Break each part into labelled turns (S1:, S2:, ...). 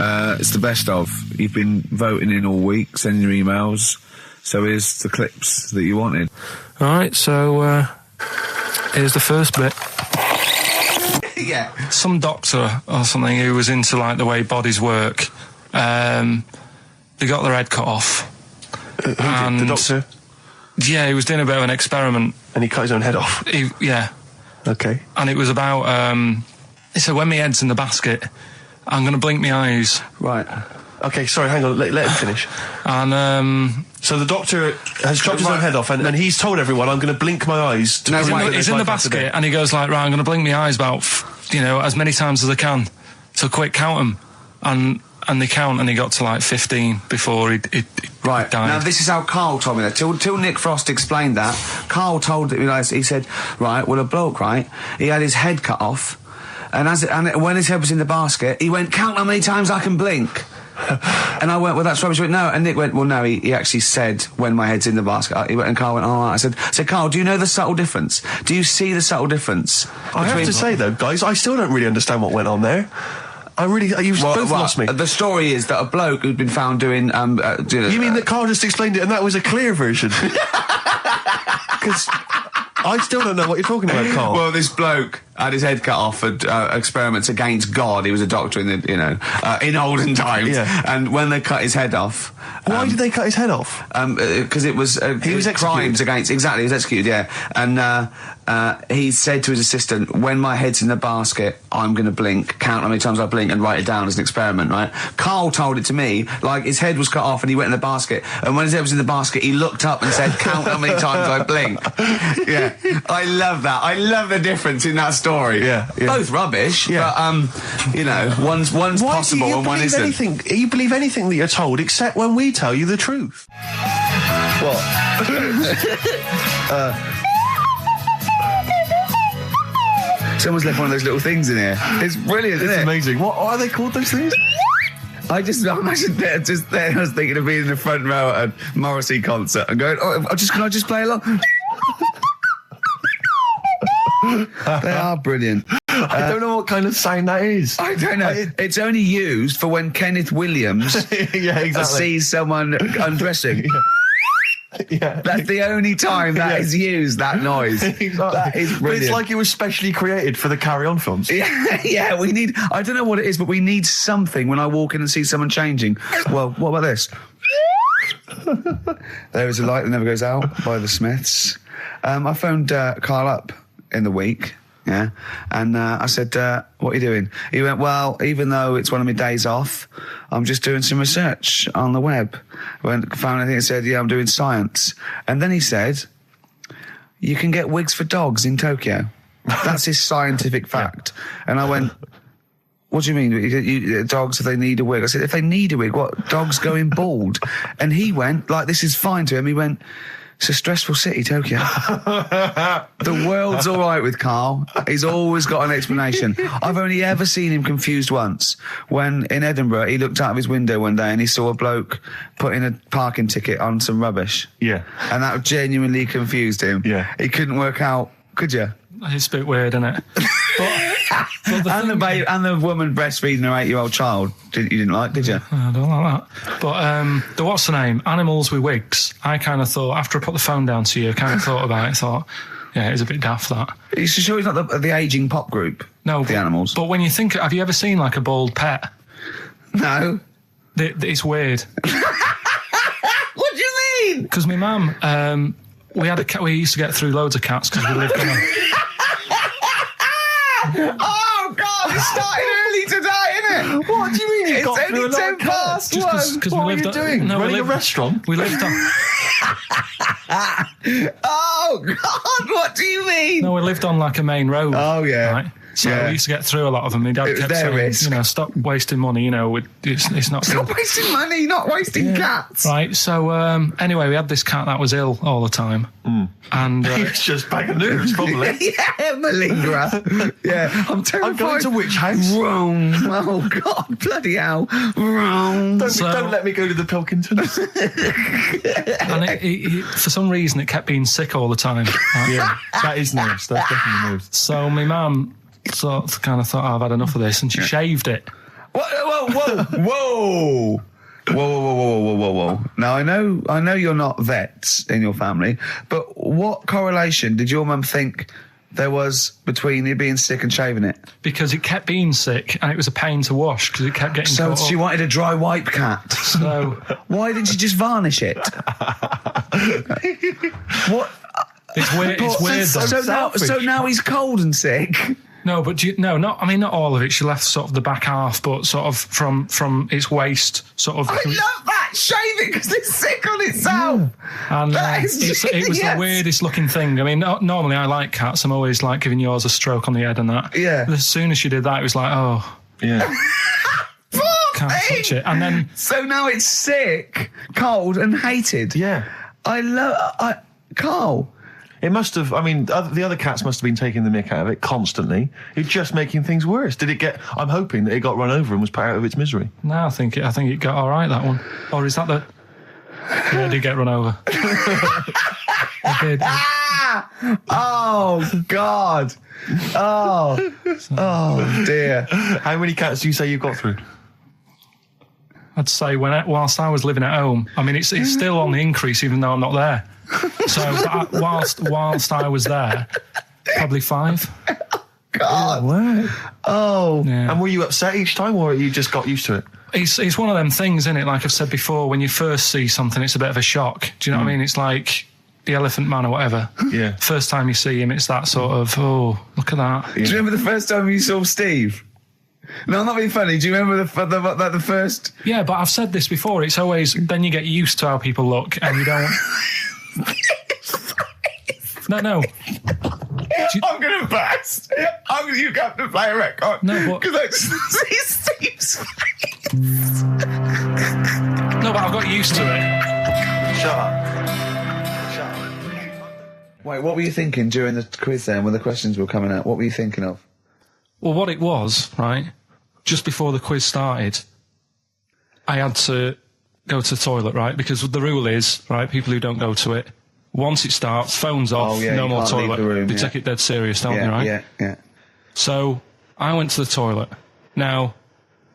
S1: It's the best of. You've been voting in all week, sending your emails. So here's the clips that you wanted.
S2: All right, so here's the first bit.
S1: Yeah.
S2: Some doctor or something who was into, like, the way bodies work, they got their head cut off.
S3: Who did? The doctor?
S2: Yeah, he was doing a bit of an experiment.
S3: And he cut his own head off?
S2: Yeah.
S3: Okay.
S2: And it was about, he said, when my head's in the basket, I'm going to blink my eyes.
S3: Right. Okay, sorry, hang on, let him finish.
S2: And,
S3: so the doctor has chopped his own head off, and he's told everyone, I'm going to blink my eyes.
S2: He's in the basket, and he goes like, right, I'm going to blink my eyes about, as many times as I can. So quick, count them. And they count, and he got to like 15 before he died.
S4: Now this is how Karl told me that. Till Nick Frost explained that, Karl told me, he said, right, well, a bloke, right, he had his head cut off, and when his head was in the basket, he went, count how many times I can blink. And I went, well, that's rubbish. He went, no. And Nick went, well, no, he actually said, when my head's in the basket. He went, and Karl went, oh, I said, Karl, do you know the subtle difference? Do you see the subtle difference?
S3: I have to say, though, guys, I still don't really understand what went on there. You've both lost me.
S4: The story is that a bloke who'd been found doing...
S3: you mean that Karl just explained it and that was a clear version? Because I still don't know what you're talking about, Karl.
S4: Well, this bloke had his head cut off at experiments against God. He was a doctor in the, in olden times.
S3: Yeah.
S4: And when they cut his head off...
S3: Why did they cut his head off?
S4: Because it was...
S3: he was executed.
S4: Crimes against... Exactly, he was executed, yeah. And he said to his assistant, when my head's in the basket, I'm going to blink, count how many times I blink and write it down as an experiment, right? Karl told it to me, like, his head was cut off and he went in the basket, and when his head was in the basket, he looked up and said, count how many times I blink. Yeah. I love that. I love the difference in that story.
S3: Yeah.
S4: Both rubbish, but, one's possible and one isn't.
S3: You believe anything that you're told except when we tell you the truth.
S1: What? Someone's left one of those little things in here. It's brilliant, isn't it?
S3: It's amazing. What are they called, those things?
S1: I imagine just there. I was thinking of being in the front row at a Morrissey concert and going, can I just play along? They are brilliant.
S3: I don't know what kind of sound that is.
S1: I don't know. It's only used for when Kenneth Williams sees someone undressing.
S3: Yeah.
S1: That's the only time that is used, that noise.
S3: Exactly.
S1: That is brilliant.
S3: But it's like it was specially created for the Carry On films.
S1: Yeah, we need... I don't know what it is, but we need something when I walk in and see someone changing. Well, what about this? There is a light that never goes out by the Smiths. I phoned Karl up in the week, yeah, and I said, what are you doing? He went, well, even though it's one of my days off, I'm just doing some research on the web. Found anything that said, yeah, I'm doing science. And then he said, you can get wigs for dogs in Tokyo. That's his scientific fact. And I went, what do you mean? Dogs, if they need a wig? I said, if they need a wig, what? Dogs going bald? And he went, like, this is fine to him. He went, it's a stressful city, Tokyo. The world's all right with Karl. He's always got an explanation. I've only ever seen him confused once. When in Edinburgh, he looked out of his window one day and he saw a bloke putting a parking ticket on some rubbish.
S3: Yeah.
S1: And that genuinely confused him.
S3: Yeah.
S1: He couldn't work out, could you?
S2: It's a bit weird, isn't it?
S1: And the woman breastfeeding her 8-year-old child, you didn't like, did you?
S2: I don't like that. But the what's the name? Animals with wigs. I kind of thought, after I put the phone down to you, I kind of thought about it, thought, yeah, it's a bit daft, that.
S1: Are you sure he's not the ageing pop group?
S2: No.
S1: The Animals?
S2: But when you think, have you ever seen, like, a bald pet?
S1: No.
S2: It's weird.
S1: What do you mean?
S2: Because my mum, we had a cat, we used to get through loads of cats because we lived on a...
S4: Oh, God, it started early today, isn't it?
S3: What do you mean you got
S4: It's
S3: through
S4: only
S3: a lot
S4: 10
S3: of cats?
S4: past 1.
S3: What are you doing? Running a restaurant?
S2: We lived on...
S4: Oh, God, what do you mean?
S2: No, we lived on, like, a main road.
S1: Oh, yeah.
S2: Right? So we used to get through a lot of them. My dad kept saying,
S1: risk.
S2: Stop wasting money, it's not...
S1: Stop wasting money, not wasting cats.
S2: Right, so anyway, we had this cat that was ill all the time. And
S3: He was just bag of nerves, probably.
S1: Yeah, malingerer. Yeah, I'm terrified.
S3: I'm going to which house?
S1: Rome. Oh, God, bloody hell. Rome.
S3: Don't let me go to the Pilkingtons.
S2: And he, for some reason, it kept being sick all the time. Right?
S3: Yeah, that is nerves. That's definitely nerves.
S2: So my mum kind of thought, I've had enough of this, and she shaved it.
S1: Whoa. Whoa. Now, I know you're not vets in your family, but what correlation did your mum think there was between you being sick and shaving it?
S2: Because it kept being sick and it was a pain to wash because it kept getting
S1: So
S2: caught
S1: she
S2: up.
S1: wanted a dry wipe cat.
S2: So
S1: Why didn't you just varnish it? What?
S2: it's weird. It's weird though.
S1: So now he's cold and sick.
S2: No, but not all of it. She left sort of the back half, but sort of from its waist, sort of.
S1: I love that. Shave it because it's sick on itself.
S2: And
S1: That is
S2: it was the
S1: genius.
S2: weirdest looking thing. I mean, normally I like cats. I'm always like giving yours a stroke on the head and that.
S1: Yeah.
S2: But as soon as she did that, it was like, oh,
S3: Yeah.
S2: can't touch it. And then
S1: So now it's sick, cold, and hated.
S3: Yeah.
S1: Carl.
S3: It must have. I mean, the other cats must have been taking the mick out of it constantly. It's just making things worse. Did it get? I'm hoping that it got run over and was put out of its misery.
S2: no, I think it got all right, that one. Or is that the? Yeah, it did get run over. It did.
S1: Oh God. Oh dear.
S3: How many cats do you say you've got through?
S2: I'd say whilst I was living at home, I mean, it's still on the increase even though I'm not there. So whilst I was there, probably 5.
S1: God.
S3: Wow.
S1: Oh.
S2: Yeah.
S3: And were you upset each time, or you just got used to it?
S2: It's one of them things, isn't it? Like I've said before, when you first see something, it's a bit of a shock. Do you know what I mean? It's like the Elephant Man or whatever.
S3: Yeah.
S2: First time you see him, it's that sort of, oh, look at that.
S1: Do you remember the first time you saw Steve? No, I'm not being funny. Do you remember the first?
S2: Yeah, but I've said this before. It's always, then you get used to how people look and you don't... No.
S1: I'm going to burst. You have to play a record.
S2: No, but...
S1: Because I just see Steve's face.
S2: No, but I've got used to it.
S3: Shut up.
S1: Wait, what were you thinking during the quiz then when the questions were coming out? What were you thinking of?
S2: Well, what it was, right, just before the quiz started, I had to go to the toilet, right, because the rule is, right, people who don't go to it, once it starts, phones off,
S1: yeah,
S2: no
S1: you
S2: more
S1: can't leave
S2: toilet.
S1: the room,
S2: They
S1: yeah.
S2: take it dead serious, don't they, right?
S1: Yeah.
S2: So I went to the toilet. Now,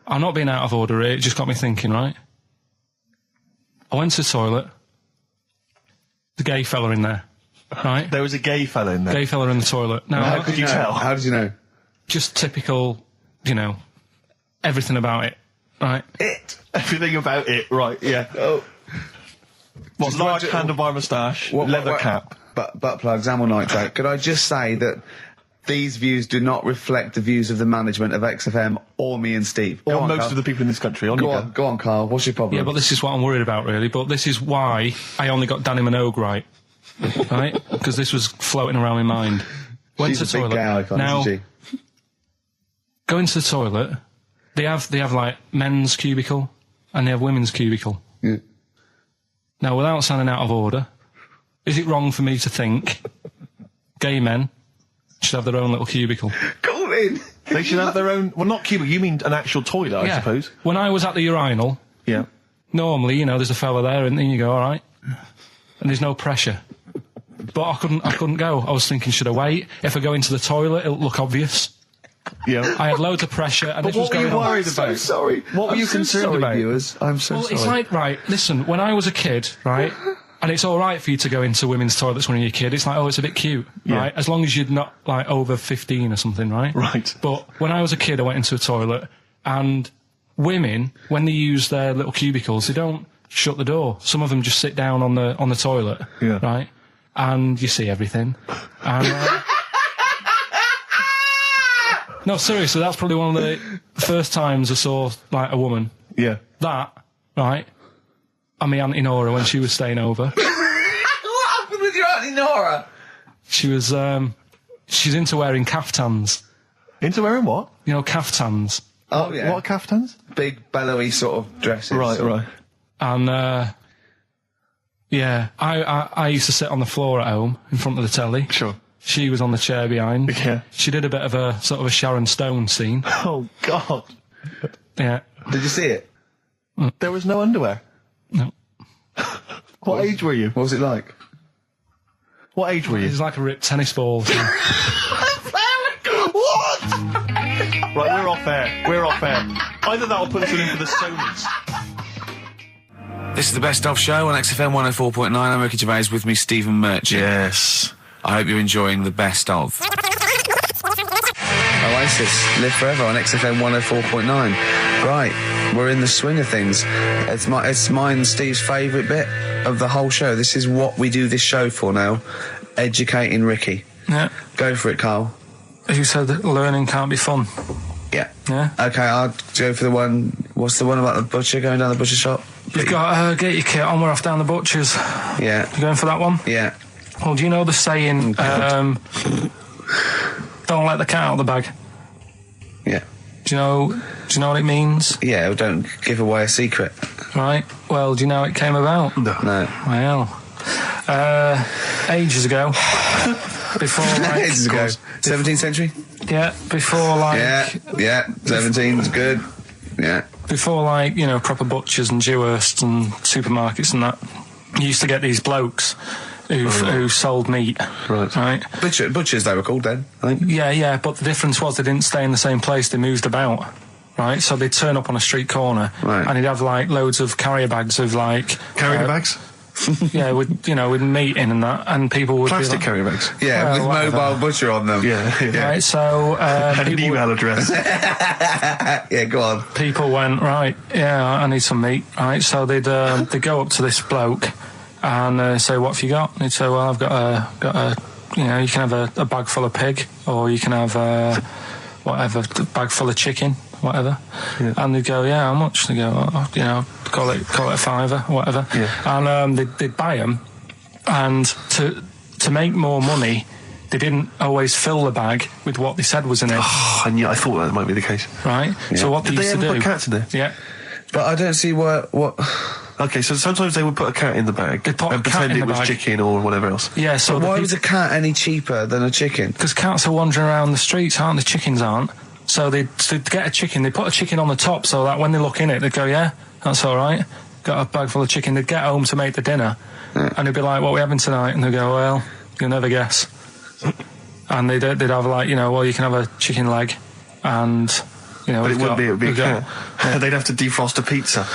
S2: I'm not being out of order here, it just got me thinking, right? I went to the toilet, the gay fella in there, right?
S3: There was a gay fella in there.
S2: Gay fella in the toilet. Now,
S3: How could you tell?
S1: How did you know?
S2: just typical, everything about it, right?
S3: Everything about it, right? Yeah.
S1: Oh.
S3: What,
S1: Just
S3: large
S1: imagine-
S3: handlebar moustache, leather cap.
S1: Butt plugs, amyl nitrate. Could I just say that these views do not reflect the views of the management of XFM or me and Steve?
S3: Or
S1: Go on,
S3: most
S1: Carl.
S3: of the people in this country.
S1: Go on, Carl. What's your problem?
S2: Yeah, but this is what I'm worried about, really. But this is why I only got Danny Minogue right, right? Because this was floating around my mind. Went
S1: She's
S2: to
S1: a
S2: the
S1: big
S2: toilet.
S1: gay icon,
S2: Now,
S1: isn't she?
S2: going to the toilet, they have like men's cubicle and they have women's cubicle.
S1: Yeah.
S2: Now, without sounding out of order, is it wrong for me to think gay men should have their own little cubicle?
S1: Go in.
S3: They should have their own... Well, not cubicle, you mean an actual toilet, I suppose.
S2: When I was at the urinal,
S3: Yeah.
S2: normally, there's a fella there and then you go, all right. And there's no pressure. But I couldn't go. I was thinking, should I wait? If I go into the toilet, it'll look obvious.
S3: Yeah.
S2: I had loads of pressure and this was
S3: what were
S2: going
S3: you
S2: on.
S3: worried
S1: I'm so
S3: about?
S1: sorry.
S3: What were you concerned
S1: sorry,
S3: about?
S1: viewers? I'm so
S2: Well,
S1: sorry.
S2: it's like, right, listen, when I was a kid, right, and it's all right for you to go into women's toilets when you're a kid, it's like, oh, it's a bit cute,
S3: Yeah.
S2: right, as long as you're not, like, over 15 or something, right?
S3: Right.
S2: But when I was a kid, I went into a toilet, and women, when they use their little cubicles, they don't shut the door. Some of them just sit down on the toilet,
S3: Yeah.
S2: right, and you see everything. And, no, seriously, that's probably one of the first times I saw, like, a woman.
S3: Yeah.
S2: That, right, and my Auntie Nora when she was staying over.
S1: What happened with your Auntie Nora?
S2: She was, she's into wearing caftans.
S3: Into wearing what?
S2: Caftans.
S1: Oh, yeah.
S3: What caftans?
S1: Big, bellowy sort of dresses.
S3: Right.
S2: And, yeah, I used to sit on the floor at home in front of the telly.
S3: Sure.
S2: She was on the chair behind.
S3: Yeah.
S2: She did a bit of a sort of a Sharon Stone scene.
S3: Oh, God.
S2: Yeah.
S1: Did you see it?
S3: There was no underwear.
S2: No.
S3: What age were you?
S1: What was it like?
S3: What age were
S2: It
S3: you?
S2: was like a ripped tennis ball.
S1: What?
S3: Right, we're off air. Either that or put us in for the Sonys.
S1: This is the Best Of Show on XFM 104.9. I'm Ricky Gervais, with me Stephen Merchant.
S3: Yes.
S1: I hope you're enjoying the Best Of. Oasis, Live Forever on XFM 104.9. Right, we're in the swing of things. It's mine and Steve's favourite bit of the whole show. This is what we do this show for now. Educating Ricky.
S2: Yeah.
S1: Go for it, Carl.
S2: You said that learning can't be fun.
S1: Yeah.
S2: Yeah.
S1: Okay, I'll go for the one. What's the one about the butcher going down the butcher shop?
S2: You've got to get your kit on, we're off down the butcher's.
S1: Yeah.
S2: You going for that one?
S1: Yeah.
S2: Well, do you know the saying, don't let the cat out of the bag?
S1: Yeah.
S2: Do you know what it means?
S1: Yeah, well, don't give away a secret.
S2: Right. Well, do you know how it came about?
S1: No.
S2: Well, ages ago. Before, like...
S1: Ages ago. 17th century?
S2: Yeah, before, like...
S1: Yeah, 17's good. Yeah.
S2: Before, like, you know, proper butchers and Dewhursts and supermarkets and that, you used to get these blokes who sold meat. Right.
S1: Butchers, they were called then, I think.
S2: Yeah, but the difference was they didn't stay in the same place, they moved about. Right, so they'd turn up on a street corner,
S1: right,
S2: and he'd have, like, loads of carrier bags of, like...
S3: Carrier bags?
S2: Yeah, with meat in and that, and people would
S3: Plastic
S2: be like,
S3: carrier bags?
S1: Yeah,
S2: well,
S1: with
S2: whatever.
S1: mobile butcher on them.
S3: Yeah.
S2: Right, so...
S3: and an email address.
S1: Yeah, go on.
S2: People went, right, yeah, I need some meat. Right, so they'd go up to this bloke and say, what have you got? And he'd say, well, I've got a you know, you can have a bag full of pig, or you can have whatever, a bag full of chicken, whatever. Yeah. And they'd go, yeah, how much? They go, oh, you know, call it a fiver, whatever.
S3: Yeah.
S2: And they'd buy them, and to make more money, they didn't always fill the bag with what they said was in it.
S3: Oh, and yeah, I thought that might be the case.
S2: Right?
S1: Yeah.
S2: So what
S3: Did
S2: they
S3: they
S2: used to
S3: ever
S2: do...
S3: put cats in there?
S2: Yeah.
S1: But I don't see what...
S3: Okay, so sometimes they would put a cat in the bag
S2: They'd put a
S3: and
S2: cat
S3: pretend
S2: in
S3: it
S2: the
S3: was
S2: bag.
S3: chicken or whatever else.
S2: Yeah, so
S1: But why was a cat any cheaper than a chicken?
S2: because cats are wandering around the streets, aren't they? Chickens aren't. So they'd get a chicken, they'd put a chicken on the top so that when they look in it, they'd go, yeah, that's all right. Got a bag full of chicken. They'd get home to make the dinner, and they'd be like, what are we having tonight? And they'd go, well, you'll never guess. And they'd have, like, you know, well, you can have a chicken leg, and... You know,
S3: But it would be a cat.
S2: Yeah.
S3: They'd have to defrost a pizza.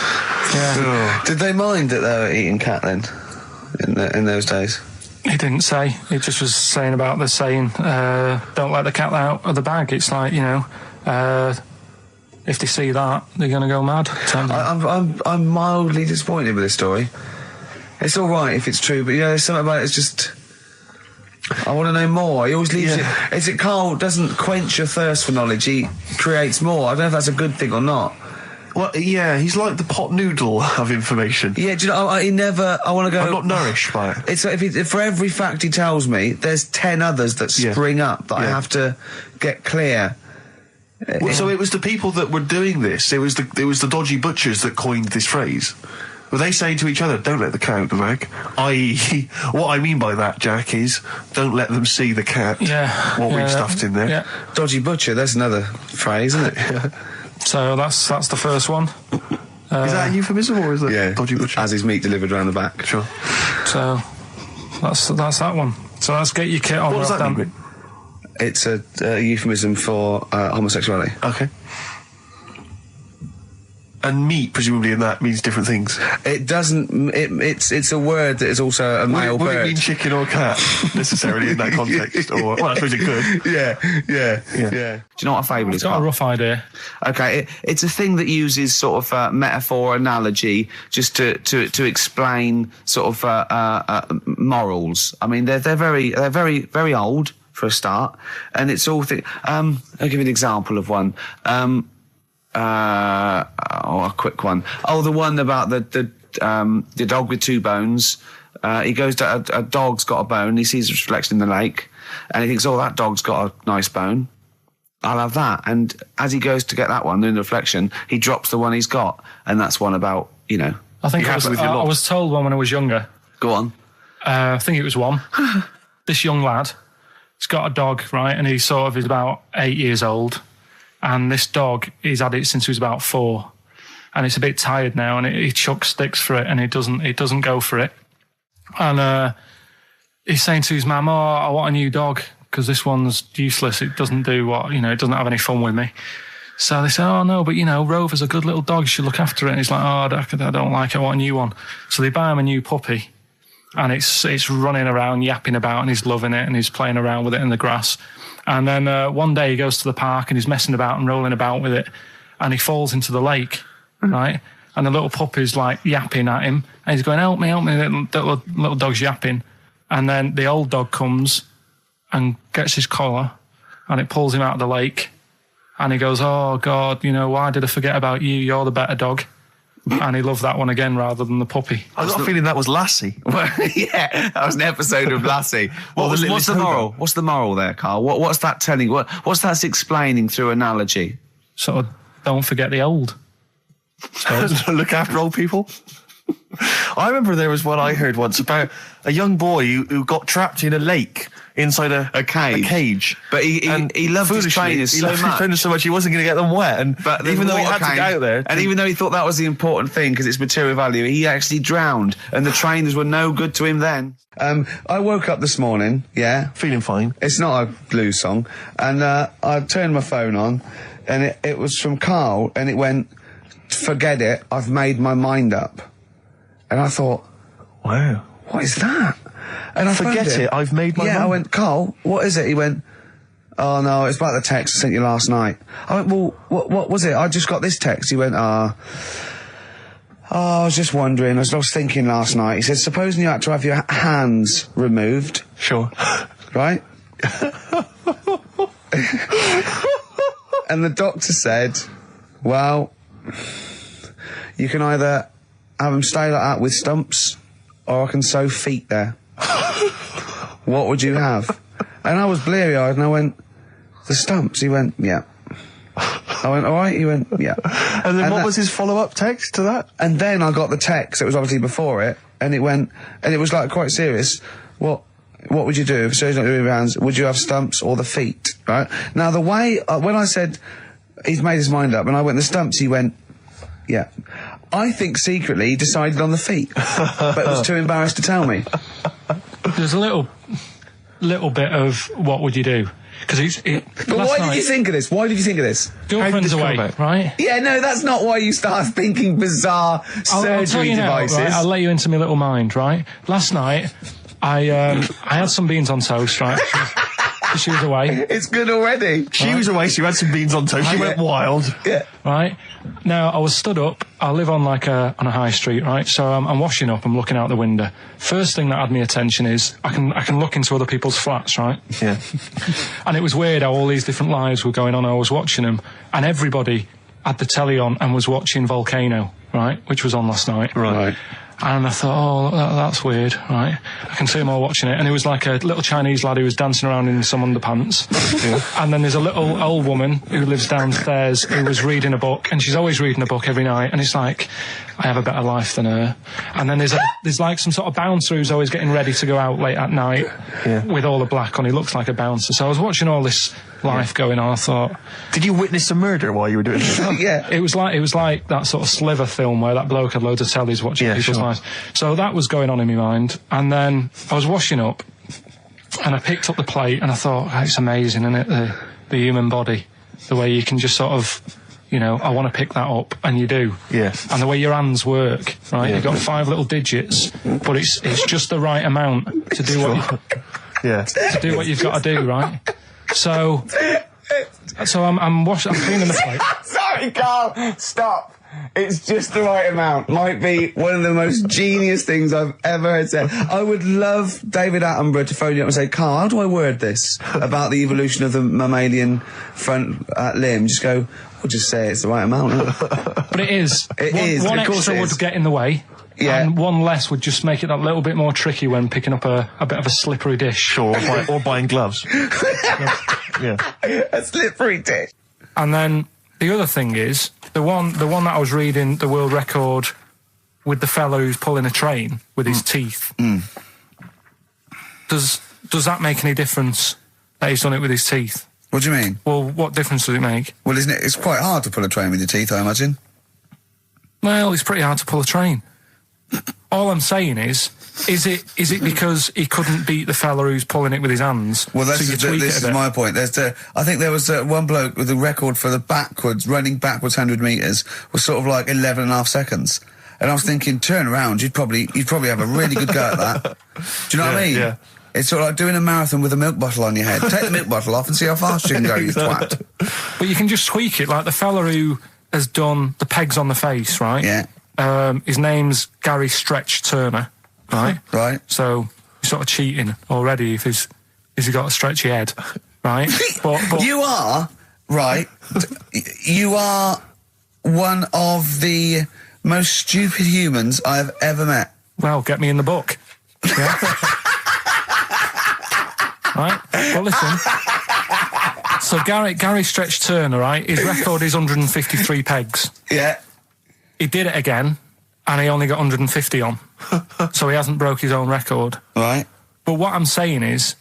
S2: Yeah.
S1: Did they mind that they were eating cat then, in those days?
S2: He didn't say. He just was saying about the saying, don't let the cat out of the bag. It's like, you know, if they see that, they're going to go mad.
S1: I'm mildly disappointed with this story. It's all right if it's true, but you know, there's something about it. It's just, I want to know more. He always leaves it. Is it Carl doesn't quench your thirst for knowledge? He creates more. I don't know if that's a good thing or not.
S3: Well, yeah, he's like the pot noodle of information.
S1: Yeah, do you know? He never. I want to go.
S3: I'm not nourished by it.
S1: It's like if for every fact he tells me, there's 10 others that spring up that I have to get clear.
S3: Well, so it was the people that were doing this. It was the dodgy butchers that coined this phrase. Were they saying to each other, don't let the cat out of the bag? I.e., what I mean by that, Jack, is don't let them see the cat, what we've stuffed in there.
S2: Yeah.
S1: Dodgy butcher, there's another phrase, isn't it?
S2: So that's the first one.
S3: Is that a euphemism, or is that dodgy butcher?
S1: As his meat delivered round the back.
S3: Sure.
S2: So that's that one. So let's get your kit on.
S3: What does that mean?
S1: It's a euphemism for homosexuality.
S3: Okay. And meat, presumably, in that means different things.
S1: It doesn't. It's a word that is also a male
S3: Would
S1: bird.
S3: it mean chicken or cat necessarily in that context? Or well, I suppose it could.
S1: Yeah. Do you know what a fable is?
S2: I've got a rough idea.
S1: Okay, it's a thing that uses sort of metaphor, analogy, just to explain sort of morals. I mean, they're very old for a start, and it's all. I'll give you an example of one. A quick one. Oh, the one about the dog with two bones. He goes to a dog's got a bone. He sees a reflection in the lake, and he thinks, "Oh, that dog's got a nice bone. I'll have that." And as he goes to get that one in the reflection, he drops the one he's got, and that's one about, you know.
S2: I think I was told one when I was younger.
S1: Go on.
S2: I think it was one. This young lad, he's got a dog, right, and he's about 8 years old. And this dog, he's had it since he was about 4, and it's a bit tired now, and he chucks sticks for it, and it doesn't go for it. And he's saying to his mum, "Oh, I want a new dog because this one's useless. It doesn't do it doesn't have any fun with me." So they say, oh no, but Rover's a good little dog, you should look after it. And he's like, oh, I don't like it, I want a new one. So they buy him a new puppy, and it's running around, yapping about, and he's loving it, and he's playing around with it in the grass. And then one day he goes to the park and he's messing about and rolling about with it, and he falls into the lake, right? And the little puppy's like yapping at him, and he's going, help me, the little dog's yapping. And then the old dog comes and gets his collar, and it pulls him out of the lake. And he goes, oh, God, why did I forget about you? You're the better dog. And he loved that one again rather than the puppy.
S3: I got a feeling that was Lassie.
S1: Well, yeah, that was an episode of Lassie. What's the moral? What's the moral there, Karl? What's that telling? What's that explaining through analogy?
S2: Sort of, don't forget the old.
S3: Look after old people. I remember there was one I heard once about a young boy who got trapped in a lake inside a cage.
S1: But he loved his trainers so much.
S3: He wasn't going to get them wet.
S1: But
S3: even though he had to get out there,
S1: and even though he thought that was the important thing because it's material value, he actually drowned, and the trainers were no good to him then. I woke up this morning,
S3: feeling fine.
S1: It's not a blues song, and I turned my phone on, and it was from Karl, and it went, "Forget it, I've made my mind up." And I thought,
S3: wow,
S1: what is that? And I
S3: forget it, I've made my mind.
S1: I went, Karl, what is it? He went, oh no, it's about the text I sent you last night. I went, well, what was it? I just got this text. He went, I was just wondering, I was thinking last night. He said, supposing you had to have your hands removed.
S3: Sure.
S1: Right? And the doctor said, well, you can either have them stay like that with stumps, or I can sew feet there. What would you have? And I was bleary-eyed, and I went, the stumps? He went, yeah. I went, all right? He went, yeah.
S3: And then what was his follow-up text to that?
S1: And then I got the text, it was obviously before it, and it went, and it was like quite serious. What would you do if surgeon's not doing your hands? Would you have stumps or the feet? Right? Now the way, when I said he's made his mind up, and I went, the stumps, he went, yeah. I think secretly he decided on the feet, but was too embarrassed to tell me.
S2: There's a little bit of what would you do? Because
S1: But why did you think of this? Why did you think of this?
S2: Girlfriend's away, right?
S1: Yeah, no, that's not why you start thinking bizarre surgery devices.
S2: Right? I'll let you into my little mind, right? Last night, I had some beans on toast, right? She was away.
S1: It's good already.
S3: She was away, she had some beans on toast, she went wild.
S1: Yeah.
S2: Right? Now, I was stood up, I live on on a high street, right? So I'm washing up, I'm looking out the window. First thing that had my attention is, I can look into other people's flats, right?
S3: Yeah.
S2: And it was weird how all these different lives were going on, I was watching them, and everybody had the telly on and was watching Volcano, right? Which was on last night.
S1: Right.
S2: And I thought, oh, that's weird, right? I can see them all watching it. And it was like a little Chinese lad who was dancing around in some underpants. Yeah. And then there's a little old woman who lives downstairs who was reading a book, and she's always reading a book every night. And it's like, I have a better life than her. And then there's like some sort of bouncer who's always getting ready to go out late at night with all the black on. He looks like a bouncer. So I was watching all this life going on. I thought,
S3: did you witness a murder while you were doing this?
S1: Yeah.
S2: It was like that sort of Sliver film where that bloke had loads of tellies watching people's lives. So that was going on in my mind. And then I was washing up, and I picked up the plate, and I thought, oh, it's amazing, isn't it? The human body, the way you can just sort of, I want to pick that up, and you do.
S3: Yeah.
S2: And the way your hands work, right? Yeah. You've got 5 little digits, but it's just the right amount to do to do what you've got to do, right? So I'm cleaning the plate.
S1: Sorry, Karl, stop. It's just the right amount. Might be one of the most genius things I've ever heard said. I would love David Attenborough to phone you up and say, Karl, how do I word this about the evolution of the mammalian front limb? Just go, we'll just say it's the right amount.
S2: But it is. One
S1: of course
S2: extra would get in the way. Yeah. And one less would just make it that little bit more tricky when picking up a bit of a slippery dish.
S3: Sure, or buying gloves. Yeah.
S1: A slippery dish.
S2: And then the other thing is, the one that I was reading, the world record with the fellow who's pulling a train with his teeth.
S1: Mm.
S2: Does that make any difference that he's done it with his teeth?
S1: What do you mean?
S2: Well, what difference does it make?
S1: Well, isn't it? It's quite hard to pull a train with your teeth, I imagine.
S2: Well, it's pretty hard to pull a train. all I'm saying is it because he couldn't beat the fella who's pulling it with his hands?
S1: Well,
S2: so you tweak
S1: this
S2: it a
S1: is
S2: bit?
S1: my point. I think there was one bloke with a record for the running backwards 100 metres was sort of like 11 and a half seconds. And I was thinking, turn around, you'd probably have a really good go at that. Do you know what I mean?
S3: Yeah.
S1: It's sort of like doing a marathon with a milk bottle on your head. Take the milk bottle off and see how fast you can go, you twat.
S2: But you can just tweak it, like the fella who has done the pegs on the face, right?
S1: Yeah.
S2: His name's Gary Stretch Turner, right?
S1: Right.
S2: So you're sort of cheating already if he's got a stretchy head, right? but
S1: You are, right, you are one of the most stupid humans I have ever met.
S2: Well, get me in the book. Yeah. Right? Well, listen. So Gary Stretch Turner, right? His record is 153 pegs.
S1: Yeah.
S2: He did it again, and he only got 150 on. So he hasn't broke his own record.
S1: Right.
S2: But what I'm saying is,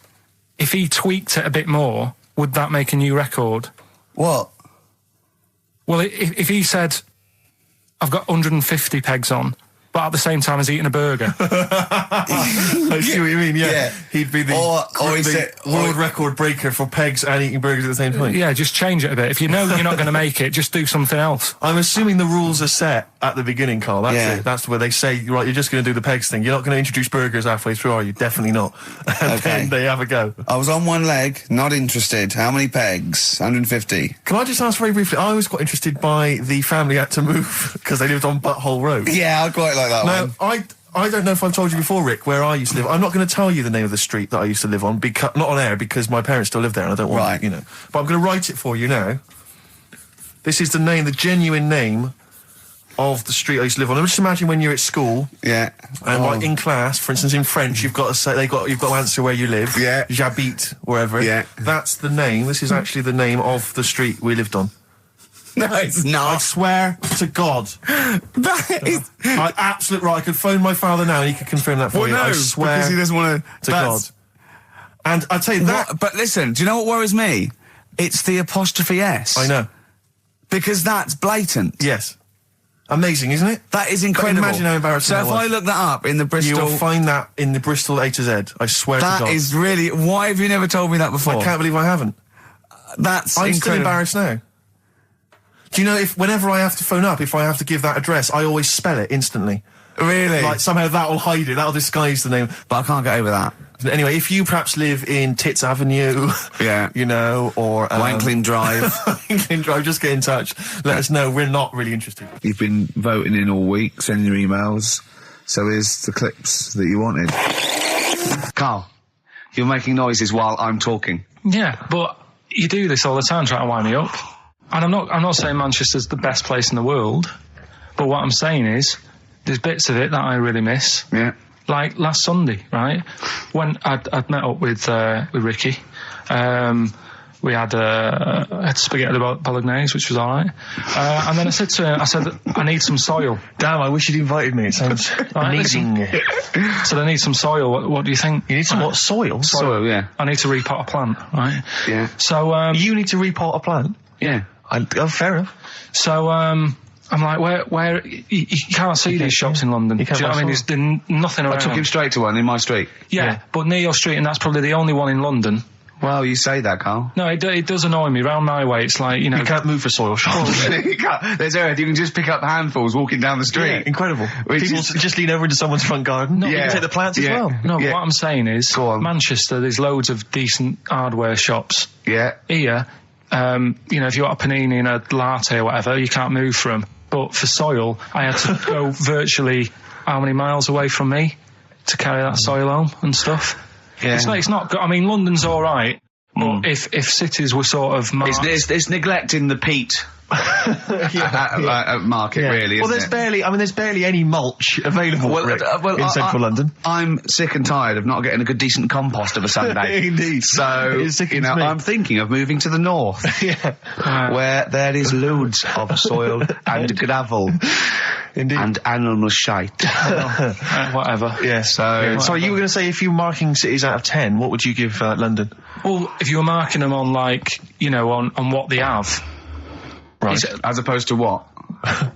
S2: if he tweaked it a bit more, would that make a new record?
S1: What?
S2: Well, if he said, I've got 150 pegs on, but at the same time as eating a burger.
S3: I see what you mean, yeah. He'd be the world record breaker for pegs and eating burgers at the same time.
S2: Yeah, just change it a bit. If you know you're not going to make it, just do something else.
S3: I'm assuming the rules are set at the beginning, Carl. That's it. That's where they say, right, you're just going to do the pegs thing. You're not going to introduce burgers halfway through, are you? Definitely not. And then they have a go.
S1: I was on one leg, not interested. How many pegs? 150.
S3: Can I just ask very briefly, I was quite interested by the family had to move because they lived on Butthole Road.
S1: Yeah, I quite like that one.
S3: Now, I don't know if I've told you before, Rick, where I used to live. I'm not going to tell you the name of the street that I used to live on, not on air, because my parents still live there and I don't want, you know. But I'm going to write it for you now. This is the genuine name of the street I used to live on. Just imagine when you're at school.
S1: Yeah.
S3: And like in class, for instance, in French, you've got to say, you've got to answer where you live.
S1: Yeah.
S3: J'habite, wherever.
S1: Yeah.
S3: That's the name. This is actually the name of the street we lived on.
S1: No, it's not.
S3: I swear to God.
S1: That is...
S3: I could phone my father now and he could confirm that for you.
S1: No,
S3: I swear
S1: because he doesn't want
S3: to God. And I'd say that...
S1: But listen, do you know what worries me? It's the apostrophe S.
S3: I know.
S1: Because that's blatant.
S3: Yes. Amazing, isn't it?
S1: That is incredible.
S3: Imagine how embarrassing
S1: that
S3: was.
S1: So if I look that up in the Bristol...
S3: You'll find that in the Bristol A to Z. I swear to God.
S1: That is really... Why have you never told me that before?
S3: I can't believe I haven't.
S1: That's
S3: I'm
S1: incredible.
S3: still embarrassed now. Do you know, whenever I have to phone up, if I have to give that address, I always spell it instantly.
S1: Really?
S3: Like, somehow that'll hide it, that'll disguise the name.
S1: But I can't get over that.
S3: Anyway, if you perhaps live in Tits Avenue,
S1: yeah,
S3: you know, or...
S1: Wankling Drive.
S3: Wankling Drive, just get in touch. Let us know, we're not really interested.
S1: You've been voting in all week, sending your emails, so here's the clips that you wanted. Carl, you're making noises while I'm talking.
S2: Yeah, but you do this all the time, trying to wind me up. And I'm not saying Manchester's the best place in the world, but what I'm saying is there's bits of it that I really miss.
S1: Yeah.
S2: Like last Sunday, right? When I'd met up with Ricky, we had spaghetti bolognese, which was all right. And then I said to him, I need some soil.
S3: Damn, I wish you'd invited me. It sounds amazing.
S2: So I need some soil. What do you think?
S3: You need some what? Soil?
S2: Soil,
S1: yeah.
S2: I need to repot a plant, right?
S1: Yeah.
S2: So
S3: you need to repot a plant?
S1: Yeah.
S3: Fair enough.
S2: So I'm like, where you can't see these shops in London. Do you know what I mean? There's nothing around.
S1: I took him straight to one in my street.
S2: Yeah, but near your street, and that's probably the only one in London.
S1: Well, you say that, Carl.
S2: No, it does annoy me. Round my way, it's like, you know...
S3: You can't move for soil shops.
S1: There's earth. You can just pick up handfuls walking down the street.
S3: Yeah, incredible. People just lean over into someone's front garden.
S2: No,
S3: you can take the plants as well.
S2: No, but what I'm saying is,
S1: Go on.
S2: Manchester, there's loads of decent hardware shops.
S1: Yeah.
S2: Here, you know, if you want a panini and a latte or whatever, you can't move from. But for soil, I had to go virtually how many miles away from me to carry that soil home and stuff.
S1: Yeah.
S2: It's not good. I mean, London's all right, but if cities were sort of marked...
S1: It's neglecting the peat market, really,
S3: well,
S1: isn't
S3: there's barely any mulch available in central London.
S1: I'm sick and tired of not getting a good, decent compost of a Sunday.
S3: Indeed.
S1: So, you know, I'm thinking of moving to the north, where there is loads of soil and gravel.
S3: Indeed.
S1: And animal shite.
S2: Whatever.
S3: Yeah. So you were going to say, if you were marking cities out of 10, what would you give London?
S2: Well, if you were marking them on, like, you know, on what they have.
S3: Right.
S1: As opposed to what?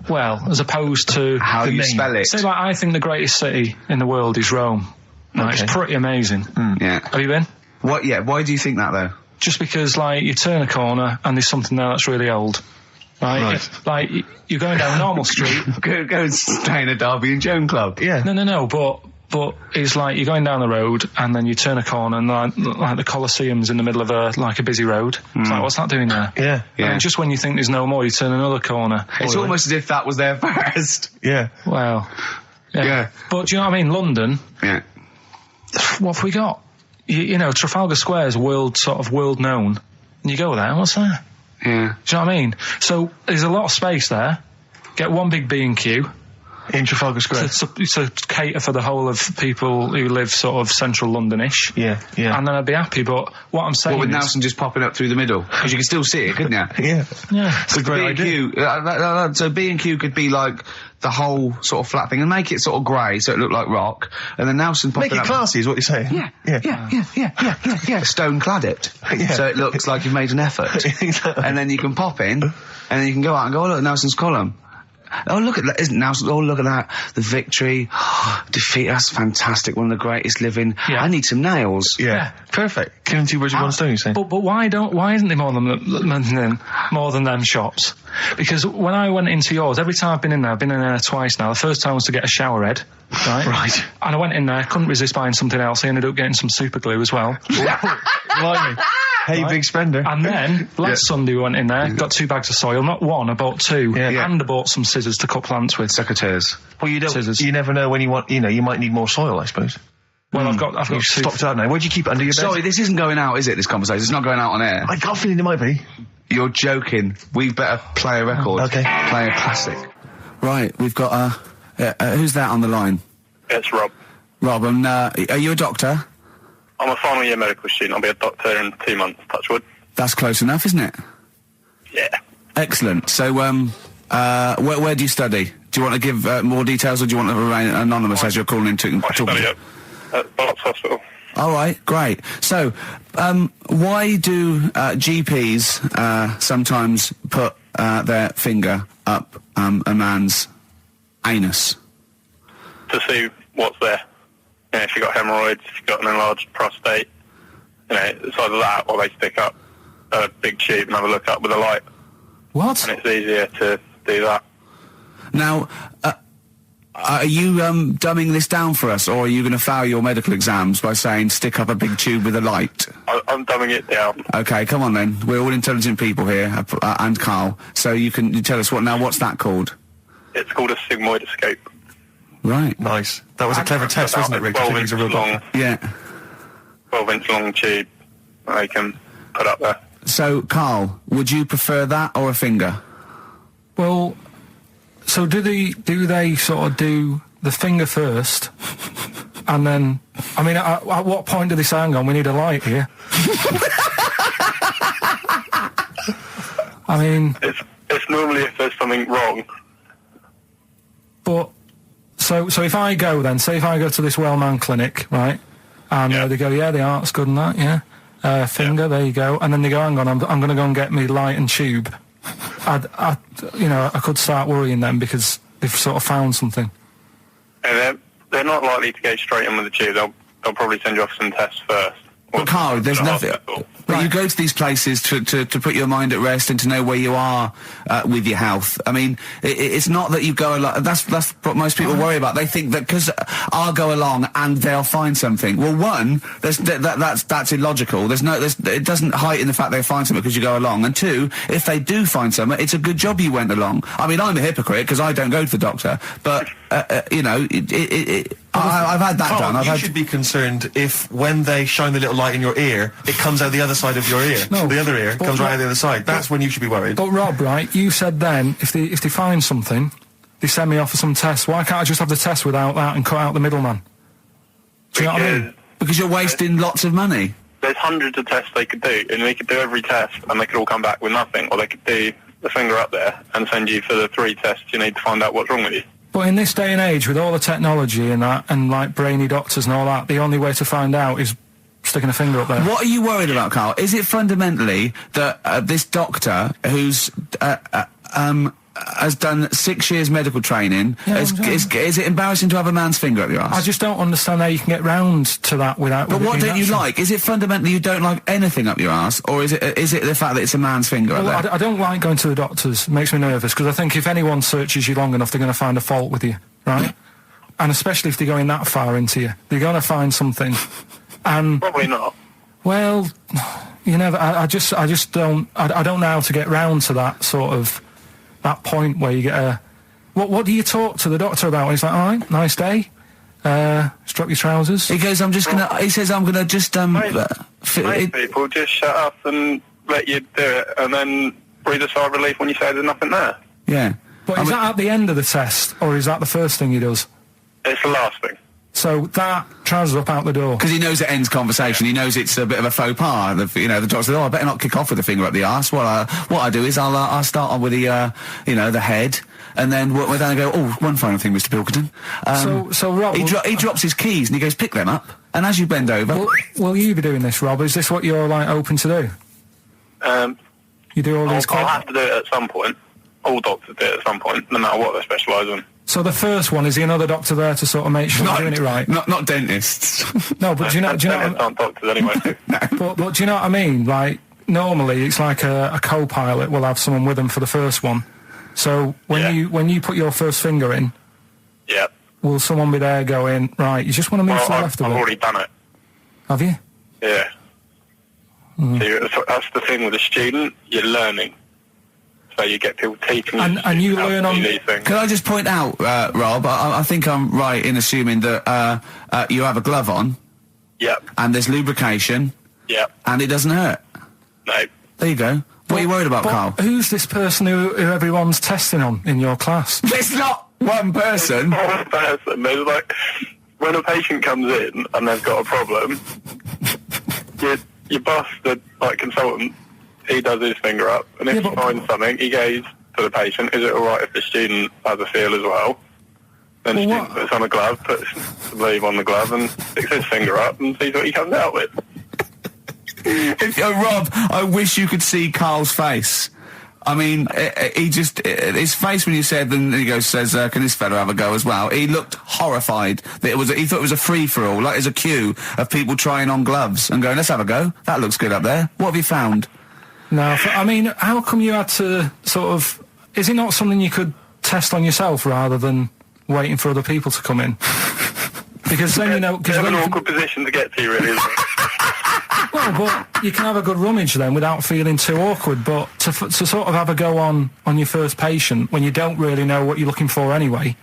S2: well, as opposed to
S1: How
S2: the
S1: you
S2: name.
S1: spell it.
S2: Say, like, I think the greatest city in the world is Rome. Right,
S3: Okay.
S2: it's pretty amazing.
S1: Yeah.
S2: Have you been?
S1: What? Yeah. Why do you think that though?
S2: Just because, like, you turn a corner and there's something there that's really old. Right? Like, you're going down a normal street.
S1: Go and stay in a Derby and Joan club.
S3: Yeah.
S2: No, but it's like you're going down the road and then you turn a corner and like the Colosseum's in the middle of a busy road. It's like, what's that doing there?
S3: Yeah.
S2: And just when you think there's no more, you turn another corner.
S1: It's almost as if that was there first.
S3: Yeah.
S2: Well, yeah.
S1: Yeah.
S2: But do you know what I mean? London,
S1: Yeah.
S2: what have we got? You know, Trafalgar Square is world known. And you go there, what's there?
S1: Yeah.
S2: Do you know what I mean? So there's a lot of space there. Get one big B&Q.
S3: In Trafalgar Square.
S2: To cater for the whole of people who live sort of central Londonish.
S3: Yeah.
S2: And then I'd be happy, but what I'm saying
S1: What, with
S2: is...
S1: Nelson just popping up through the middle? Because you can still see it, couldn't you?
S3: Yeah.
S2: Yeah.
S3: It's a great idea.
S1: B&Q, so B&Q could be like the whole sort of flat thing and make it sort of grey so it looked like rock, and then Nelson popping
S3: Make it
S1: up.
S3: classy is what you're saying.
S1: Yeah. Stone clad it.
S3: Yeah.
S1: So it looks like you've made an effort. And then you can pop in, and then you can go out and go, oh, look, Nelson's column. Oh, look at that, isn't Nelson? Oh, look at that. The victory, defeat, that's fantastic. One of the greatest living.
S2: Yeah.
S1: I need some nails.
S3: Yeah. Perfect. Killing two birds with one stone, you say?
S2: But why isn't there more than them shops? Because when I went into yours, every time I've been in there twice now. The first time was to get a shower head, right?
S3: Right.
S2: And I went in there, couldn't resist buying something else. I ended up getting some super glue as well.
S3: Blimey. Hey, big spender.
S2: And then last Sunday we went in there, got 2 bags of soil, not one, I bought 2, and I bought some scissors to cut plants with.
S1: Secateurs.
S3: Well,
S2: Scissors.
S3: you never know when you want, you might need more soil, I suppose.
S2: Well, I've got
S3: You've
S2: 2.
S3: stopped out now. Where'd you keep it under your bed?
S1: Sorry, this isn't going out, is it, this conversation? It's not going out on air.
S3: I got a feeling it might be.
S1: You're joking. We better play a record.
S3: Okay.
S1: Play a classic. Right, we've got who's that on the line?
S5: It's Rob.
S1: Rob, and are you a doctor?
S5: I'm a final year medical student. I'll be a doctor in 2 months, touch wood.
S1: That's close enough, isn't it?
S5: Yeah.
S1: Excellent. So, where do you study? Do you want to give more details, or do you want to remain anonymous as you're calling in to
S5: I study at Barts Hospital.
S1: All right, great. So, why do GPs sometimes put their finger up a man's anus?
S5: To see what's there. You know, if you've got hemorrhoids, if you've got an enlarged prostate, it's either that or they stick up a big tube and have a look up with a light.
S2: What?
S5: And it's easier to do that.
S1: Now, are you dumbing this down for us, or are you going to fail your medical exams by saying stick up a big tube with a light?
S5: I'm dumbing it down.
S1: Okay, come on then. We're all intelligent people here, and Karl. So you tell us what's that called?
S5: It's called a sigmoidoscope.
S1: Right.
S3: Nice. That was a clever test, wasn't it, Rick?
S5: 12
S3: Two
S5: inch
S3: things are real
S5: long,
S1: Yeah.
S5: 12-inch long tube that they can put up there.
S1: So, Karl, would you prefer that or a finger?
S2: Well, so do they sort of do the finger first, and then, I mean, at what point do they say, hang on, we need a light here? I mean...
S5: It's normally if there's something wrong.
S2: But, so if I go then, say if I go to this Wellman clinic, right, and they go, yeah, the art's good and that, finger, there you go, and then they go, hang on, I'm going to go and get me light and tube. I could start worrying them because they've sort of found something.
S5: And they're not likely to go straight in with the tube. They'll probably send you off some tests first.
S1: But Karl, there's nothing.
S5: Hospital.
S1: But you go to these places to put your mind at rest and to know where you are with your health. I mean, it's not that you go along. That's what most people worry about. They think that because I'll go along and they'll find something. Well, one, that's illogical. It doesn't heighten the fact they'll find something because you go along. And two, if they do find something, it's a good job you went along. I mean, I'm a hypocrite because I don't go to the doctor, but I've had that
S3: Karl,
S1: done.
S3: you should be concerned if when they shine the little light in your ear, it comes out the other side of your ear.
S2: No,
S3: the other ear comes right out the other side. That's when you should be worried.
S2: But Rob, right, you said then, if they find something, they send me off for some tests. Why can't I just have the test without that and cut out the middleman? Do you know what I mean?
S1: Because you're wasting lots of money.
S5: There's hundreds of tests they could do, and they could do every test, and they could all come back with nothing. Or they could do the finger up there and send you for the 3 tests you need to find out what's wrong with you.
S2: But in this day and age, with all the technology and that, and like brainy doctors and all that, the only way to find out is sticking a finger up there.
S1: What are you worried about, Karl? Is it fundamentally that this doctor who's has done 6 years medical training.
S2: Yeah,
S1: Is it embarrassing to have a man's finger up your ass?
S2: I just don't understand how you can get round to that without...
S1: But what don't you like? Is it fundamentally you don't like anything up your ass, or is it the fact that it's a man's finger up there?
S2: I don't like going to the doctors. It makes me nervous, because I think if anyone searches you long enough, they're going to find a fault with you, right? And especially if they're going that far into you. They're going to find something. And...
S5: Probably not.
S2: Well, you know, I just don't... I don't know how to get round to that sort of... that point where you get a... What do you talk to the doctor about? He's like, all right, nice day. Strap your trousers.
S1: He goes, he says, I'm gonna just,
S5: Most people just shut up and let you do it, and then breathe a sigh of relief when you say there's nothing there.
S1: Yeah.
S2: But is that at the end of the test, or is that the first thing he does?
S5: It's the last thing.
S2: So that trousers up out the door.
S1: Because he knows it ends conversation. He knows it's a bit of a faux pas. The doctor says, "Oh, I better not kick off with the finger up the arse." What I do is I'll start on with the the head, and then we're then go. Oh, one final thing, Mr. Pilkington.
S2: So Rob,
S1: he drops his keys and he goes, "Pick them up." And as you bend over,
S2: will you be doing this, Rob? Is this what you're like open to do? You do all these.
S5: I'll have to do it at some point. All doctors do it at some point, no matter what they specialise in.
S2: So the first one, is he another doctor there to sort of make sure you're doing it right?
S1: Not dentists.
S2: No, but do you know?
S5: Dentists aren't doctors anyway.
S1: No.
S2: But do you know what I mean? Like, normally it's like a co-pilot will have someone with them for the first one. So when you put your first finger in,
S5: yeah,
S2: will someone be there going, right, you just want to move to the left of it?
S5: I've already done it.
S2: Have you?
S5: Yeah. So that's the thing with a student, you're learning. So you get people teaching you.
S2: And you learn on...
S5: these things.
S1: Can I just point out, Rob, I think I'm right in assuming that you have a glove on.
S5: Yep.
S1: And there's lubrication.
S5: Yep.
S1: And it doesn't hurt.
S5: No.
S1: There you go. What are you worried about, Carl?
S2: Who's this person who everyone's testing on in your class?
S1: It's not one person.
S5: One person. There's like, when a patient comes in and they've got a problem, your boss, the consultant, he does his finger up, and if he finds something, he goes to the patient, is it alright if the student has a feel as well? Then the student puts on a glove, puts the sleeve on the glove, and sticks his finger up and sees what he comes out with.
S1: Rob, I wish you could see Carl's face. I mean, his face when you said, then he says, can this fella have a go as well? He looked horrified that he thought it was a free-for-all, like there's a queue of people trying on gloves and going, let's have a go. That looks good up there. What have you found?
S2: No, I mean, how come you had to sort of... Is it not something you could test on yourself rather than waiting for other people to come in? Because then, you know...
S5: It's an awkward position to get to, really, isn't it?
S2: Well, but you can have a good rummage then without feeling too awkward, but to sort of have a go on your first patient when you don't really know what you're looking for anyway,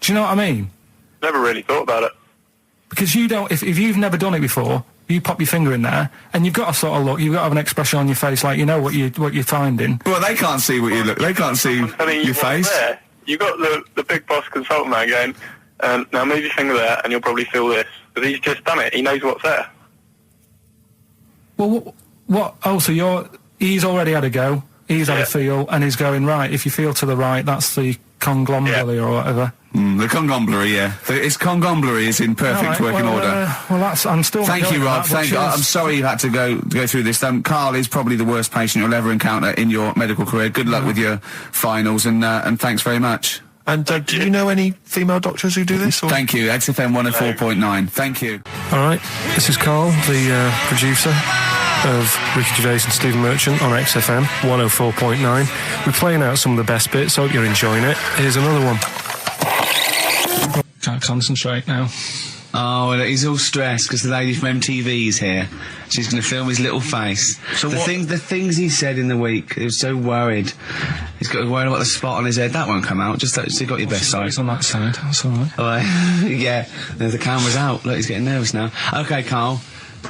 S2: do you know what I mean?
S5: Never really thought about it.
S2: Because you don't... If you've never done it before... You pop your finger in there, and you've got to sort of look. You've got to have an expression on your face, like you know what you're finding.
S1: Well, they can't see what you look. They can't see your face.
S5: There. You got the big boss consultant man going. Now move your finger there, and you'll probably feel this. But he's just done it. He knows what's there.
S1: Well,
S2: what? Oh, so he's already had a go. He's had a feel, and he's going right. If you feel to the right, that's the conglomerate or whatever.
S1: The conglomerate, yeah. Its conglomerate is in perfect working order.
S2: I'm still.
S1: Thank you, Rob. I'm sorry you had to go through this. Carl is probably the worst patient you'll ever encounter in your medical career. Good luck with your finals, and thanks very much.
S3: And do you know any female doctors who do this? Or?
S1: Thank you. XFM 104.9. Thank you.
S2: All right, this is Karl, the producer of Ricky Gervais and Stephen Merchant on XFM 104.9. We're playing out some of the best bits. Hope you're enjoying it. Here's another one. Can't concentrate now.
S1: Oh, well, he's all stressed because the lady from MTV is here. She's going to film his little face. So the things he said in the week, he was so worried. He's got worried about the spot on his head. That won't come out. So you got your best side.
S2: It's on that side. That's all right.
S1: All right. Yeah. The camera's out. Look, he's getting nervous now. Okay, Karl.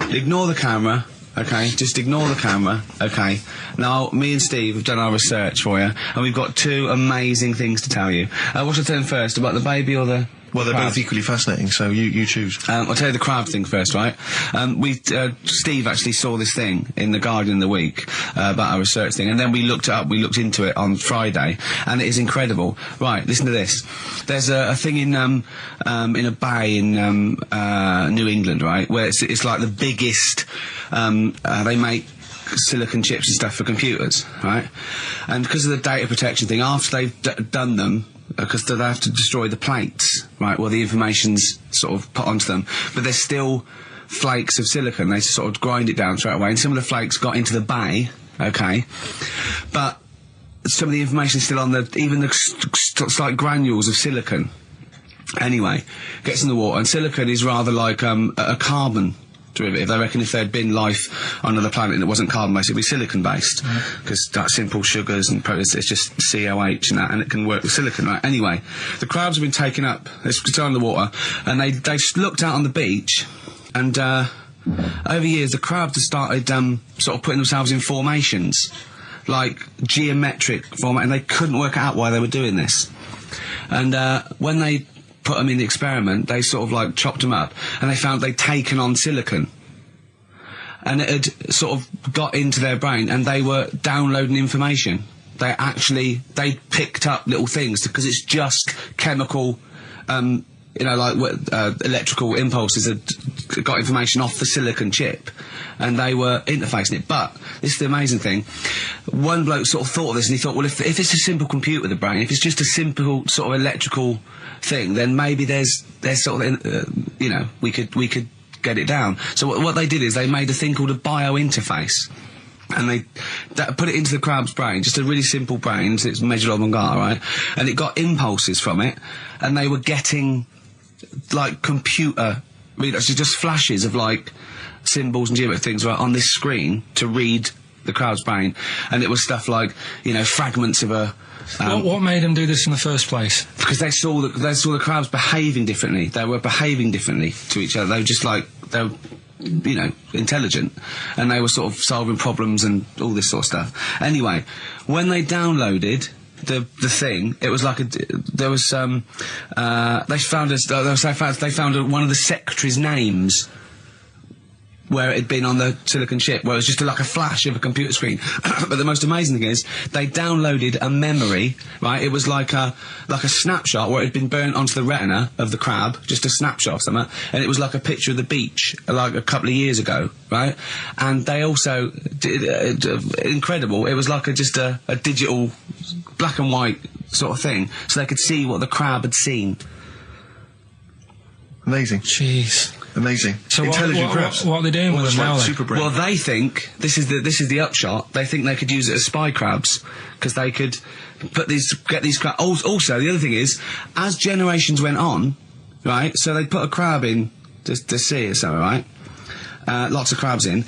S1: Ignore the camera. Okay, just ignore the camera. Okay. Now, me and Steve have done our research for you, and we've got two amazing things to tell you. What should I tell him first, about the baby or the...
S3: Well, they're both equally fascinating, so you choose.
S1: I'll tell you the crab thing first, right? Steve actually saw this thing in The Guardian of the Week about our research thing, and then we looked it up, we looked into it on Friday, and it is incredible. Right, listen to this. There's a thing in a bay in New England, right, where it's like the biggest, they make
S4: silicon chips and stuff for computers, right? And because of the data protection thing, after they've done them, because they have to destroy the plates, right, well, the information's sort of put onto them, but there's still flakes of silicon. They sort of grind it down straight away, and some of the flakes got into the bay, okay, but some of the information's still on even the slight granules of silicon. Anyway, gets in the water, and silicon is rather like a carbon derivative. I reckon if there'd been life on another planet and it wasn't carbon-based, it'd be silicon-based, because that's simple sugars and it's just COH and that, and it can work with silicon, right? Anyway, the crabs have been taken up, it's still in the water, and they looked out on the beach, and over years the crabs have started sort of putting themselves in formations, like geometric format, and they couldn't work out why they were doing this. And when they put them in the experiment, they sort of like chopped them up, and they found they'd taken on silicon, and it had sort of got into their brain, and they were downloading information. They picked up little things, because it's just chemical, like electrical impulses that got information off the silicon chip, and they were interfacing it. But this is the amazing thing. One bloke sort of thought of this, and he thought, well, if it's a simple computer with a brain, if it's just a simple sort of electrical thing, then maybe there's sort of, we could get it down. So what they did is they made a thing called a biointerface, and they put it into the crab's brain, just a really simple brain, so it's measured on Mongar, right? And it got impulses from it, and they were getting like computer, just flashes of like symbols and geometric things right on this screen to read the crab's brain, and it was stuff like fragments of a.
S2: What made them do this in the first place?
S4: Because they saw the crabs behaving differently. They were behaving differently to each other. They were just like intelligent, and they were sort of solving problems and all this sort of stuff. Anyway, when they downloaded the thing, it was like they found one of the secretary's names where it had been on the silicon chip, where it was just like a flash of a computer screen. But the most amazing thing is, they downloaded a memory, right? It was like a snapshot where it had been burnt onto the retina of the crab, just a snapshot of something, and it was like a picture of the beach, like a couple of years ago, right? And they also did, incredible, it was like just a digital black and white sort of thing, so they could see what the crab had seen.
S3: Amazing.
S2: Jeez.
S3: Amazing.
S2: So
S3: intelligent crabs.
S2: What are they doing with them now?
S3: Super brain.
S4: Well, they think this is the upshot. They think they could use it as spy crabs, because they could get these crabs. Also, the other thing is, as generations went on, right? So they put a crab in the sea or something, right? Lots of crabs in,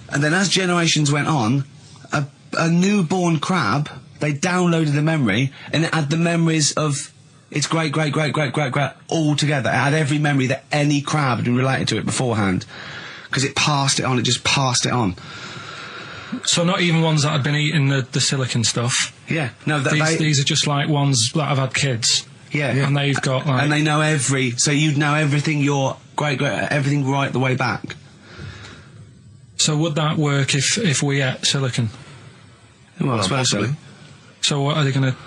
S4: and then as generations went on, a newborn crab, they downloaded the memory, and it had the memories of its great all together. It had every memory that any crab had been related to it beforehand, because it passed it on. It just passed it on.
S2: So not even ones that had been eating the silicon stuff.
S4: Yeah, no.
S2: These are just like ones that have had kids.
S4: Yeah,
S2: and they've got like,
S4: and they know so you'd know everything. Your everything right the way back.
S2: So would that work if we ate silicon?
S4: Well, I suppose so.
S2: So what are they going to?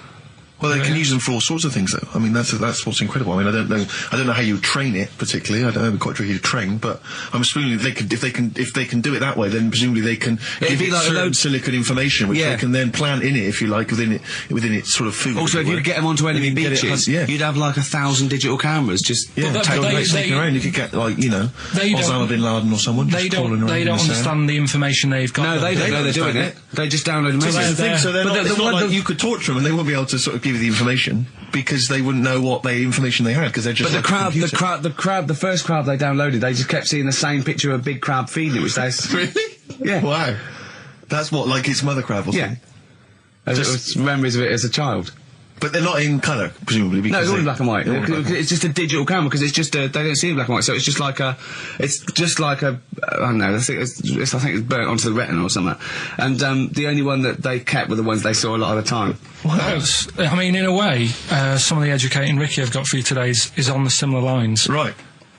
S3: Well, they can use them for all sorts of things, though. I mean, that's what's incredible. I mean, I don't know how you train it particularly. I don't know, it'd be quite tricky to train, but I'm assuming if they can do it that way, then presumably they can give it like certain silicon information, which they can then plant in it, if you like, within its sort of food.
S4: Also, if you get them onto enemy beaches, you'd have like 1,000 digital cameras just
S3: taking around. You could get Osama bin Laden or someone.
S2: They don't understand the information they've got.
S4: No, they don't know they're doing it. They just download them.
S3: So it's not like you could torture them and they won't be able to sort of give you the information, because they wouldn't know what information they had, because they're just. But
S4: the first crab they downloaded, they just kept seeing the same picture of a big crab feeding it, which they
S3: really,
S4: yeah,
S3: wow, that's what, like its mother crab or something.
S4: Yeah, just memories of it as a child.
S3: But they're not in colour, presumably. Because
S4: no, it's all in black and white. It's just a digital camera, because it's just they don't see in black and white, so it's just like a I don't know. I think it's burnt onto the retina or something. And the only one that they kept were the ones they saw a lot of the time.
S2: Wow. I mean, in a way, some of the educating Ricky I've got for you today is on the similar lines.
S3: Right.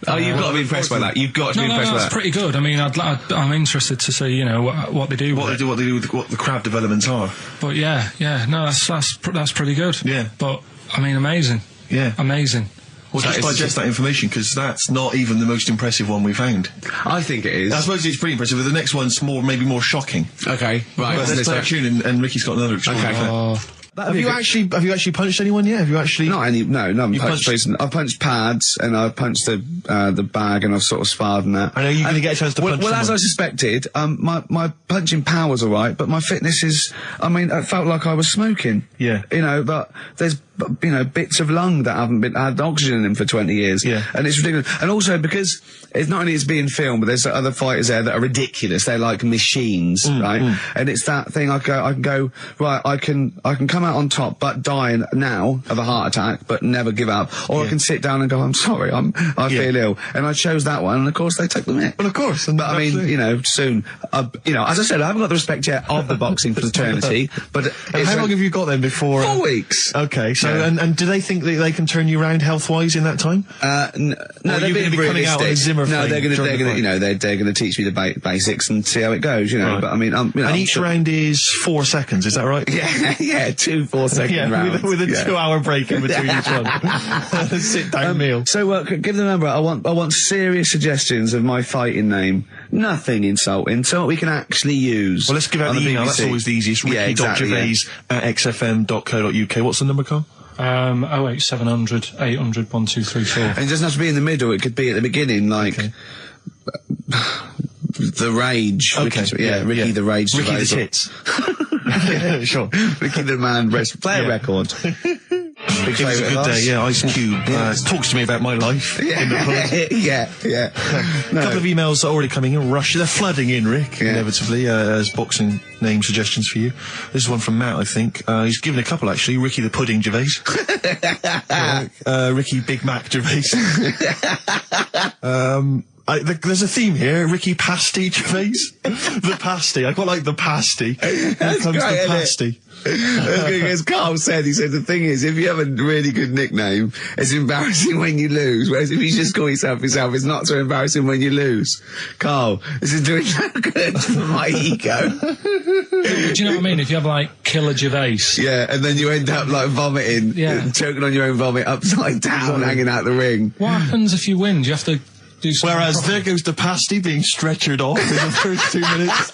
S4: Oh, you've got to be impressed by that. You've got to be impressed by that.
S2: That's pretty good. I mean, I'm interested to see, what they do.
S3: What they do with what the crab developments are.
S2: But that's pretty good.
S3: Yeah.
S2: But I mean, amazing.
S3: Yeah.
S2: Amazing.
S3: Well, just digest that information, because that's not even the most impressive one we found.
S1: I think it is.
S3: I suppose it's pretty impressive, but the next one's maybe more shocking.
S1: Okay, right.
S3: But let's play a tune, and Ricky's got another extraordinary fact. Have you actually punched anyone yet? Have you actually?
S1: No, I haven't punched. I've punched pads, and I've punched the bag, and I've sort of sparred and that.
S3: I know you're going to get a chance to punch
S1: Well, as I suspected, my punching power was all right, but my fitness is. I mean, it felt like I was smoking.
S3: Yeah.
S1: But there's bits of lung that haven't had oxygen in them for 20 years.
S3: Yeah.
S1: And it's ridiculous. And also because it's not only it's being filmed, but there's other fighters there that are ridiculous. They're like machines, right? And it's that thing. I can go right. I can come out on top, but die now of a heart attack, but never give up. Or I can sit down and go, I'm sorry, I feel ill. And I chose that one, and of course they took the mick.
S3: Well, of course.
S1: But I mean, soon. As I said, I haven't got the respect yet of the boxing fraternity. But
S3: how long have you got then before?
S1: 4 weeks.
S3: Okay. So and do they think that they can turn you around health wise in that time?
S1: No, they're
S3: going to be coming out on Zimmer.
S1: No, they're going to they're going to teach me the basics and see how it goes. Right. But I mean, and
S3: each round is 4 seconds. Is that right?
S1: Yeah, 2 4-second rounds
S3: with a 2-hour break in between each one. Sit down meal.
S1: So give them a number. I want serious suggestions of my fighting name. Nothing insulting. So we can actually use.
S3: Well, let's give out the email. That's always the easiest. Ricky.Gervais at xfm.co.uk. What's the number, Carl?
S2: 08700 800 1234.
S1: And it doesn't have to be in the middle. It could be at the beginning, like the Rage.
S3: Okay.
S1: Ricky the Rage.
S3: Ricky the Tits. Yeah, sure.
S1: Ricky the Man. Play a record.
S3: It was a good day, yeah. Ice Cube talks to me about my life. In the pub.
S1: Yeah.
S3: A couple of emails are already coming in. They're flooding in, Rick, inevitably, as boxing name suggestions for you. This is one from Matt, I think. He's given a couple, actually. Ricky the Pudding Gervais. Ricky Big Mac Gervais. There's a theme here. Ricky Pasty Gervais. The Pasty. I quite like the Pasty. Here comes
S1: great,
S3: the Pasty.
S1: As Carl said, he said the thing is, if you have a really good nickname, it's embarrassing when you lose. Whereas if you just call yourself, it's not so embarrassing when you lose. Carl, this is doing no good for my ego.
S2: Do you know what I mean? If you have like Killer Gervais.
S1: Yeah, and then you end up like vomiting, choking on your own vomit upside down, hanging out the ring.
S2: What happens if you win? Do you have to do something?
S3: Whereas there goes the Pasty being stretchered off in the first 2 minutes.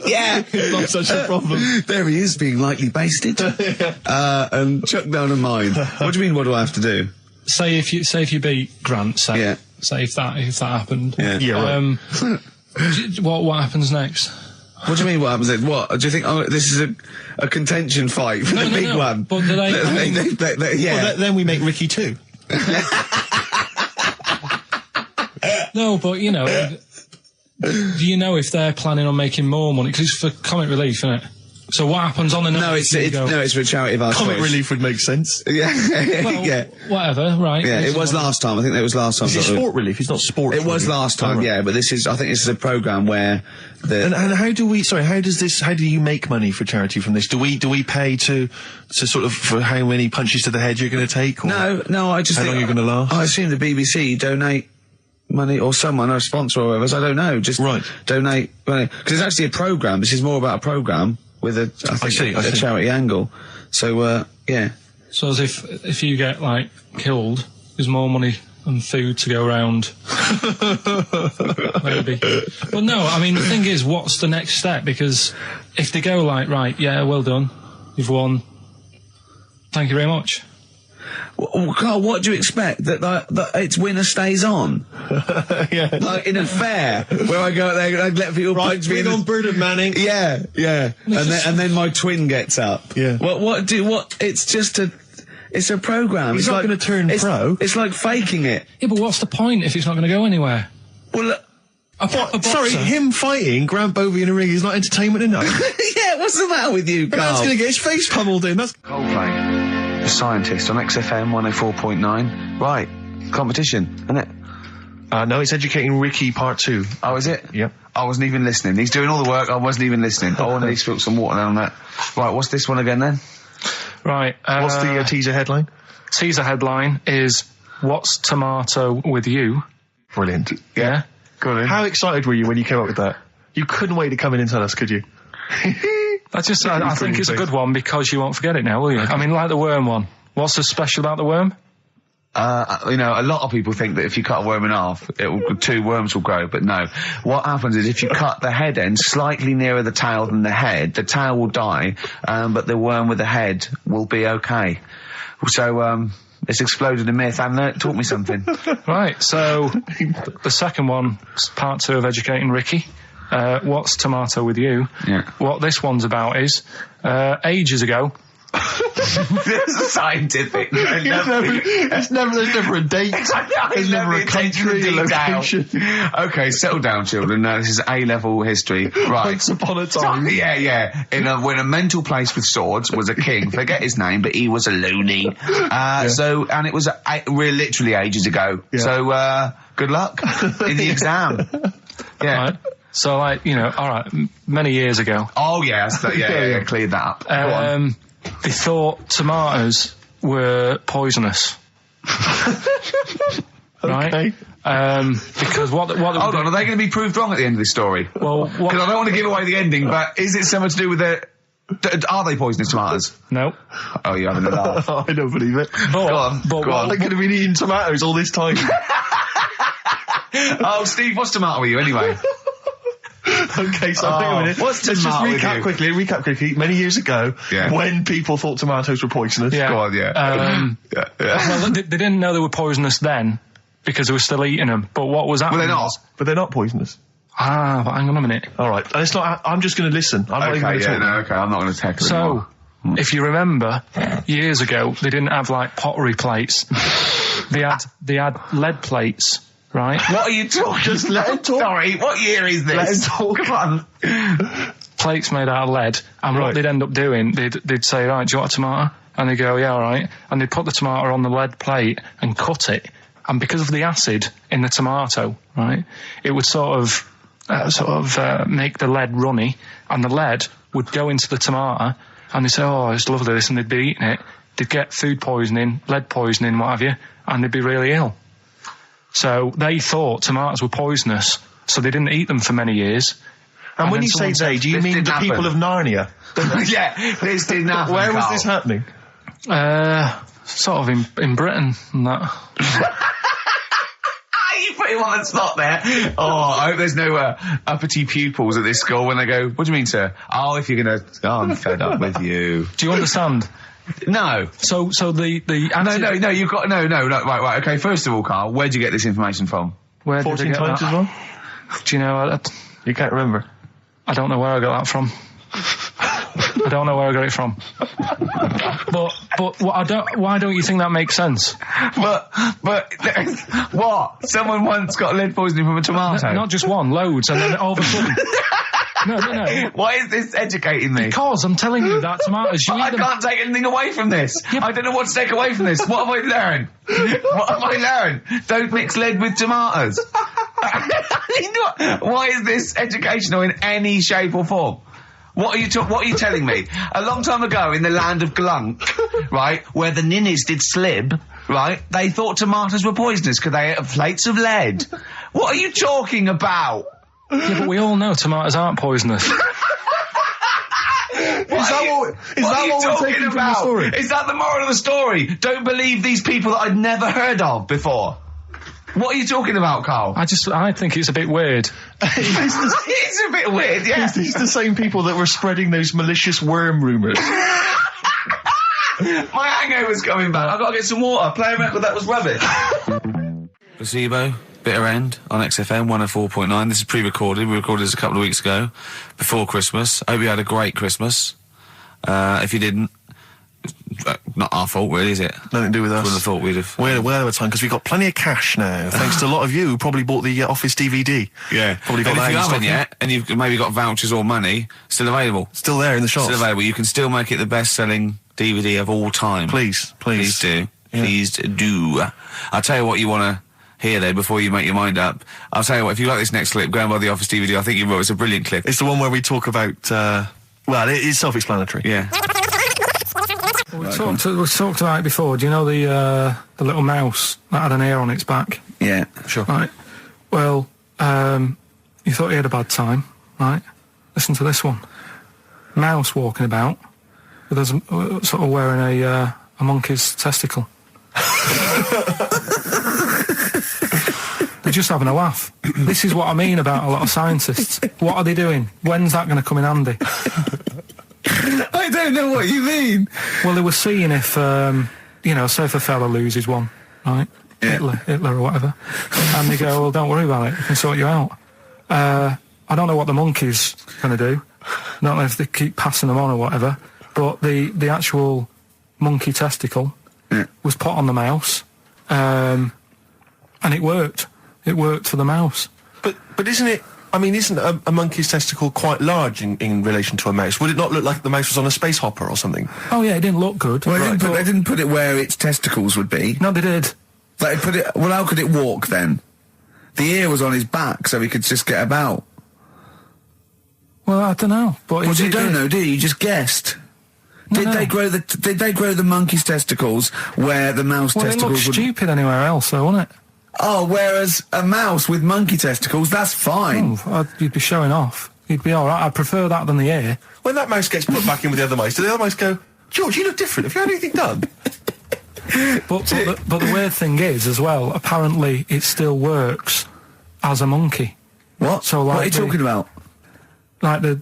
S1: Yeah.
S3: Not such a problem.
S1: There he is, being lightly basted. And chucked down a mine. What do you mean, what do I have to do?
S2: Say if you beat Grant, say if that happened.
S3: Yeah, right.
S2: What happens next?
S1: What do you mean, what happens next? What? Do you think this is a contention fight for the big one?
S2: But do they...
S3: Well, then we make Ricky 2.
S2: No, but do you know if they're planning on making more money? Because it's for comic relief, isn't it? So what happens on the night?
S1: No, it's for a charity of our choice.
S3: Comic relief would make sense.
S1: Yeah,
S2: well, whatever, right?
S1: Yeah, it was last time. I think it was last time.
S3: Is it sport relief? It's not sport.
S1: It was last time, yeah. But this is a program where
S3: and how do you make money for charity from this? Do we pay to sort of for how many punches to the head you're going to take? Or
S1: no. I just
S3: how long you're going to last? I
S1: assume the BBC donate money, or someone, or a sponsor or whatever. I don't know. Just donate money, because it's actually a program. This is more about a program with a charity angle. So
S2: So as if you get like killed, there's more money and food to go around. Maybe. But no, I mean the thing is, what's the next step? Because if they go like, right, yeah, well done, you've won, thank you very much.
S1: Well, Carl, what do you expect? That it's winner stays on?
S3: Yeah.
S1: Like in a fair, where I go out there and I let people punch me
S3: on Bird of Manning.
S1: Yeah. And then my twin gets up.
S3: Yeah.
S1: It's a program.
S3: He's not going to turn pro.
S1: It's like faking it.
S2: Yeah, but what's the point if it's not going to go anywhere?
S1: Well,
S3: sorry, him fighting Grant Bovey in a ring is not entertainment enough.
S1: Yeah, what's the matter with you, Carl?
S3: Man's going to get his face pummeled in. That's
S1: Coldplay, The Scientist on XFM 104.9. Right, competition, isn't it?
S3: No, it's Educating Ricky Part 2.
S1: Oh, is it?
S3: Yep.
S1: I wasn't even listening. He's doing all the work. I wasn't even listening. I want to spill some water down that. Right, what's this one again then?
S2: Right.
S3: What's the teaser headline?
S2: Teaser headline is "What's Tomato with You?"
S3: Brilliant.
S2: Yeah.
S3: Good. How excited were you when you came up with that? You couldn't wait to come in and tell us, could you?
S2: I think it's a good one because you won't forget it now, will you? Okay. I mean, like the worm one. What's so special about the worm?
S1: You know, a lot of people think that if you cut a worm in half, 2 worms will grow, but no. What happens is if you cut the head end slightly nearer the tail than the head, the tail will die, but the worm with the head will be okay. So, it's exploded a myth. And taught me something.
S2: Right, so the second one, part 2 of educating Ricky. What's tomato with you?
S1: Yeah.
S2: What this one's about is, ages ago...
S1: It's scientific.
S3: There's never a date. There's never a country, a location.
S1: Okay, settle down, children. This is A-level history. Right.
S3: Once upon a time.
S1: Yeah. When a mental place with swords was a king. Forget his name, but he was a loony. So, and it was literally ages ago. Yeah. So, good luck in the exam. Yeah.
S2: Right. So, like, you know, all right, many years ago.
S1: Oh, yeah. Yeah. Cleared that up. Go on.
S2: They thought tomatoes were poisonous. Right?
S3: Okay.
S2: Because what
S1: Hold on, are they going to be proved wrong at the end of this story?
S2: Well,
S1: because I don't want to give away the ending, but is it something to do with are they poisonous tomatoes?
S2: No.
S1: Oh, you're having a laugh.
S3: I don't believe it.
S1: Go on.
S3: They could have been eating tomatoes all this time.
S1: Oh, Steve, what's tomato with you anyway?
S3: Okay, so think a minute.
S1: Let's
S3: just recap quickly. Many years ago, when people thought tomatoes were poisonous.
S2: Yeah.
S1: Go on,
S2: Well, they didn't know they were poisonous then because they were still eating them. But what was happening?
S3: But they're not poisonous.
S2: But hang on a minute.
S3: All right, and it's not. I'm just going to listen. I'm not even going to talk.
S1: Okay, I'm not going to tackle it.
S2: So, if you remember, years ago they didn't have like pottery plates. They had lead plates. Right?
S1: What are you talking?
S3: Just let him talk.
S1: Sorry, what year is this?
S3: Let him talk.
S1: Come on.
S2: Plates made out of lead, and what they'd end up doing, they'd say, right, do you want a tomato? And they'd go, yeah, all right. And they'd put the tomato on the lead plate and cut it. And because of the acid in the tomato, right, it would sort of make the lead runny, and the lead would go into the tomato, and they'd say, oh, it's lovely this, and they'd be eating it. They'd get food poisoning, lead poisoning, what have you, and they'd be really ill. So they thought tomatoes were poisonous, so they didn't eat them for many years.
S3: And when you say they, do you mean the people of Narnia?
S1: Yeah, this didn't happen.
S3: Where was this happening?
S2: Sort of in Britain and that.
S1: You put him on the spot there. Oh, I hope there's no uppity pupils at this school when they go, what do you mean, sir? Oh, if you're going to... Oh, I'm fed up with you.
S2: Do you understand?
S1: No.
S2: So the
S1: No, you've got... No, right, okay, first of all, Carl, where'd you get this information from?
S2: Where
S3: 14 times as well?
S2: Do you know...
S3: You can't remember?
S2: I don't know where I got that from. I don't know where I got it from. But why don't you think that makes sense?
S1: But what? Someone once got lead poisoning from a tomato?
S2: Not just one, loads, and then all of a sudden... No.
S1: Why is this educating me?
S2: Because I'm telling you that tomatoes...
S1: I can't take anything away from this. Yeah, I don't know what to take away from this. What have I learned? What have I learned? Don't mix lead with tomatoes. Why is this educational in any shape or form? What are you telling me? A long time ago in the land of Glunk, right, where the ninnies did slib, right, they thought tomatoes were poisonous because they ate plates of lead. What are you talking about?
S2: Yeah, but we all know tomatoes aren't poisonous.
S3: Is that what we're taking from the story?
S1: Is that the moral of the story? Don't believe these people that I'd never heard of before. What are you talking about, Carl?
S2: I think it's a bit weird.
S1: It's a bit weird, yeah.
S3: It's the same people that were spreading those malicious worm rumours.
S1: My hangover's coming back. I've got to get some water. Play a record that was rubbish. Placebo, Bitter End on XFM 104.9. This is pre-recorded. We recorded this a couple of weeks ago, before Christmas. I hope you had a great Christmas. If you didn't, not our fault, really, is it?
S3: Nothing to do with us.
S1: Wouldn't have thought we'd have.
S3: We're well over time because we've got plenty of cash now, thanks to a lot of you who probably bought the Office DVD.
S1: Yeah.
S3: Probably got
S1: and
S3: that
S1: if you
S3: in
S1: haven't
S3: stock
S1: yet, and you've maybe got vouchers or money, still available.
S3: Still there in the shops.
S1: Still available. You can still make it the best-selling DVD of all time.
S3: Please
S1: do.
S3: Yeah.
S1: Please do. I'll tell you what you want to hear there before you make your mind up. I'll tell you what, if you like this next clip, go and buy the Office DVD. I think you will. It's a brilliant clip.
S3: It's the one where we talk about, well, it's self-explanatory.
S1: Yeah.
S2: We talked about it before. Do you know the little mouse that had an ear on its back?
S1: Yeah, sure.
S2: Right. Well, you thought he had a bad time, right? Listen to this one. Mouse walking about with us, sort of wearing a monkey's testicle. They're just having a laugh. This is what I mean about a lot of scientists. What are they doing? When's that going to come in handy?
S1: I don't know what you mean.
S2: Well, they were seeing if, say if a fella loses one, right?
S1: Yeah.
S2: Hitler or whatever. And they go, well, don't worry about it. We can sort you out. I don't know what the monkey's going to do. I don't know if they keep passing them on or whatever. But the actual monkey testicle was put on the mouse. And it worked. It worked for the mouse.
S3: But isn't it? I mean, isn't a monkey's testicle quite large in relation to a mouse? Would it not look like the mouse was on a space hopper or something?
S2: Oh yeah, it didn't look good.
S1: Well, they didn't put it where its testicles would be.
S2: No, they did.
S1: They put it. Well, how could it walk then? The ear was on his back, so he could just get about.
S2: Well, I don't know. But
S1: Well, you don't know, do you? You just guessed. Did they grow the monkey's testicles where the mouse testicles
S2: it looked
S1: would...
S2: stupid anywhere else, though, wouldn't it?
S1: Oh, whereas a mouse with monkey testicles, that's fine.
S2: You'd be showing off. You'd be all right. I'd prefer that than the ear.
S3: When that mouse gets put back in with the other mice, do the other mice go, George, you look different. Have you had anything done?
S2: But the weird thing is, as well, apparently it still works as a monkey.
S1: What?
S2: So, like,
S1: what are you talking about?
S2: Like the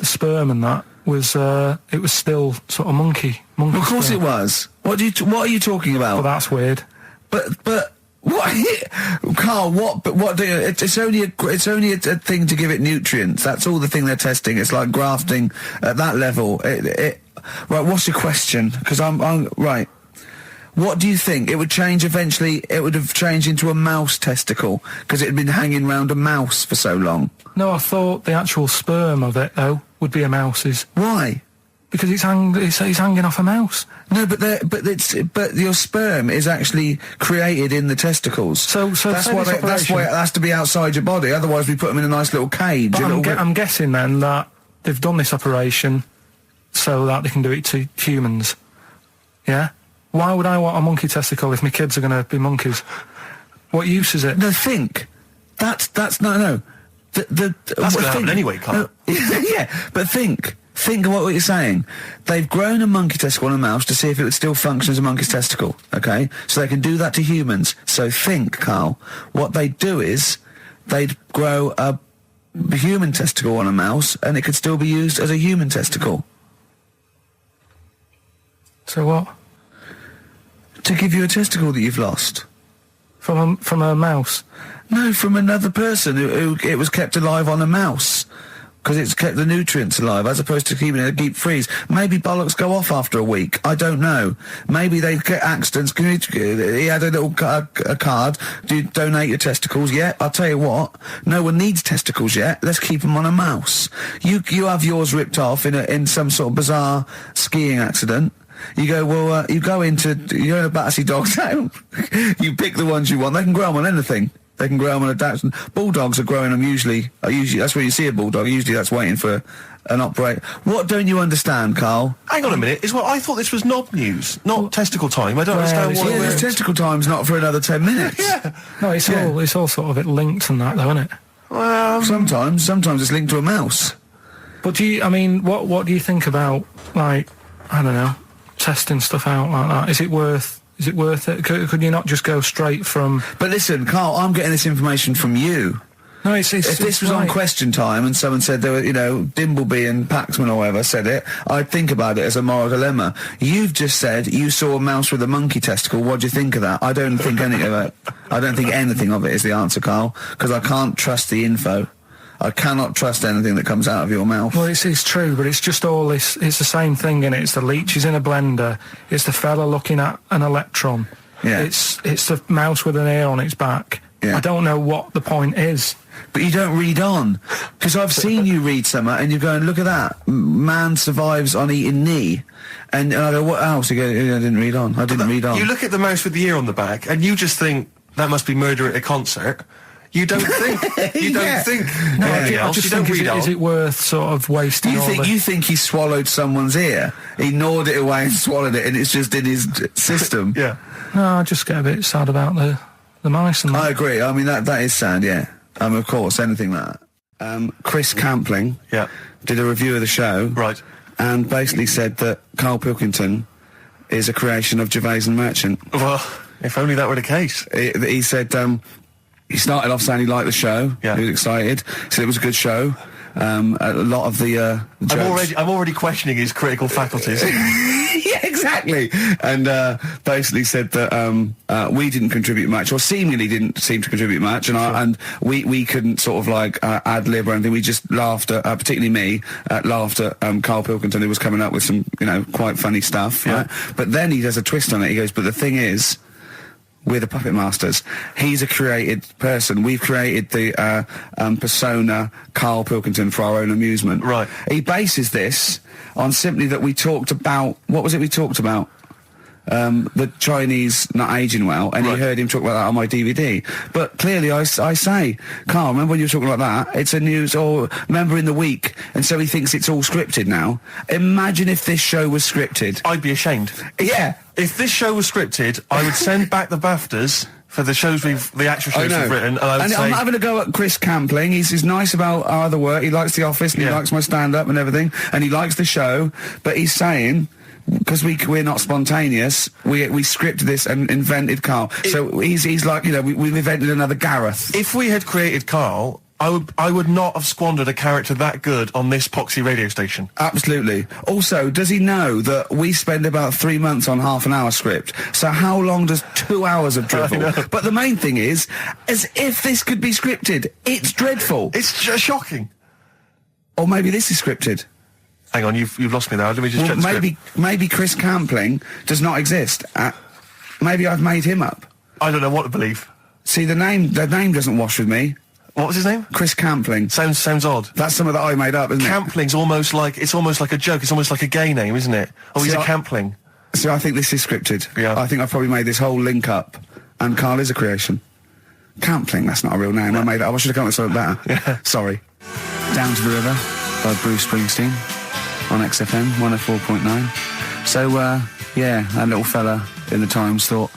S2: sperm and that was it was still sort of monkey.
S1: Of course
S2: sperm.
S1: it was. What are you talking about?
S2: Well, that's weird.
S1: But what, Carl? What do you? It's only a thing to give it nutrients. That's all the thing they're testing. It's like grafting at that level. Right. What's your question? Because I'm right. What do you think? It would change eventually. It would have changed into a mouse testicle because it had been hanging round a mouse for so long.
S2: No, I thought the actual sperm of it though would be a mouse's.
S1: Why?
S2: Because it's hanging off a mouse.
S1: No, but your sperm is actually created in the testicles.
S2: So
S1: that's why it has to be outside your body. Otherwise, we put them in a nice little cage.
S2: But I'm guessing then that they've done this operation so that they can do it to humans. Yeah. Why would I want a monkey testicle if my kids are going to be monkeys? What use is it?
S1: No, think. That's no.
S3: That's going to happen anyway, Carl.
S1: No, yeah, but think. Think of what you're saying. They've grown a monkey testicle on a mouse to see if it would still function as a monkey's testicle, okay? So they can do that to humans. So think, Carl, what they'd do is they'd grow a human testicle on a mouse and it could still be used as a human testicle.
S2: So what?
S1: To give you a testicle that you've lost.
S2: From a mouse?
S1: No, from another person who it was kept alive on a mouse. Because it's kept the nutrients alive, as opposed to keeping it in a deep freeze. Maybe bollocks go off after a week. I don't know. Maybe they get accidents. He had a little a card. Do you donate your testicles? Yeah, I'll tell you what. No one needs testicles yet. Let's keep them on a mouse. You have yours ripped off in some sort of bizarre skiing accident. You go, well, you go in a Battersea dog town. You pick the ones you want. They can grow them on anything. They can grow them on a Dachshund. Bulldogs are growing them usually that's where you see a bulldog. Usually that's waiting for an operate. What don't you understand, Carl?
S3: Hang on a minute. I thought this was knob news, not testicle time. I don't understand what...
S1: Yeah, testicle time's not for another 10 minutes.
S3: Yeah.
S2: No, it's all sort of linked and that, though, isn't it?
S3: Well,
S1: sometimes it's linked to a mouse.
S2: But what do you think about, like, I don't know, testing stuff out like that? Is it worth it? Could you not just go straight from...
S1: But listen, Carl, I'm getting this information from you.
S2: No,
S1: if this was on Question Time and someone said there were, Dimbleby and Paxman or whoever said it, I'd think about it as a moral dilemma. You've just said you saw a mouse with a monkey testicle. What do you think of that? I don't think anything of it. I don't think anything of it is the answer, Carl, because I can't trust the info. I cannot trust anything that comes out of your mouth.
S2: Well, it's true, but it's just all this. It's the same thing, innit? It's the leeches in a blender. It's the fella looking at an electron.
S1: Yeah.
S2: It's the mouse with an ear on its back. Yeah. I don't know what the point is.
S1: But you don't read on. Because I've seen you read something and you're going, look at that. Man survives on eating knee. And I go, what else? You go, I didn't read on. I didn't read on.
S3: You look at the mouse with the ear on the back and you just think, that must be murder at a concert. You don't think. You don't think.
S2: No, I just think, is it worth sort of wasting
S1: You think he swallowed someone's ear? He gnawed it away and swallowed it and it's just in his system?
S3: Yeah.
S2: No, I just get a bit sad about the mice and that.
S1: I agree. I mean, that is sad, yeah. Of course, anything like that. Chris Campling did a review of the show.
S3: Right.
S1: And basically said that Karl Pilkington is a creation of Gervais and Merchant.
S3: Well, if only that were the case.
S1: He said he started off saying he liked the show.
S3: Yeah.
S1: He was excited. Said it was a good show. A lot of the jokes.
S3: I'm already questioning his critical faculties.
S1: Yeah, exactly. And basically said that we didn't contribute much, or seemingly didn't seem to contribute much, and we couldn't sort of like ad lib or anything. We just laughed at, particularly me, laughed at Karl Pilkington, who was coming up with some, quite funny stuff.
S3: Yeah.
S1: Right? But then he does a twist on it. He goes, but the thing is, we're the puppet masters. He's a created person. We've created the persona Karl Pilkington for our own amusement.
S3: Right.
S1: He bases this on simply that we talked about... What was it we talked about? The Chinese not aging well, and
S3: Right.
S1: he heard him talk about that on my DVD. But clearly I say, Karl, remember when you were talking like that? It's a news, or remember in the week, and so he thinks it's all scripted now. Imagine if this show was scripted.
S3: I'd be ashamed.
S1: Yeah.
S3: If this show was scripted, I would send back the BAFTAs for the actual shows we've written, and I would say...
S1: I'm not having a go at Chris Campling. He's nice about our other work. He likes The Office, and he
S3: Yeah.
S1: likes my stand-up and everything, and he likes the show, but he's saying... Because we're not spontaneous, we scripted this and invented Karl. So he's like, we've invented another Gareth.
S3: If we had created Karl, I would not have squandered a character that good on this poxy radio station.
S1: Absolutely. Also, does he know that we spend about 3 months on half an hour script? So how long does 2 hours of
S3: I
S1: drivel?
S3: know.
S1: But the main thing is, as if this could be scripted, it's dreadful.
S3: It's just shocking.
S1: Or maybe this is scripted.
S3: Hang on, you've lost me there. Let me just check the script.
S1: Maybe Chris Campling does not exist. Maybe I've made him up.
S3: I don't know what to believe.
S1: See, the name doesn't wash with me.
S3: What was his name?
S1: Chris Campling.
S3: Sounds odd.
S1: That's something that I made up, isn't it?
S3: Campling's almost like a joke. It's almost like a gay name, isn't it? Oh, he's
S1: See,
S3: a Campling.
S1: So I think this is scripted.
S3: Yeah.
S1: I think I've probably made this whole link up, and Karl is a creation. Campling, that's not a real name. I made it up. I should have come up with something better.
S3: Yeah.
S1: Sorry. Down to the River by Bruce Springsteen on XFM 104.9. So, that little fella in the Times thought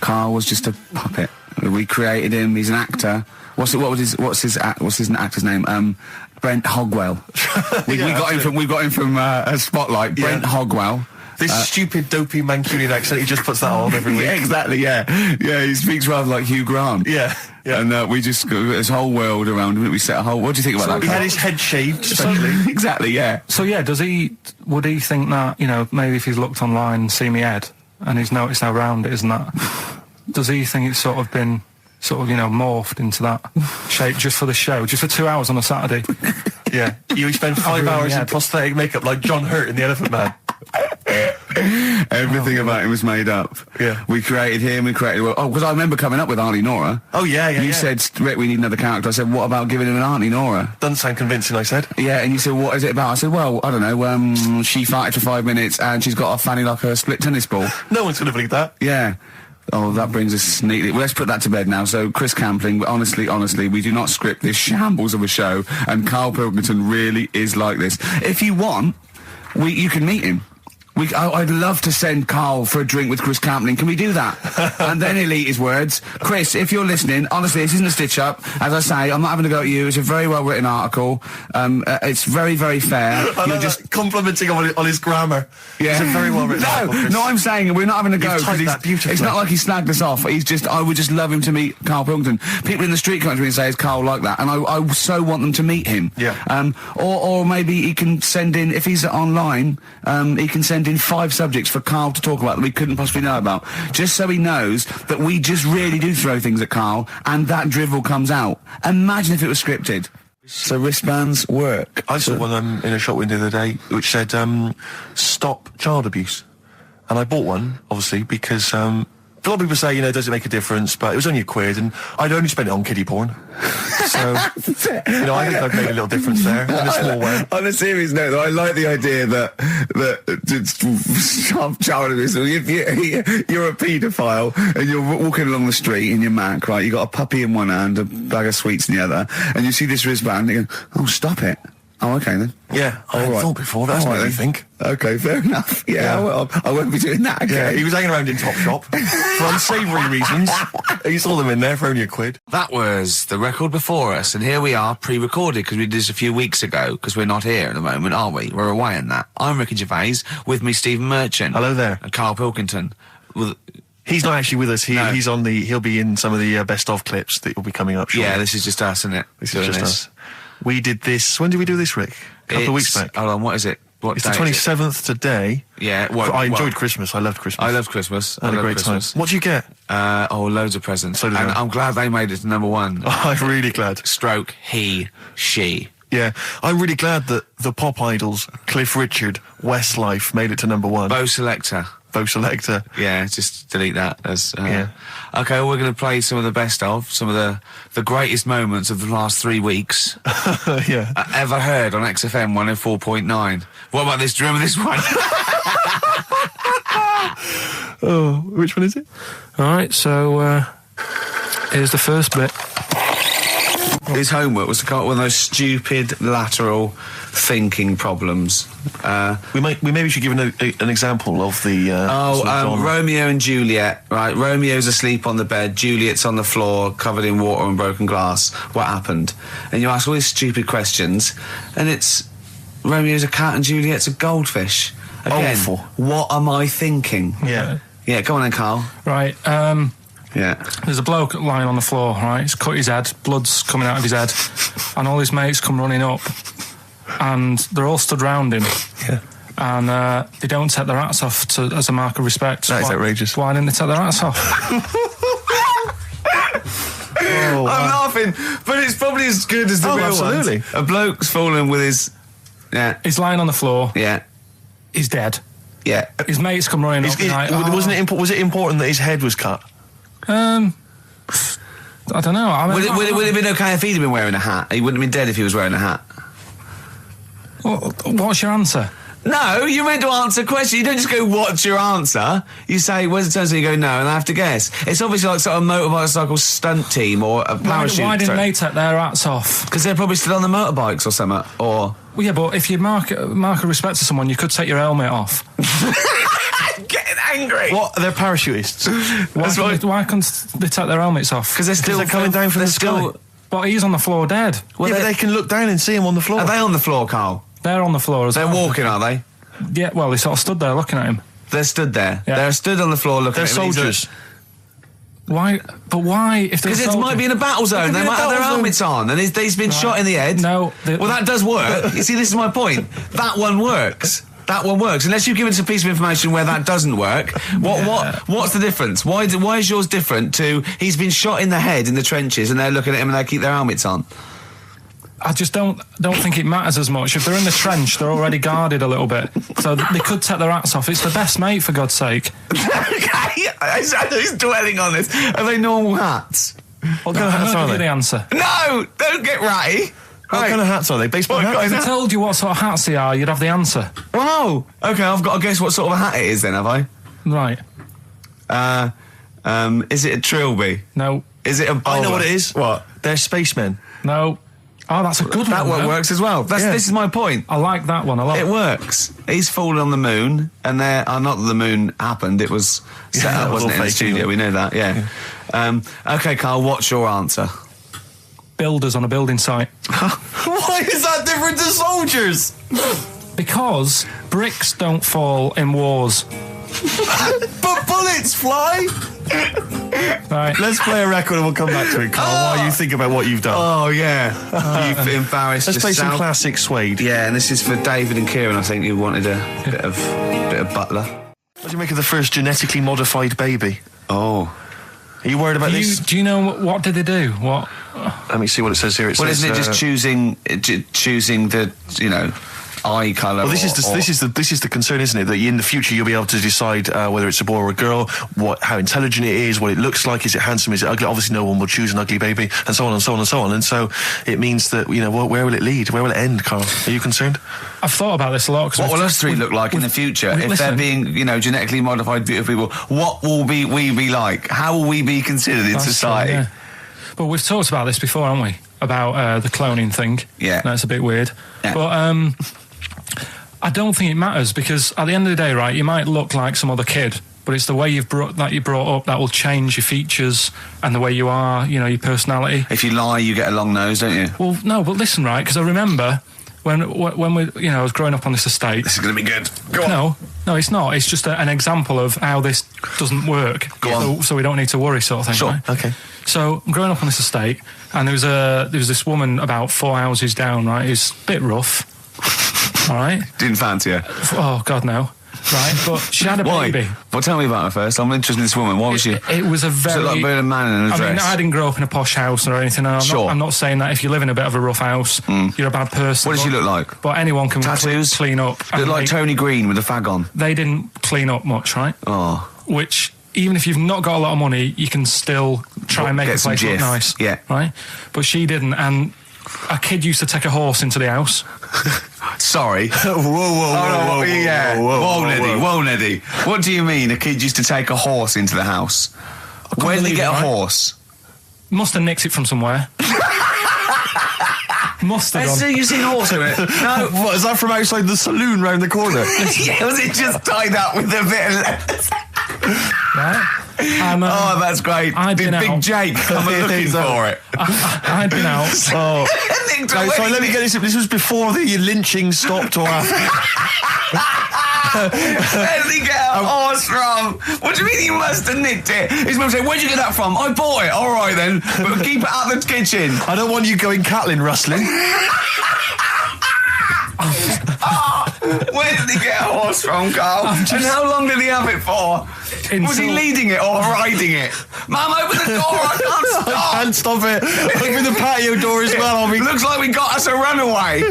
S1: Karl was just a puppet. We created him. He's an actor. What's his actor's name? Brent Hogwell. We got him from Spotlight.
S3: Yeah.
S1: Brent Hogwell.
S3: This stupid, dopey Mancunian accent, he just puts that on every week.
S1: Yeah, exactly, yeah. Yeah, he speaks rather like Hugh Grant.
S3: Yeah, yeah.
S1: And we just got this whole world around him. We set a whole... What do you think about that?
S3: He had his head shaved, especially.
S1: Exactly, yeah.
S2: So yeah, would he think that, maybe if he's looked online and seen me head and he's noticed how round it is and that, does he think it's sort of been morphed into that shape just for the show, just for 2 hours on a Saturday?
S3: Yeah. You spend 5 hours in prosthetic makeup like John Hurt in The Elephant Man.
S1: Everything about him was made up.
S3: Yeah.
S1: We created him, because I remember coming up with Auntie Nora.
S3: Oh, yeah.
S1: You said, Rick, we need another character. I said, what about giving him an Auntie Nora?
S3: Doesn't sound convincing, I said.
S1: Yeah, and you said, what is it about? I said, well, I don't know, she farted for 5 minutes and she's got a fanny like a split tennis ball.
S3: No one's going to believe that.
S1: Yeah. Oh, that brings us neatly... Well, let's put that to bed now. So, Chris Campling, but honestly, we do not script this shambles of a show, and Karl Pilkington really is like this. If you want, you can meet him. I'd love to send Karl for a drink with Chris Campling. Can we do that? And then he'll eat his words. Chris, if you're listening, honestly, this isn't a stitch-up. As I say, I'm not having a go at you. It's a very well-written article. It's very, very fair.
S3: I love that, complimenting on his grammar.
S1: Yeah.
S3: It's a very well-written article, Chris.
S1: No, I'm saying we're not having a go.
S3: You've typed
S1: 'cause
S3: that beautifully.
S1: It's not like he snagged us off. I would just love him to meet Karl Pilkington. People in the street come to me and say, is Karl like that? And I so want them to meet him.
S3: Yeah.
S1: Or maybe he can send in, if he's online, he can send in 5 subjects for Karl to talk about that we couldn't possibly know about, just so he knows that we just really do throw things at Karl and that drivel comes out. Imagine if it was scripted. So wristbands work.
S3: I saw one in a shop window the other day which said, stop child abuse. And I bought one, obviously, because a lot of people say, does it make a difference? But it was only £1, and I'd only spent it on kiddie porn. So, I think I've made a little difference there, in a small way.
S1: On a serious note, though, I like the idea that child abuse. If you're a paedophile and you're walking along the street in your Mac, right? You got a puppy in one hand, a bag of sweets in the other, and you see this wristband, and you go, "Oh, stop it! Oh, okay then.
S3: Yeah, I hadn't thought before. That's
S1: All
S3: made
S1: right,
S3: me
S1: then.
S3: think.
S1: Okay, fair enough. Yeah,
S3: Yeah.
S1: I won't be doing that again.
S3: Yeah, he was hanging around in Topshop for unsavoury reasons. He saw them in there for only £1.
S4: That was the record before us, and here we are, pre-recorded, because we did this a few weeks ago, because we're not here at the moment, are we? We're away in that. I'm Ricky Gervais, with me Stephen Merchant.
S3: Hello there.
S4: And Karl Pilkington. Well,
S3: He's not actually with us.
S4: No.
S3: He'll be in some of the best of clips that will be coming up shortly.
S4: yeah, this is just us, isn't it?
S3: This is just us. We did this. When did we do this, Rick? A couple of weeks back.
S4: Hold on, what is it? What
S3: It's the
S4: day is it?
S3: 27th today.
S4: Yeah,
S3: I enjoyed Christmas. I loved Christmas.
S4: I love Christmas.
S3: I had a
S4: love
S3: great
S4: Christmas.
S3: time. What do you get?
S4: Loads of presents.
S3: So did
S4: and
S3: I.
S4: I'm glad they made it to number one.
S3: I'm really glad.
S4: Stroke, he, she.
S3: Yeah, I'm really glad that the pop idols, Cliff Richard, Westlife, made it to number one.
S4: Bo Selector.
S3: Bo Selector.
S4: Yeah, just delete that. As,
S3: Yeah.
S4: Okay, well, we're going to play some of the best of, some of the greatest moments of the last 3 weeks
S3: Yeah.
S4: ever heard on XFM 104.9. What about this? Do you remember this one?
S3: Oh, which one is it?
S2: All right, so here's the first bit.
S1: His homework was to come up with one of those stupid lateral thinking problems.
S3: We maybe should give an example of the. sort of genre.
S1: Romeo and Juliet, right? Romeo's asleep on the bed, Juliet's on the floor, covered in water and broken glass. What happened? And you ask all these stupid questions, and it's Romeo's a cat and Juliet's a goldfish. Again,
S3: Awful.
S1: what am I thinking?
S3: Yeah.
S1: Yeah, go on then, Carl.
S2: Right,
S1: Yeah.
S2: there's a bloke lying on the floor, right? He's cut his head, blood's coming out of his head, and all his mates come running up, and they're all stood round him.
S3: Yeah.
S2: And they don't take their hats off as a mark of respect.
S3: That is outrageous.
S2: Why didn't they take their hats off?
S3: Oh,
S1: I'm laughing, but it's probably as good as the real
S3: absolutely.
S1: ones. A bloke's fallen with his... Yeah,
S2: He's lying on the floor.
S1: yeah,
S2: He's dead.
S1: yeah.
S2: His mates come running up. Like,
S3: Was it important that his head was cut?
S2: I don't know. I mean,
S1: Would it have been okay if he'd have been wearing a hat? He wouldn't have been dead if he was wearing a hat.
S2: What's your answer?
S1: No, you're meant to answer questions. You don't just go, what's your answer? You say, where's the turn? You go, no, and I have to guess. It's obviously like sort of motorcycle stunt team or a parachute.
S2: Why didn't they take their hats off?
S1: Because they're probably still on the motorbikes or something. Or...
S2: Well, yeah, but if you mark a respect to someone, you could take your helmet off.
S1: I'm getting angry.
S3: What? They're parachutists.
S2: Why can't they take their helmets off?
S1: Because they're
S3: coming down from the sky.
S2: But he's on the floor dead.
S1: Well,
S3: Yeah, but they can look down and see him on the floor.
S1: Are they on the floor, Carl?
S2: They're on the floor as
S1: They're
S2: well.
S1: walking, are they?
S2: Yeah, well, they sort of stood there looking at him.
S1: They're stood there.
S2: Yeah.
S1: They're stood on the floor looking
S3: They're
S1: at him.
S3: soldiers.
S2: Why? But why? If
S1: Because it might be in a battle zone. They might have their helmets on, and he's been shot in the head.
S2: No.
S1: Well, that does work. You see, this is my point. That one works. That one works. Unless you give us a piece of information where that doesn't work. What's the difference? Why is yours different to he's been shot in the head in the trenches and they're looking at him and they keep their helmets on?
S2: I just don't think it matters as much. If they're in the trench, they're already guarded a little bit, so they could take their hats off. It's the best mate, for God's sake.
S1: Okay, who's dwelling on this? Are they normal hats?
S2: What
S3: kind of hats are they?
S2: The answer.
S1: No, don't get ratty.
S3: What kind of hats are they? Baseball
S1: What
S3: hats?
S1: kind
S2: If I told you what sort of hats they are, you'd have the answer.
S1: Wow. Okay, I've got to guess what sort of a hat it is then, have I?
S2: Right.
S1: Is it a trilby?
S2: No.
S1: Is it a bowler?
S3: I know what it is.
S1: What?
S3: They're spacemen.
S2: No. Oh, that's a good
S1: That
S2: one.
S1: one
S2: though.
S1: works as well. This is my point.
S2: I like that one a lot.
S1: It works. He's fallen on the moon, and not that the moon happened. It was set
S3: Yeah,
S1: up,
S3: it was
S1: wasn't it,
S3: all
S1: in the
S3: fake,
S1: studio?
S3: isn't it?
S1: We know that. Yeah. Okay, Carl. What's your answer?
S2: Builders on a building site.
S3: Why is that different to soldiers?
S2: Because bricks don't fall in wars.
S3: But bullets fly.
S2: Right.
S3: Let's play a record and we'll come back to it, Carl, while you think about what you've done.
S1: Oh yeah, you've embarrassed
S3: Let's play some
S1: yourself.
S3: classic Suede.
S1: Yeah, and this is for David and Kieran. I think you wanted a bit of Butler.
S3: What do you make of the first genetically modified baby?
S1: Oh.
S3: Are you worried about this?
S2: Do you know what did they do? What?
S3: Let me see what it says here.
S1: Well, isn't it just choosing the eye colour?
S3: Well, this is the concern, isn't it? That in the future you'll be able to decide whether it's a boy or a girl, how intelligent it is, what it looks like, is it handsome, is it ugly? Obviously, no one will choose an ugly baby, and so on and so on and so on. And so it means that where will it lead? Where will it end, Carl? Are you concerned?
S2: I've thought about this a lot.
S1: What will us three look like in the future if they're being, genetically modified beautiful people? What will we be like? How will we be considered in society?
S2: True, yeah. But we've talked about this before, haven't we? about the cloning thing.
S1: Yeah.
S2: That's a bit weird.
S1: Yeah.
S2: But I don't think it matters, because at the end of the day, right, you might look like some other kid, but it's the way you're brought up that will change your features and the way you are, you know, your personality.
S1: If you lie, you get a long nose, don't you?
S2: Well, no, but listen, right, because I remember when we, you know, I was growing up on this estate.
S1: This is going to be good. Go on.
S2: No, it's not. It's just an example of how this doesn't work.
S1: Go on.
S2: So we don't need to worry, sort of thing.
S1: Sure.
S2: Right?
S1: Okay.
S2: So I'm growing up on this estate, and there was this woman about 4 houses down, right, who's a bit rough. All right.
S1: Didn't fancy her.
S2: Oh God, no. Right, but she had a baby.
S1: Well, tell me about her first. I'm interested in this woman. What was she?
S2: It was a very...
S1: She looked like a man in a dress.
S2: I mean, I didn't grow up in a posh house or anything. And I'm not saying that if you live in a bit of a rough house, you're a bad person.
S1: What does she look like?
S2: But anyone can
S1: Tattoos?
S2: clean up.
S1: Look like Tony Green with a fag on.
S2: They didn't clean up much, right?
S1: Oh.
S2: Which, even if you've not got a lot of money, you can still try and make the place look nice.
S1: Yeah.
S2: Right? But she didn't, and a kid used to take a horse into the house.
S1: Sorry. Whoa, Neddy. What do you mean a kid used to take a horse into the house? Where did he get a horse?
S2: Must have nicked it from somewhere. Must have
S1: So you've seen a horse in it? No.
S3: What, is that from outside the saloon round the corner?
S1: Yeah, was it just tied up with a bit of lettuce?
S2: Right?
S1: Oh, that's great. Did Big Jake come looking for it?
S2: I'd been out.
S3: Oh. No, sorry, let me get this. This was before the lynching stopped or after.
S1: Where did he get a horse from? What do you mean he must have nicked it? His mum said, where'd you get that from? I bought it. All right then, but keep it out of the kitchen.
S3: I don't want you going Catlin rustling.
S1: Where did he get a horse from, Carl? And how long did he have it for? Was he leading it or riding it? Mum, open the door, I can't stop.
S3: I can't stop it. Open the patio door as well.
S1: Looks like we got us a runaway.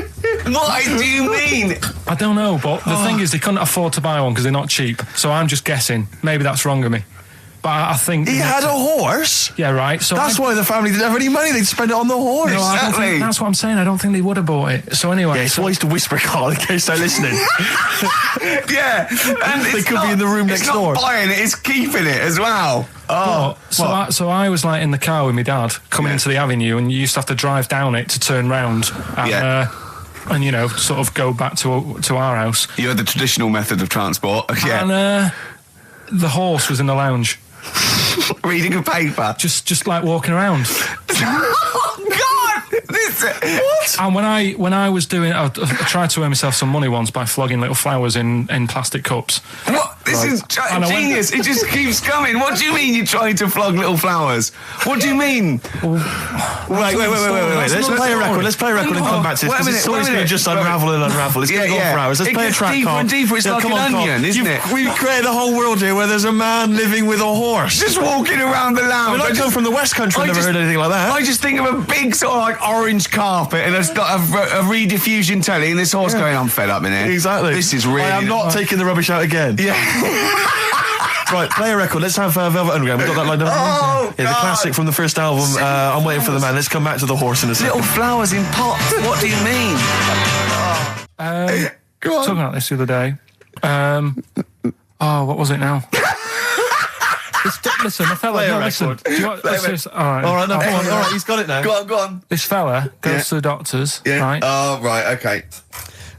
S1: What do you mean?
S2: I don't know, but the thing is, they couldn't afford to buy one because they're not cheap. So I'm just guessing. Maybe that's wrong of me. But I think...
S3: He had a horse?
S2: Yeah, right. So
S3: that's why the family didn't have any money. They'd spend it on the horse.
S2: No, I don't think, that's what I'm saying. I don't think they would have bought it. So anyway...
S3: Yeah, it's wise to whisper, Carl, in case they're listening.
S1: Yeah. And
S3: they could be in the room next door.
S1: It's not buying it, it's keeping it as well.
S2: Oh, so I was like in the car with my dad coming into the avenue, and you used to have to drive down it to turn round and you know, sort of go back to our house.
S1: You had the traditional method of transport. Yeah.
S2: And the horse was in the lounge.
S1: Reading a paper.
S2: Just like walking around.
S1: Oh God! What?
S2: And when I was doing, I tried to earn myself some money once by flogging little flowers in plastic cups.
S1: What? This is genius. It just keeps coming. What do you mean you're trying to flog little flowers? What do you mean?
S3: Wait. Let's play a record. Let's play a record and come back to this. It's always going to just unravel and unravel. It's going to go for hours. Let's play a track, Carl.
S1: Deeper and deeper. It's like an onion, isn't it?
S3: We've created a whole world here where there's a man living with a horse.
S1: Just walking around the lounge.
S3: I come from the West Country. I've never heard anything like that.
S1: I just think of a big sort of like orange carpet and it's got a rediffusion telly and this horse going, I'm fed up in here.
S3: Exactly.
S1: This is really...
S3: I am not taking the rubbish out again.
S1: Yeah.
S3: Right, play a record. Let's have Velvet Underground. We've got that lined up.
S1: Oh,
S3: yeah, the classic from the first album. I'm Waiting for the Man. Let's come back to the horse in a second.
S1: Little flowers in pots. What do you mean?
S2: Go on. Talking about this the other day. What was it now? Listen, the fella.
S3: Play a
S2: listen.
S3: record.
S2: Do you want, all right,
S3: no, come on. All right, he's got it now.
S1: Go on.
S2: This fella goes to the doctors, right?
S1: Oh, right, okay.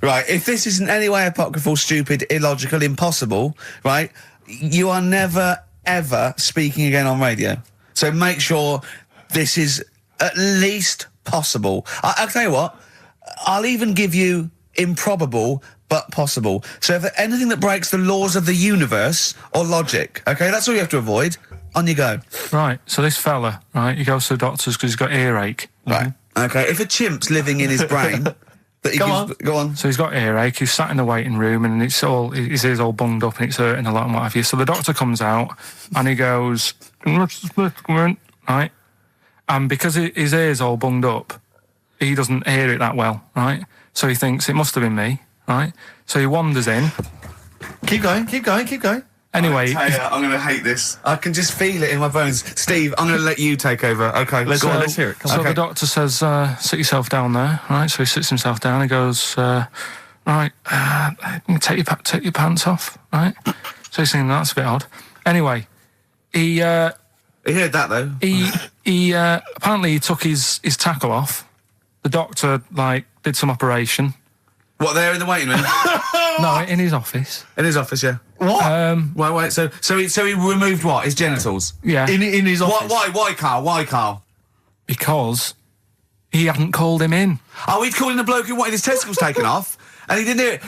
S1: Right, if this is in any way apocryphal, stupid, illogical, impossible, right, you are never, ever speaking again on radio. So make sure this is at least possible. I'll tell you what, I'll even give you improbable but possible. So if anything that breaks the laws of the universe or logic, okay, that's all you have to avoid. On you go.
S2: Right, so this fella, right, he goes to the doctors because he's got earache.
S1: Right, okay, if a chimp's living in his brain... Go on.
S2: So he's got earache, he's sat in the waiting room and his ear's all bunged up and it's hurting a lot and what have you. So the doctor comes out and he goes, right? And because his ear's all bunged up, he doesn't hear it that well, right? So he thinks it must have been me, right? So he wanders in.
S3: Keep going.
S2: Anyway,
S1: I'm going to hate this. I can just feel it in my bones. Steve, I'm going to let you take over. Okay,
S3: let's hear it.
S2: So the doctor says, sit yourself down there, right? So he sits himself down. He goes, right, take your pants off, right? So he's thinking, that's a bit odd. Anyway, he
S1: He heard that, though.
S2: He apparently he took his tackle off. The doctor, did some operation.
S1: What, there in the waiting room?
S2: No, in his office.
S1: In his office, yeah.
S3: What?
S1: Wait, so he removed what? His genitals?
S2: Yeah.
S3: In his office?
S1: Why, Carl? Why, Carl?
S2: Because he hadn't called him in.
S1: Oh, he'd called in the bloke who wanted his testicles taken off, and he didn't do it.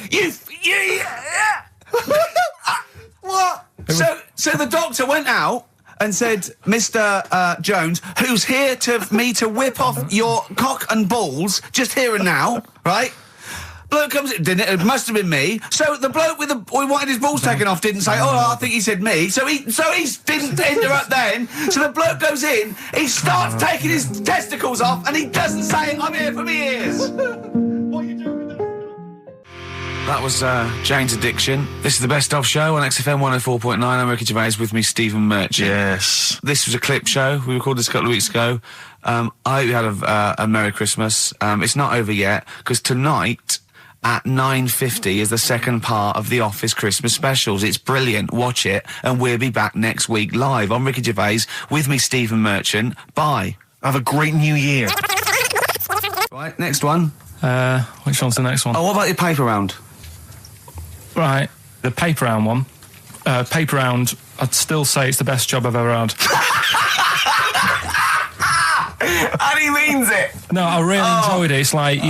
S1: What? So the doctor went out and said, Mr. Jones, who's here to whip off your cock and balls, just here and now, right? Bloke comes in, didn't it? It must have been me. So the bloke who wanted his balls taken off didn't say, I think he said me. So he didn't interrupt then. So the bloke goes in, he starts taking his testicles off, and he doesn't say, I'm here for me ears. What are you doing with that? That was Jane's Addiction. This is the Best Of Show on XFM 104.9. I'm Ricky Gervais, with me Stephen Merchant.
S3: Yes.
S1: This was a clip show. We recorded this a couple of weeks ago. I hope you had a Merry Christmas. It's not over yet, because tonight at 9:50 is the second part of The Office Christmas specials. It's brilliant. Watch it, and we'll be back next week live. I'm Ricky Gervais, with me Stephen Merchant. Bye.
S3: Have a great new year.
S1: Right, next one.
S2: Which one's the next one?
S1: Oh, what about your paper round?
S2: Right, the paper round one. Paper round, I'd still say it's the best job I've ever had.
S1: And he means it.
S2: No, I really enjoyed it. It's like,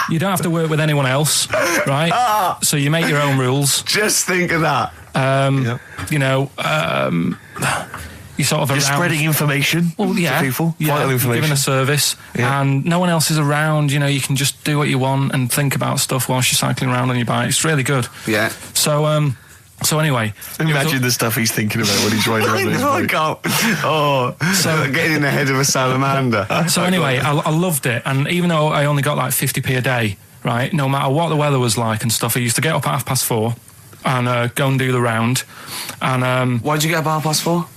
S2: you don't have to work with anyone else, right? So you make your own rules.
S1: Just think of that.
S2: You sort of
S3: You're spreading information to people, vital information.
S2: Giving a service, and no one else is around. You can just do what you want and think about stuff whilst you're cycling around on your bike. It's really good.
S1: Yeah.
S2: So anyway,
S3: imagine the stuff he's thinking about when he's riding around his bike.
S1: So getting in the head of a salamander.
S2: So anyway, I loved it, and even though I only got 50p a day, right? No matter what the weather was like and stuff, I used to get up at 4:30 and go and do the round. And
S1: why did you get up at 4:30?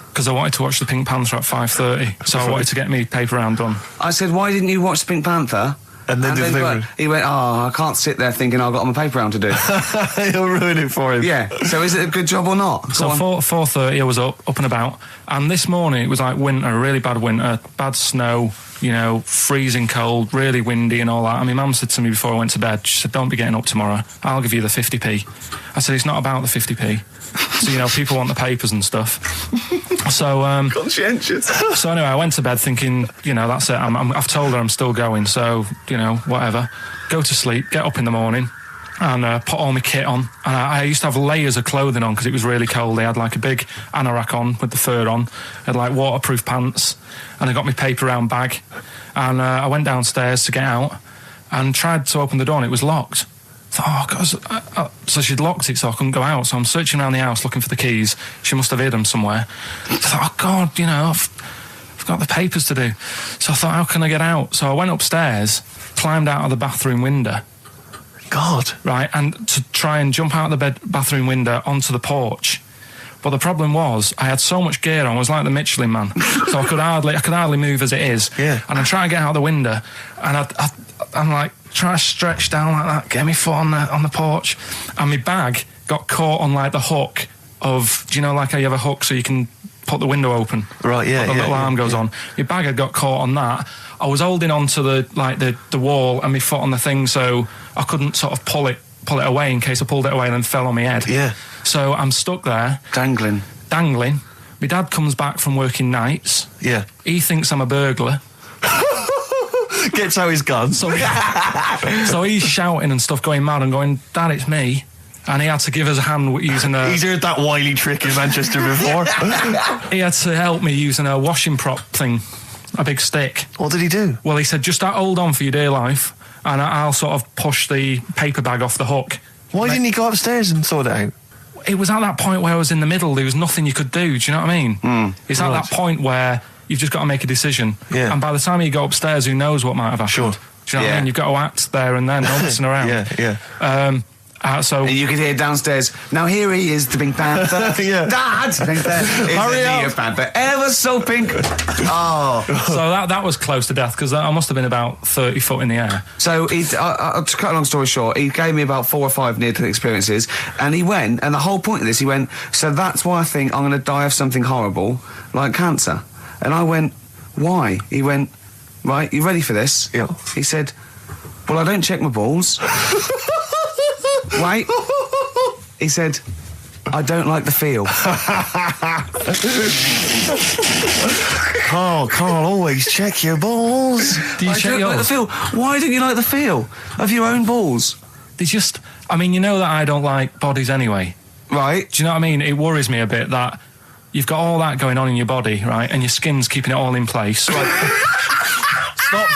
S2: Because I wanted to watch the Pink Panther at 5:30, so I wanted to get me paper round done.
S1: I said, why didn't you watch the Pink Panther?
S3: And then
S1: he went, I can't sit there thinking I've got my paper round to do.
S3: You'll ruin it for him.
S1: Yeah. So is it a good job or not?
S2: So 4:30 I was up and about, and this morning it was like winter, really bad winter, bad snow, freezing cold, really windy and all that. And my mum said to me before I went to bed, she said, don't be getting up tomorrow, I'll give you the 50p. I said, it's not about the 50p. So, people want the papers and stuff. So,
S1: conscientious.
S2: So anyway, I went to bed thinking, that's it. I've told her I'm still going, so, whatever. Go to sleep, get up in the morning, and put all my kit on. And I used to have layers of clothing on because it was really cold. They had a big anorak on with the fur on. I had waterproof pants, and I got my paper round bag. And I went downstairs to get out and tried to open the door, and it was locked. I thought, God. So she'd locked it so I couldn't go out. So I'm searching around the house looking for the keys. She must have hid them somewhere. I thought, God, I've got the papers to do. So I thought, how can I get out? So I went upstairs, climbed out of the bathroom window.
S3: God.
S2: Right, and to try and jump out of the bathroom window onto the porch. But the problem was, I had so much gear on, I was like the Michelin Man. So I could hardly move as it is.
S3: Yeah.
S2: And I'm trying to get out the window, and I'm trying to stretch down like that, get my foot on the porch, and my bag got caught on the hook of, do you know how you have a hook so you can put the window open?
S3: Right, yeah.
S2: The little arm goes on. My bag had got caught on that. I was holding on to the wall and my foot on the thing, so I couldn't sort of pull it away in case I pulled it away and then fell on my head.
S3: Yeah.
S2: So I'm stuck there.
S1: Dangling.
S2: My dad comes back from working nights.
S3: Yeah.
S2: He thinks I'm a burglar.
S3: Gets out his gun.
S2: So he's shouting and stuff, going mad and going, Dad, it's me. And he had to give us a hand using a...
S3: He's heard that wily trick in Manchester before.
S2: He had to help me using a washing prop thing, a big stick.
S3: What did he do?
S2: Well, he said, just hold on for your dear life, and I'll sort of push the paper bag off the hook.
S3: Why didn't he go upstairs and sort it out?
S2: It was at that point where I was in the middle. There was nothing you could do. Do you know what I mean? It's at that point where you've just got to make a decision.
S3: Yeah.
S2: And by the time you go upstairs, who knows what might have happened?
S3: Sure.
S2: Do you know what I mean? You've got to act there and then, no messing around.
S3: Yeah.
S2: So
S4: and you could hear downstairs, now here he is, the Pink Panther.
S3: Yeah.
S4: Dad!
S3: Hurry up!
S4: Pink Panther, ever so pink. Oh.
S2: So that was close to death, because I must have been about 30 foot in the air.
S4: So, to cut a long story short, he gave me about 4 or 5 near-death experiences, and he went, and the whole point of this, he went, so that's why I think I'm going to die of something horrible, like cancer. And I went, why? He went, right, you ready for this?
S3: Yeah.
S4: He said, well, I don't check my balls. Wait. He said, I don't like the feel.
S3: Carl, always check your balls.
S2: Do you
S4: I
S2: check
S4: don't like the
S2: yours?
S4: feel. Why don't you like the feel of your own balls?
S2: They just... I mean, you know that I don't like bodies anyway.
S4: Right.
S2: Do you know what I mean? It worries me a bit that you've got all that going on in your body, right, and your skin's keeping it all in place.
S3: Stop.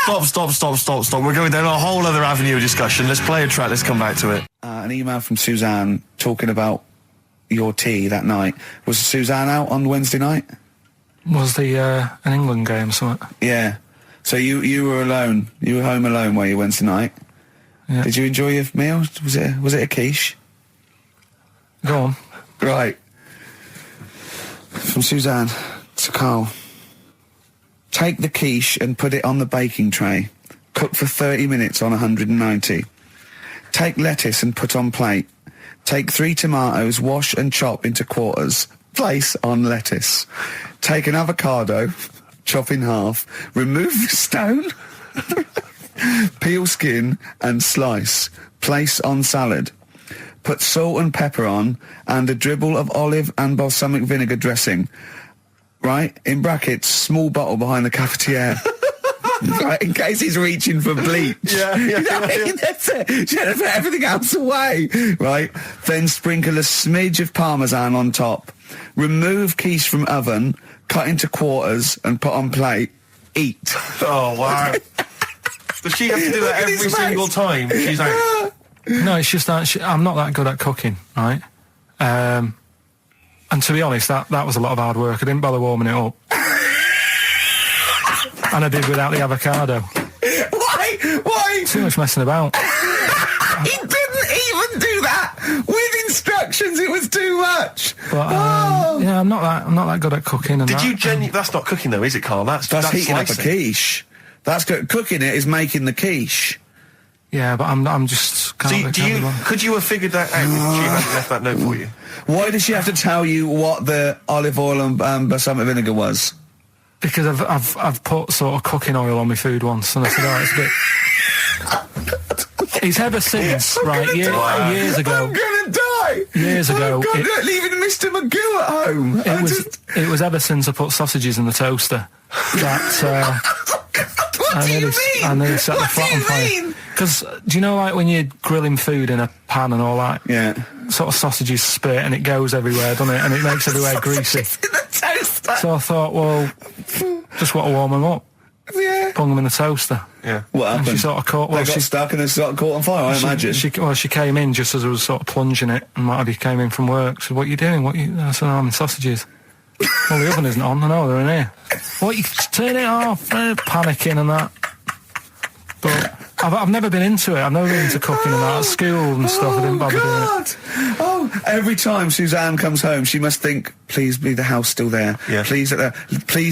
S3: We're going down a whole other avenue of discussion. Let's play a track, let's come back to it.
S1: An email from Suzanne talking about your tea that night. Was Suzanne out on Wednesday night?
S2: Was the an England game or something?
S1: Yeah. So you were alone. You were home alone, were you, Wednesday night?
S2: Yeah.
S1: Did you enjoy your meal? Was it a quiche?
S2: Go on.
S1: Right. From Suzanne to Carl. Take the quiche and put it on the baking tray. Cook for 30 minutes on 190. Take lettuce and put on plate. Take 3 tomatoes, wash and chop into quarters. Place on lettuce. Take an avocado, chop in half. Remove the stone. Peel skin and slice. Place on salad. Put salt and pepper on and a dribble of olive and balsamic vinegar dressing. Right? In brackets, small bottle behind the cafetiere. Right, in case he's reaching for bleach.
S3: Yeah.
S1: That's it. She had to put everything else away. Right? Then sprinkle a smidge of parmesan on top. Remove quiche from oven, cut into quarters and put on plate. Eat.
S3: Oh, wow. Does she have to do that every single time? She's like...
S2: No, it's just that I'm not that good at cooking, right? And to be honest, that was a lot of hard work. I didn't bother warming it up. And I did without the avocado.
S1: Why?
S2: Too much messing about.
S1: He didn't even do that with instructions. It was too much.
S2: But yeah, I'm not that good at cooking. And
S3: Did you genuinely... That's not cooking, though, is it, Carl? That's
S1: heating up a
S3: slicing.
S1: quiche. That's good. Cooking it is making the quiche.
S2: Yeah, but I'm just...
S3: Could you have figured that out if she hadn't left that note for you?
S1: Why did she have to tell you what the olive oil and balsamic vinegar was?
S2: Because I've put sort of cooking oil on my food once, and I said, oh, it's a bit... It's ever since, right, years ago...
S1: I'm gonna die!
S2: Years ago...
S1: leaving Mr. Magoo at home.
S2: It was ever since I put sausages in the toaster that...
S1: What do you mean?
S2: I nearly set the flat on fire. Because, do you know, like, when you're grilling food in a pan and all that?
S1: Yeah.
S2: Sort of sausages spit and it goes everywhere, doesn't it? And it makes everywhere greasy.
S1: In the toaster.
S2: So I thought, well, just want to warm them up.
S1: Yeah.
S2: Bung them in the toaster.
S3: Yeah.
S1: What happened?
S2: And she sort of caught...
S1: They got stuck and they got caught on fire, I imagine.
S2: She came in just as I was sort of plunging it, and might have came in from work. She said, what are you doing? I said, I'm in sausages. Well, the oven isn't on. I know, they're in here. What, you turn it off? Panicking and that. But I've never been into it. I've never been into cooking and that. At school and stuff, I didn't bother doing it.
S1: Oh, every time Suzanne comes home, she must think, please be the house still there.
S3: Yeah.
S1: Please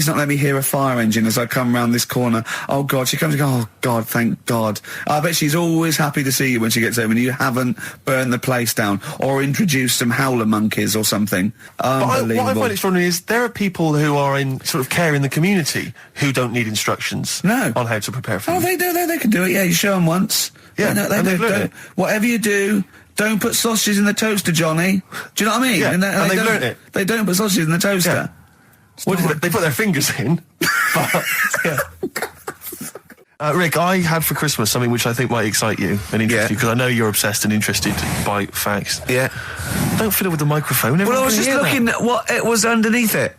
S1: not let me hear a fire engine as I come round this corner. Oh, God. She comes and goes, oh, God, thank God. I bet she's always happy to see you when she gets home and you haven't burned the place down or introduced some howler monkeys or something. Unbelievable.
S3: What I find extraordinary is there are people who are in sort of care in the community who don't need instructions on how to prepare food.
S1: Oh, they do. They can do it. Yeah, you show them once.
S3: Yeah,
S1: they
S3: they've learned it.
S1: Whatever you do, don't put sausages in the toaster, Johnny. Do you know what I mean?
S3: Yeah, and they've learned it.
S1: They don't put sausages in the toaster.
S3: Yeah. What is it? They put their fingers in. But, yeah. Rick, I had for Christmas something which I think might excite you and interest you, because I know you're obsessed and interested by facts.
S1: Yeah.
S3: Don't fiddle with the microphone.
S4: Well, I was
S3: Everyone
S4: just
S3: can hear
S4: looking at what it was underneath it.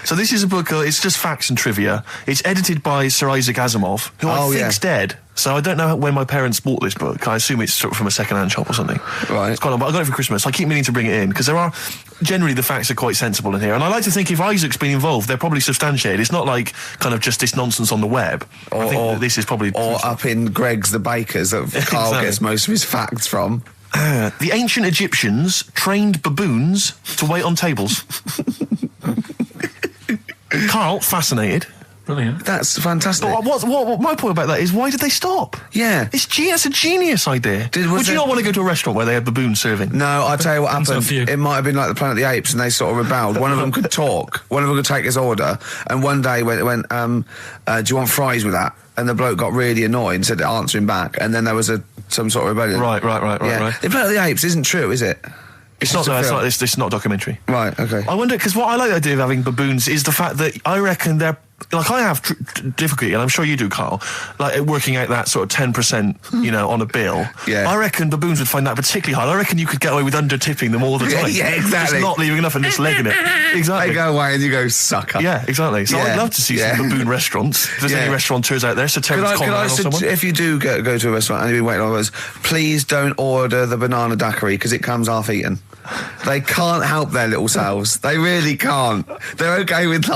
S3: So this is a book, it's just facts and trivia. It's edited by Sir Isaac Asimov, who I think's dead. So I don't know when my parents bought this book. I assume it's sort of from a second-hand shop or something.
S1: Right.
S3: It's quite long, but I got it for Christmas. I keep meaning to bring it in because generally the facts are quite sensible in here. And I like to think if Isaac's been involved, they're probably substantiated. It's not like kind of just this nonsense on the web. I think that this is probably...
S1: Or up in Greg's the Baker's that Carl gets most of his facts from.
S3: The ancient Egyptians trained baboons to wait on tables. Carl, fascinated.
S2: Brilliant.
S1: That's fantastic.
S3: But what my point about that is, why did they stop?
S1: Yeah.
S3: That's a genius idea. Would you not want to go to a restaurant where they had baboons serving?
S1: No, I'll tell you what
S2: Depends on
S1: happened.
S2: a few.
S1: It might have been like the Planet of the Apes and they sort of rebelled. One of them could talk. One of them could take his order. And one day went, do you want fries with that? And the bloke got really annoyed and said to answer him back. And then there was some sort of rebellion.
S3: Right.
S1: The Planet of the Apes isn't true, is it?
S3: It's not a documentary.
S1: Right, okay.
S3: I wonder, because what I like the idea of having baboons is the fact that I reckon they're... Like, I have difficulty, and I'm sure you do, Carl, like working out that sort of 10%, on a bill.
S1: Yeah.
S3: I reckon baboons would find that particularly hard. I recken you could get away with under-tipping them all the time.
S1: Yeah, exactly.
S3: Just not leaving enough and just legging it. Exactly.
S1: They go away and you go, sucker.
S3: Yeah, exactly. So I'd love to see some baboon restaurants. If there's any restaurateurs out there, so Terence Conrad or someone.
S1: If you do go to a restaurant and you've been waiting on those, please don't order the banana daiquiri because it comes half-eaten. They can't help their little selves. They really can't. They're okay with,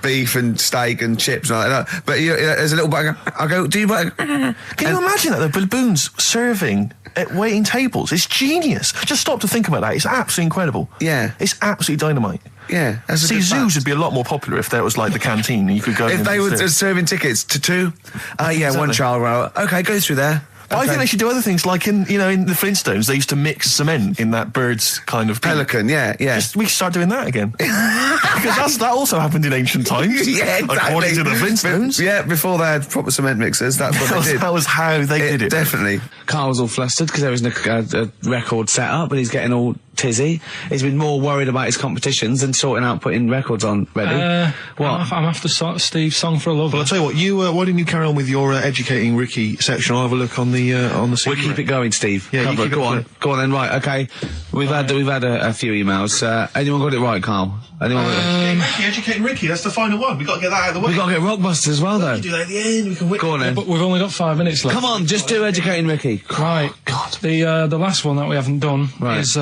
S1: beef and steak and chips and all that. But there's a little bit. I go, do you... Can
S3: you imagine that? The baboons serving at waiting tables. It's genius. Just stop to think about that. It's absolutely incredible.
S1: Yeah.
S3: It's absolutely dynamite.
S1: Yeah.
S3: See, zoos would be a lot more popular if there was like the canteen and you could go...
S1: If they were serving tickets to two, exactly. One child, okay, go through there.
S3: Okay. I think they should do other things, like in the Flintstones, they used to mix cement in that bird's kind of...
S1: Pelican, yeah.
S3: We should start doing that again. Because that also happened in ancient times.
S1: Yeah, exactly.
S3: According to the Flintstones.
S1: Yeah, before they had proper cement mixers, that's what they did.
S3: That was how they did it.
S1: Definitely.
S4: Carl's all flustered because there isn't a record set up, but he's getting all tizzy. He's been more worried about his competitions than sorting out putting records on ready. What?
S2: I'm after Steve's Song for a Lover.
S3: Well, I'll tell you what, why didn't you carry on with your educating Ricky section? I'll have a look on the
S4: We'll keep it going, Steve.
S3: Yeah,
S4: go on then. Right, okay. We've had a few emails. Anyone got it right, Carl? Anyone got it?
S3: Educating Ricky, that's the final one. We've got to get that out of the way.
S4: We've got to get Rockbusters as well, though.
S3: We can do that at the end. We can wait.
S4: Go on then.
S2: But we've only got 5 minutes left.
S4: Come on, just do Educating Ricky.
S2: Right. God. The last one that we haven't done is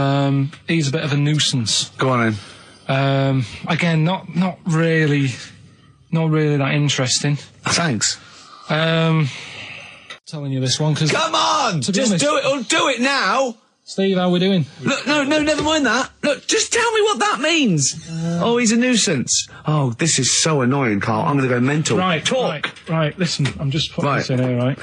S2: he's a bit of a nuisance.
S4: Go on
S2: then. Again, not really that interesting.
S4: Thanks.
S2: Telling you this one because...
S4: Come on! Just do it, or do it now!
S2: Steve, how are we doing?
S4: Look, no, never mind that. Look, just tell me what that means. He's a nuisance. Oh, this is so annoying, Carl. I'm going to go mental.
S2: Right, talk. Right, listen, I'm just putting this in here, right?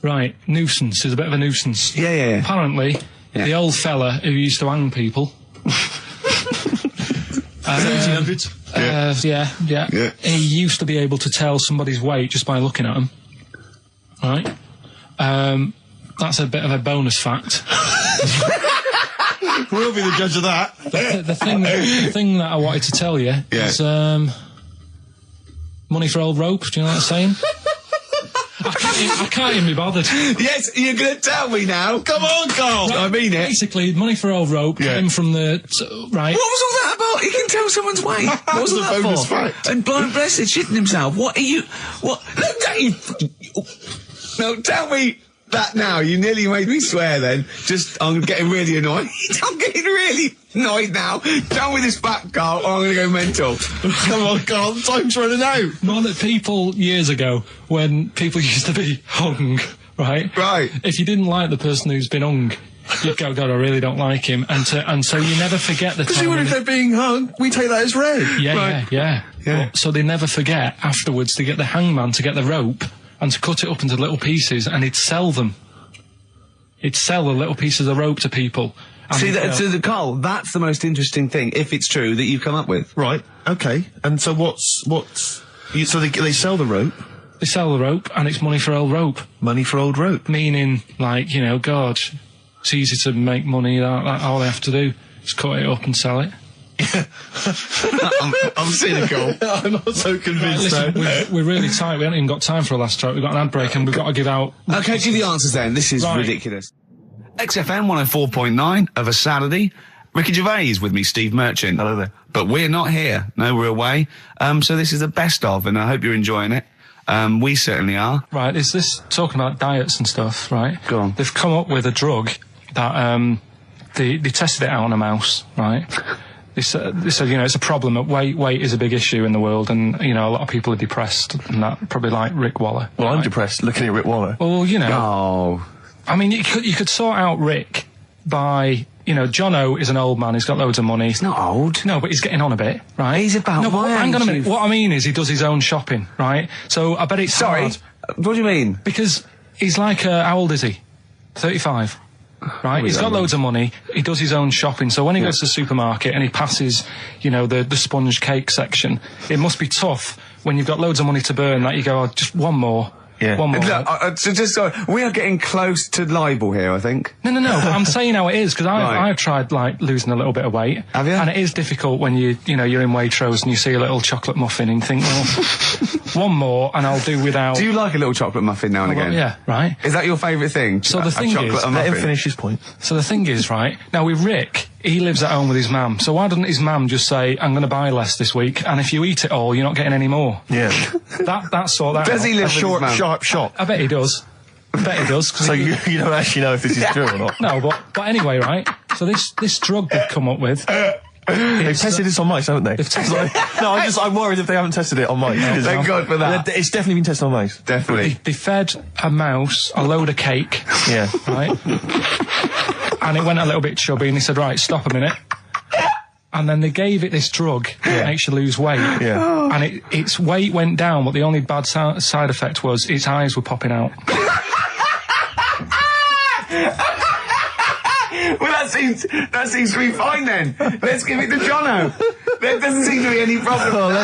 S2: Right, nuisance is a bit of a nuisance.
S4: Yeah.
S2: Apparently, the old fella who used to hang people...
S3: 1700s?
S2: Yeah. He used to be able to tell somebody's weight just by looking at them. Right? That's a bit of a bonus fact.
S3: We'll be the judge of that.
S2: The thing that I wanted to tell you is money for old rope. Do you know what I'm saying? I can't even be bothered.
S4: Yes, you're going to tell me now. Come on, Carl.
S2: Right,
S4: I mean it.
S2: Basically, money for old rope came from the... right.
S4: What was all that about? He can tell someone's weight. What was that
S3: bonus
S4: for?
S3: fact.
S4: And blind blessed shitting himself. What are you... What? Look at you... No, tell me that now. You nearly made me swear then. I'm getting really annoyed. I'm getting really annoyed now. Tell me this back, Carl, or I'm going to go mental.
S3: Come on, Carl, time's running out.
S2: More that people years ago, when people used to be hung, right?
S4: Right.
S2: If you didn't like the person who's been hung, you'd go, God, I really don't like him. And so you never forget the time.
S3: Because if they're being hung, we take that as read.
S2: Yeah. So they never forget afterwards to get the hangman to get the rope and to cut it up into little pieces, and he'd sell them. He'd sell the little pieces of rope to people.
S4: See, Carl, that's the most interesting thing, if it's true, that you've come up with.
S3: Right, okay. And so so they sell the rope?
S2: They sell the rope, and it's money for old rope.
S3: Money for old rope?
S2: Meaning, God, it's easy to make money, all they have to do is cut it up and sell it.
S4: I'm cynical.
S3: I'm not so convinced.
S2: Right, listen, we're really tight. We haven't even got time for a last stroke. We've got an ad break and we've got to give out...
S4: Okay, give the answers then. This is ridiculous.
S1: XFM 104.9 of a Saturday. Ricky Gervais with me, Steve Merchant.
S3: Hello there.
S1: But we're not here. No, we're away. So this is the best of, and I hope you're enjoying it. We certainly are.
S2: Right, is this talking about diets and stuff, right?
S1: Go on.
S2: They've come up with a drug that they tested it out on a mouse, right? They said, it's a problem that weight is a big issue in the world, and, a lot of people are depressed, and that, probably like Rick Waller.
S3: Well,
S2: right?
S3: I'm depressed looking at Rick Waller.
S2: Well,
S1: Oh.
S2: I mean, you could sort out Rick by, Jono is an old man, he's got loads of money.
S1: He's not old.
S2: No, but he's getting on a bit, right?
S1: He's about
S2: no,
S1: my
S2: hang on a
S1: age,
S2: minute.
S1: you-
S2: What I mean is he does his own shopping, right? So I bet it's
S1: Sorry.
S2: hard.
S1: What do you mean?
S2: Because he's like, how old is he? 35. Right, he's got loads of money. He does his own shopping. So when he goes to the supermarket and he passes, the sponge cake section, it must be tough when you've got loads of money to burn. That you go, just one more, one more.
S1: Look, sorry, we are getting close to libel here, I think.
S2: No. I'm saying how it is because
S1: Right.
S2: I've tried losing a little bit of weight.
S1: Have you?
S2: And it is difficult when you're in Waitrose and you see a little chocolate muffin and you think, well, one more and I'll do without.
S1: Do you like a little chocolate muffin now and again?
S2: Yeah, right.
S1: Is that your favourite thing?
S2: So the thing
S1: chocolate
S2: is-
S1: and
S3: Let him
S1: muffin?
S3: finish his point.
S2: So the thing is, right, now with Rick, he lives at home with his mum. So why doesn't his mum just say, I'm going to buy less this week, and if you eat it all, you're not getting any more?
S3: Yeah.
S2: That sort that
S1: Does
S2: out.
S1: he live
S3: A
S1: with his
S3: short,
S1: mum?
S3: sharp shot.
S2: I bet he does. I bet he does. 'Cause
S3: So
S2: he-
S3: you don't actually know if this is true or not.
S2: No, but anyway, right, so this drug they've come up with...
S3: They've tested this on mice, haven't they?
S2: They've tested it.
S3: No, I'm worried if they haven't tested it on mice.
S1: Thank God for that.
S3: It's definitely been tested on mice.
S1: Definitely.
S2: They fed a mouse a load of cake,
S3: Yeah.
S2: right? And it went a little bit chubby, and he said, right, stop a minute. And then they gave it this drug that makes you lose weight.
S3: Yeah.
S2: And its weight went down, but the only bad side effect was its eyes were popping out.
S1: Well, that seems to be fine then. Let's give it to Jono. There doesn't seem to be any problem.
S3: Oh,
S1: with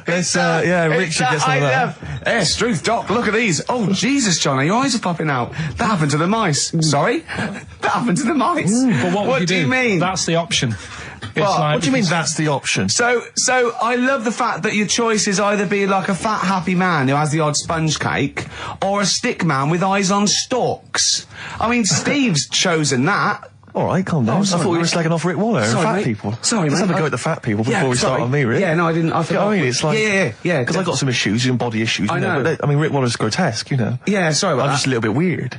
S3: let's
S1: that.
S3: Rick should get some of that.
S1: Hey, Struth, Doc, look at these. Oh, Jesus, Jono, your eyes are popping out. That happened to the mice. Sorry? That happened to the mice.
S2: But what would
S1: do you mean?
S2: That's the option.
S3: What do you mean that's the option?
S1: So I love the fact that your choice is either be like a fat, happy man who has the odd sponge cake, or a stick man with eyes on stalks. I mean, Steve's chosen that.
S3: All right, calm down.
S1: Oh,
S3: I
S1: sorry,
S3: thought we were
S1: mate.
S3: slagging off Rick Waller and
S1: Sorry,
S3: fat
S1: mate.
S3: people.
S1: Sorry,
S3: Let's
S1: mate.
S3: have a go at the fat people before we start
S1: sorry.
S3: on me, Rick.
S1: Yeah, no, I didn't. I
S3: You know
S1: forgot.
S3: what I mean, it's like
S1: Yeah.
S3: because I got some issues and body issues.
S1: I know.
S3: But Rick Waller's grotesque,
S1: Yeah, sorry about
S3: I'm
S1: that.
S3: just a little bit weird.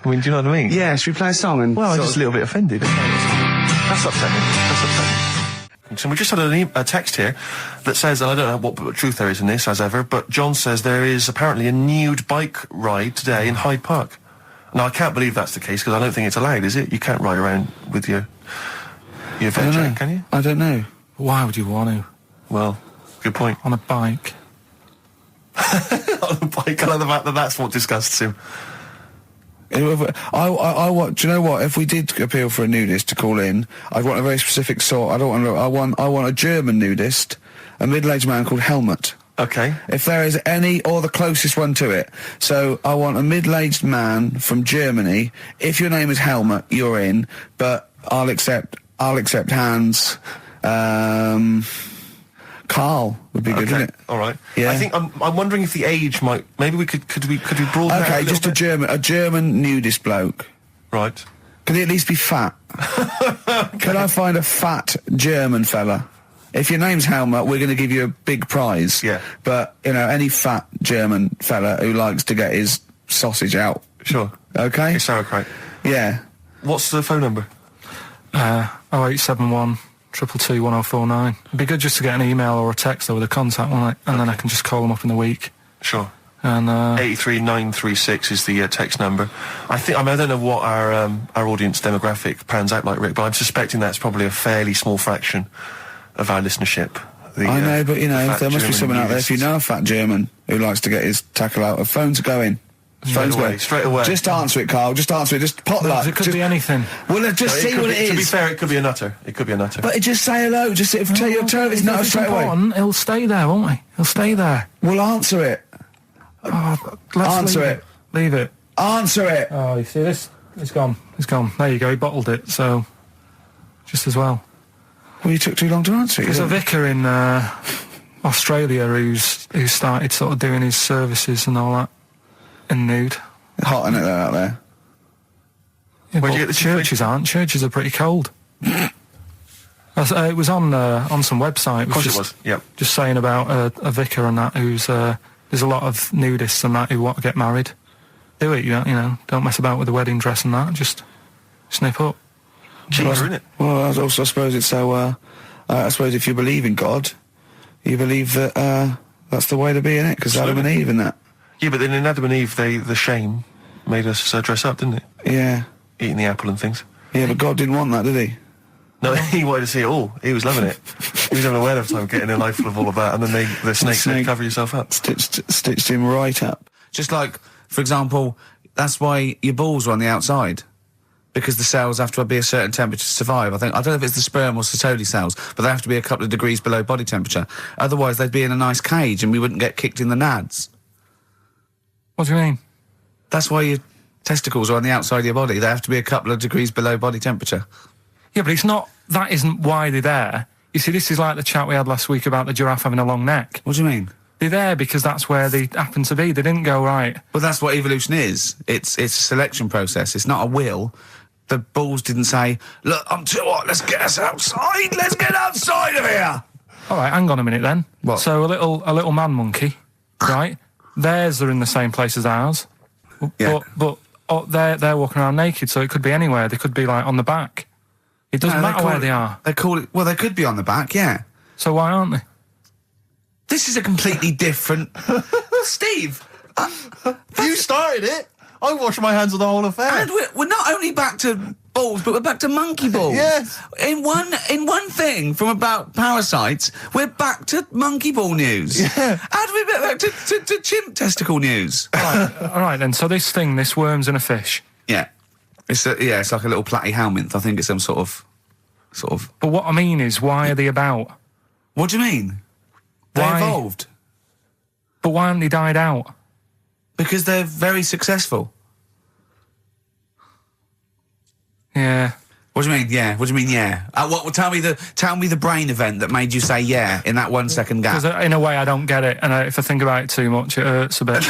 S3: I mean, do you know what I mean?
S1: Yeah, should we play a song and?
S3: Well, I'm
S1: sort
S3: just
S1: of-
S3: a little bit offended. That's upsetting. So we just had a text here that says, and I don't know what truth there is in this, as ever, but John says there is apparently a nude bike ride today in Hyde Park. Now, I can't believe that's the case, because I don't think it's allowed, is it? You can't ride around with your veg, can you?
S1: I don't know.
S2: Why would you want to?
S3: Well, good point.
S2: On a bike?
S3: On a bike, I like the fact that that's what disgusts him.
S1: I want. Do you know what? If we did appeal for a nudist to call in, I'd want a very specific sort. I want a German nudist, a middle-aged man called Helmut.
S3: Okay.
S1: If there is any, or the closest one to it. So I want a middle-aged man from Germany. If your name is Helmut, you're in. But I'll accept Hans. Carl would be good,
S3: Okay.
S1: wouldn't it?
S3: All right.
S1: Yeah.
S3: I think I'm wondering if the age might. Maybe we could we broaden that
S1: Okay,
S3: out
S1: just
S3: little bit?
S1: a German nudist bloke.
S3: Right.
S1: Can he at least be fat? Can I find a fat German fella? If your name's Helmut, we're going to give you a big prize.
S3: Yeah.
S1: But, any fat German fella who likes to get his sausage out.
S3: Sure.
S1: Okay?
S3: It's sauerkraut.
S1: Yeah.
S3: What's the phone number?
S2: 0871 222 1049. It'd be good just to get an email or a text over the contact, wouldn't it? And then I can just call them up in the week.
S3: Sure.
S2: And
S3: 83936 is the text number. I don't know what our audience demographic pans out like, Rick, but I'm suspecting that's probably a fairly small fraction of our listenership.
S1: I know, but,
S3: the fat
S1: there must be
S3: German
S1: someone out there. If you
S3: nudists.
S1: know a fat German who likes to get his tackle out, phones are going. Phones
S3: away,
S1: going.
S3: straight away.
S1: Just answer it, Carl. Just answer it. Just pot luck.
S2: it could be anything.
S1: Well, let's just see what it is.
S3: To be fair, it could be a nutter. It could be a nutter.
S1: But just say hello. Just tell your turn. It's not
S2: If
S1: straight away.
S2: important, he'll stay there, won't he? He'll stay there.
S1: We'll answer it.
S2: Let's
S1: Answer
S2: leave
S1: it.
S2: Leave it.
S1: Answer it.
S2: Oh, you see this? It's gone. It's gone. There you go. He bottled it, so just as well.
S1: Well, you took too long to answer it.
S2: There's a vicar in Australia who's started sort of doing his services and all that in nude.
S1: Hot in it there out there.
S2: Yeah,
S3: Where'd
S2: but
S3: you get the
S2: churches aren't. Churches are pretty cold. It was on some website.
S3: of course it was. Yep.
S2: Just saying about a vicar and that who's there's a lot of nudists and that who want to get married. Do it, you know, don't mess about with the wedding dress and that, just snip up.
S3: Cheaper, isn't it?
S1: Well, I suppose it's so, I suppose if you believe in God, you believe that, that's the way to be, innit? Because Adam and Eve and that.
S3: Yeah, but then in Adam and Eve, the shame made us dress up, didn't it?
S1: Yeah.
S3: Eating the apple and things.
S1: Yeah, but God didn't want that, did he?
S3: No, he wanted to see it all. He was loving it. He was having a whale of time getting a life full of all of that, and then the snake said, cover yourself up.
S1: Stitched him right up.
S4: Just like, for example, that's why your balls are on the outside. Because the cells have to be a certain temperature to survive. I don't know if it's the sperm or Sertoli cells, but they have to be a couple of degrees below body temperature. Otherwise, they'd be in a nice cage and we wouldn't get kicked in the nads.
S2: What do you mean?
S4: That's why your testicles are on the outside of your body. They have to be a couple of degrees below body temperature.
S2: Yeah, but that isn't why they're there. You see, this is like the chat we had last week about the giraffe having a long neck.
S4: What do you mean?
S2: They're there because that's where they happen to be. They didn't go, right.
S4: Well, that's what evolution is. It's a selection process. It's not a will. The balls didn't say, look, I'm too hot, let's get us outside. Let's get outside of here.
S2: All right, hang on a minute then.
S4: What?
S2: So a little man monkey, right? Theirs are in the same place as ours.
S4: Yeah.
S2: But they're walking around naked, so it could be anywhere. They could be, like, on the back. It doesn't matter where they are.
S4: They call it... Well, they could be on the back, yeah.
S2: So why aren't they?
S4: This is a completely different... Steve!
S3: You started it. I washed my hands of the whole affair.
S4: And we're not only back to balls, but we're back to monkey balls.
S3: Yes.
S4: In one thing from about parasites, we're back to monkey ball news.
S3: Yeah.
S4: And we're back to chimp testicle news.
S2: All right then. So this worms in a fish.
S4: Yeah. It's like a little platyhelminth. I think it's some sort of.
S2: But what I mean is, why are they about?
S4: What do you mean? They
S2: Why?
S4: evolved.
S2: But why haven't they died out?
S4: Because they're very successful.
S2: Yeah.
S4: What do you mean? Yeah. What do you mean? Yeah. Tell me the brain event that made you say yeah in that 1 second gap.
S2: Because in a way I don't get it, and if I think about it too much, it hurts a bit.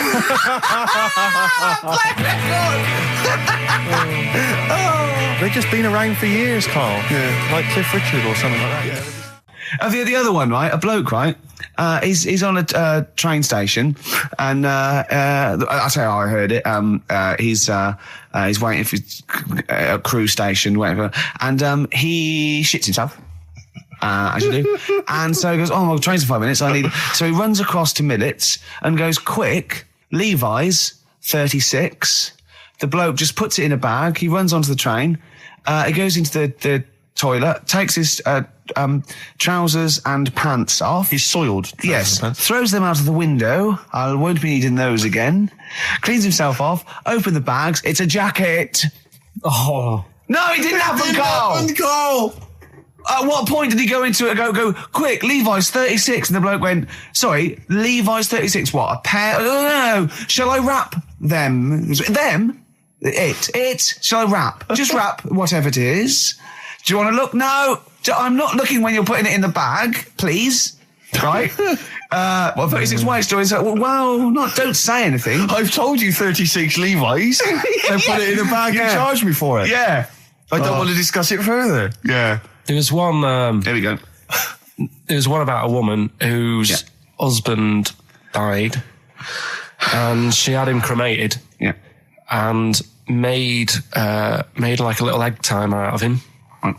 S3: They've just been around for years, Carl. Yeah. Like Cliff Richard or something like that. Yeah.
S4: The other one, right? A bloke, right? He's on a train station, and I'll tell you how I heard it. He's waiting for a cruise station, whatever, and he shits himself. As you do. And so he goes, oh, the train's in 5 minutes. So he runs across to Millets and goes, quick, Levi's 36. The bloke just puts it in a bag. He runs onto the train. He goes into the toilet, takes his trousers and pants off.
S3: He's soiled.
S4: Yes. Throws them out of the window. I won't be needing those again. Cleans himself off. Open the bags. It's a jacket.
S3: Oh.
S4: No, he didn't have them, Carl. At what point did he go into it and go, quick, Levi's 36? And the bloke went, sorry, Levi's 36, what, a pair? Oh, no, shall I wrap them? Them? It. Shall I wrap? Just wrap whatever it is. Do you want to look? No, I'm not looking when you're putting it in the bag, please. Right? 36 white stories. Well, don't say anything.
S3: I've told you 36 Levi's. And put it in a bag and charged me for it.
S4: Yeah.
S3: I don't want to discuss it further.
S4: Yeah.
S2: There was one...
S4: There we go.
S2: There was one about a woman whose husband died, and she had him cremated.
S4: Yeah.
S2: And made like a little egg timer out of him.
S4: Right.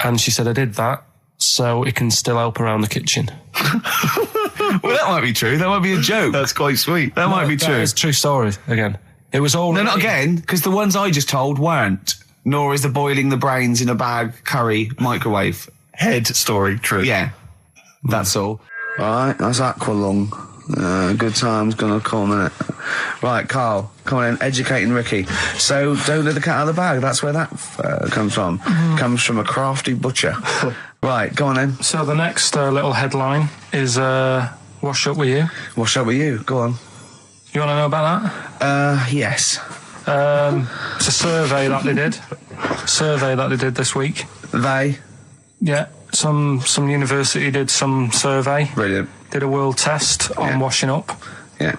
S2: And she said, I did that so it can still help around the kitchen.
S4: Well, that might be true. That might be a joke.
S3: That's quite sweet.
S4: That might be true.
S2: It's a true story, again. It was all...
S4: No, not again, because the ones I just told weren't. Nor is the boiling the brains in a bag curry microwave.
S3: Head story, true.
S4: Yeah. That's all. Right, that's Aqualung. Good time's gonna come, innit? Right, Carl, come on in, educating Ricky. So, don't let the cat out of the bag, that's where that comes from. Comes from a crafty butcher. Right, go on then.
S2: So the next little headline is Wash Up With You.
S4: Wash up with you, go on.
S2: You want to know about that?
S4: Yes.
S2: It's a survey that they did this week.
S4: They?
S2: Yeah, some university did some survey.
S4: Brilliant.
S2: Did a world test on washing up.
S4: Yeah.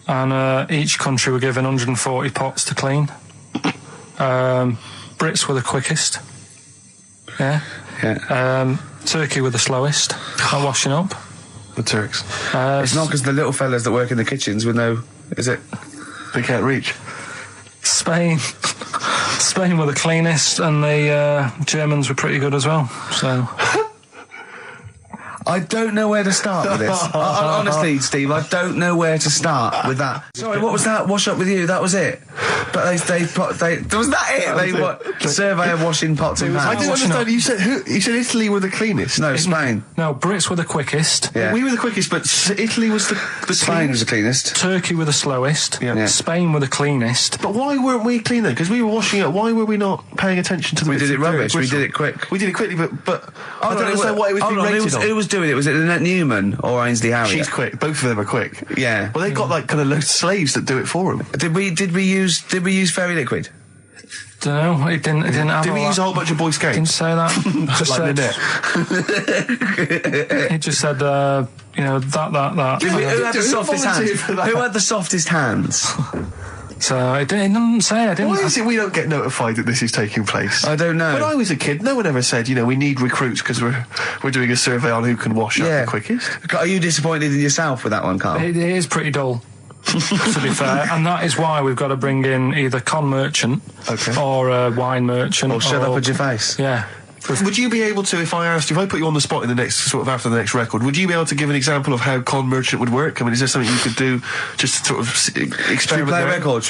S2: And each country were given 140 pots to clean. Brits were the quickest. Yeah.
S4: Yeah.
S2: Turkey were the slowest at washing up.
S3: The Turks.
S1: It's not because the little fellas that work in the kitchens with no... Is it?
S3: They can't reach.
S2: Spain were the cleanest, and the Germans were pretty good as well. So
S1: I don't know where to start with this. Honestly, Steve, I don't know where to start with that. Sorry, what was that? Wash up with you? That was it. But was that it? Survey of washing pots and pans.
S3: I didn't understand. You said Italy were the cleanest.
S1: No, Spain.
S2: No, Brits were the quickest.
S1: Yeah.
S3: We were the quickest, but Italy was the
S1: Spain was
S3: cleanest.
S1: the cleanest.
S2: Turkey were the slowest.
S3: Yeah.
S2: Spain were the cleanest.
S3: But why weren't we clean then? Because we were washing up. Why were we not paying attention to the?
S1: We
S3: bits
S1: did it
S3: of dirt?
S1: rubbish. We did it quick.
S3: We did it quickly, but I don't understand what it was being rated on.
S1: Who was doing it? Was it Lynette Newman or Ainsley Harriott?
S3: She's quick. Both of them are quick.
S1: Yeah.
S3: Well, they've got like kind of loads of slaves that do it for them.
S1: Did we use fairy liquid?
S2: Don't know. It didn't have.
S3: Did we use a whole bunch of Boy Scouts?
S2: Didn't say that. Just
S3: like
S2: said, it just said, that.
S1: Who had the softest hands? Who had the softest hands?
S2: So it didn't say. I didn't.
S3: Why is it we don't get notified that this is taking place?
S1: I don't know.
S3: When I was a kid, no one ever said, we need recruits because we're doing a survey on who can wash up the quickest.
S1: Are you disappointed in yourself with that one, Carl?
S2: It is pretty dull, to be fair, and that is why we've got to bring in either con merchant or a wine merchant.
S1: Or shut up at your face.
S2: Yeah.
S3: Would you be able to, if I put you on the spot in the next, after the next record, would you be able to give an example of how con merchant would work? I mean, is there something you could do just to sort of experiment?
S1: Should we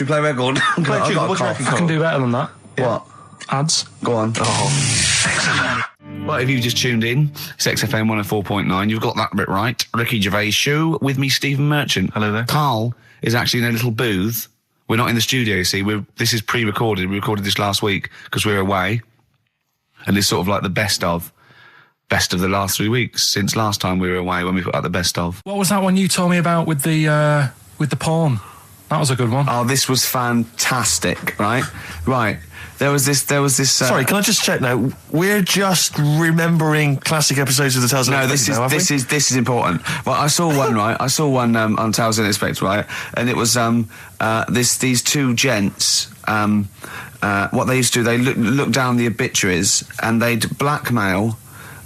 S1: play record?
S2: I can do better than that.
S1: What?
S2: Ads.
S1: Go on.
S3: Oh.
S1: Well, if you've just tuned in, it's XFM 104.9. You've got that bit right. Ricky Gervais show with me, Stephen Merchant.
S3: Hello there.
S1: Carl is actually in a little booth. We're not in the studio, you see. This is pre-recorded. We recorded this last week because we're away. And it's sort of like the best of the last 3 weeks since last time we were away when we put out the best of.
S2: What was that one you told me about with the porn? That was a good one.
S1: Oh, this was fantastic, right? Right. There was this.
S3: Sorry, can I just check now? We're just remembering classic episodes of the Tales.
S1: No, this is important. Well, I saw one right. I saw one on Tales in Expect, right? And it was these two gents. What they used to do, they look down the obituaries and they'd blackmail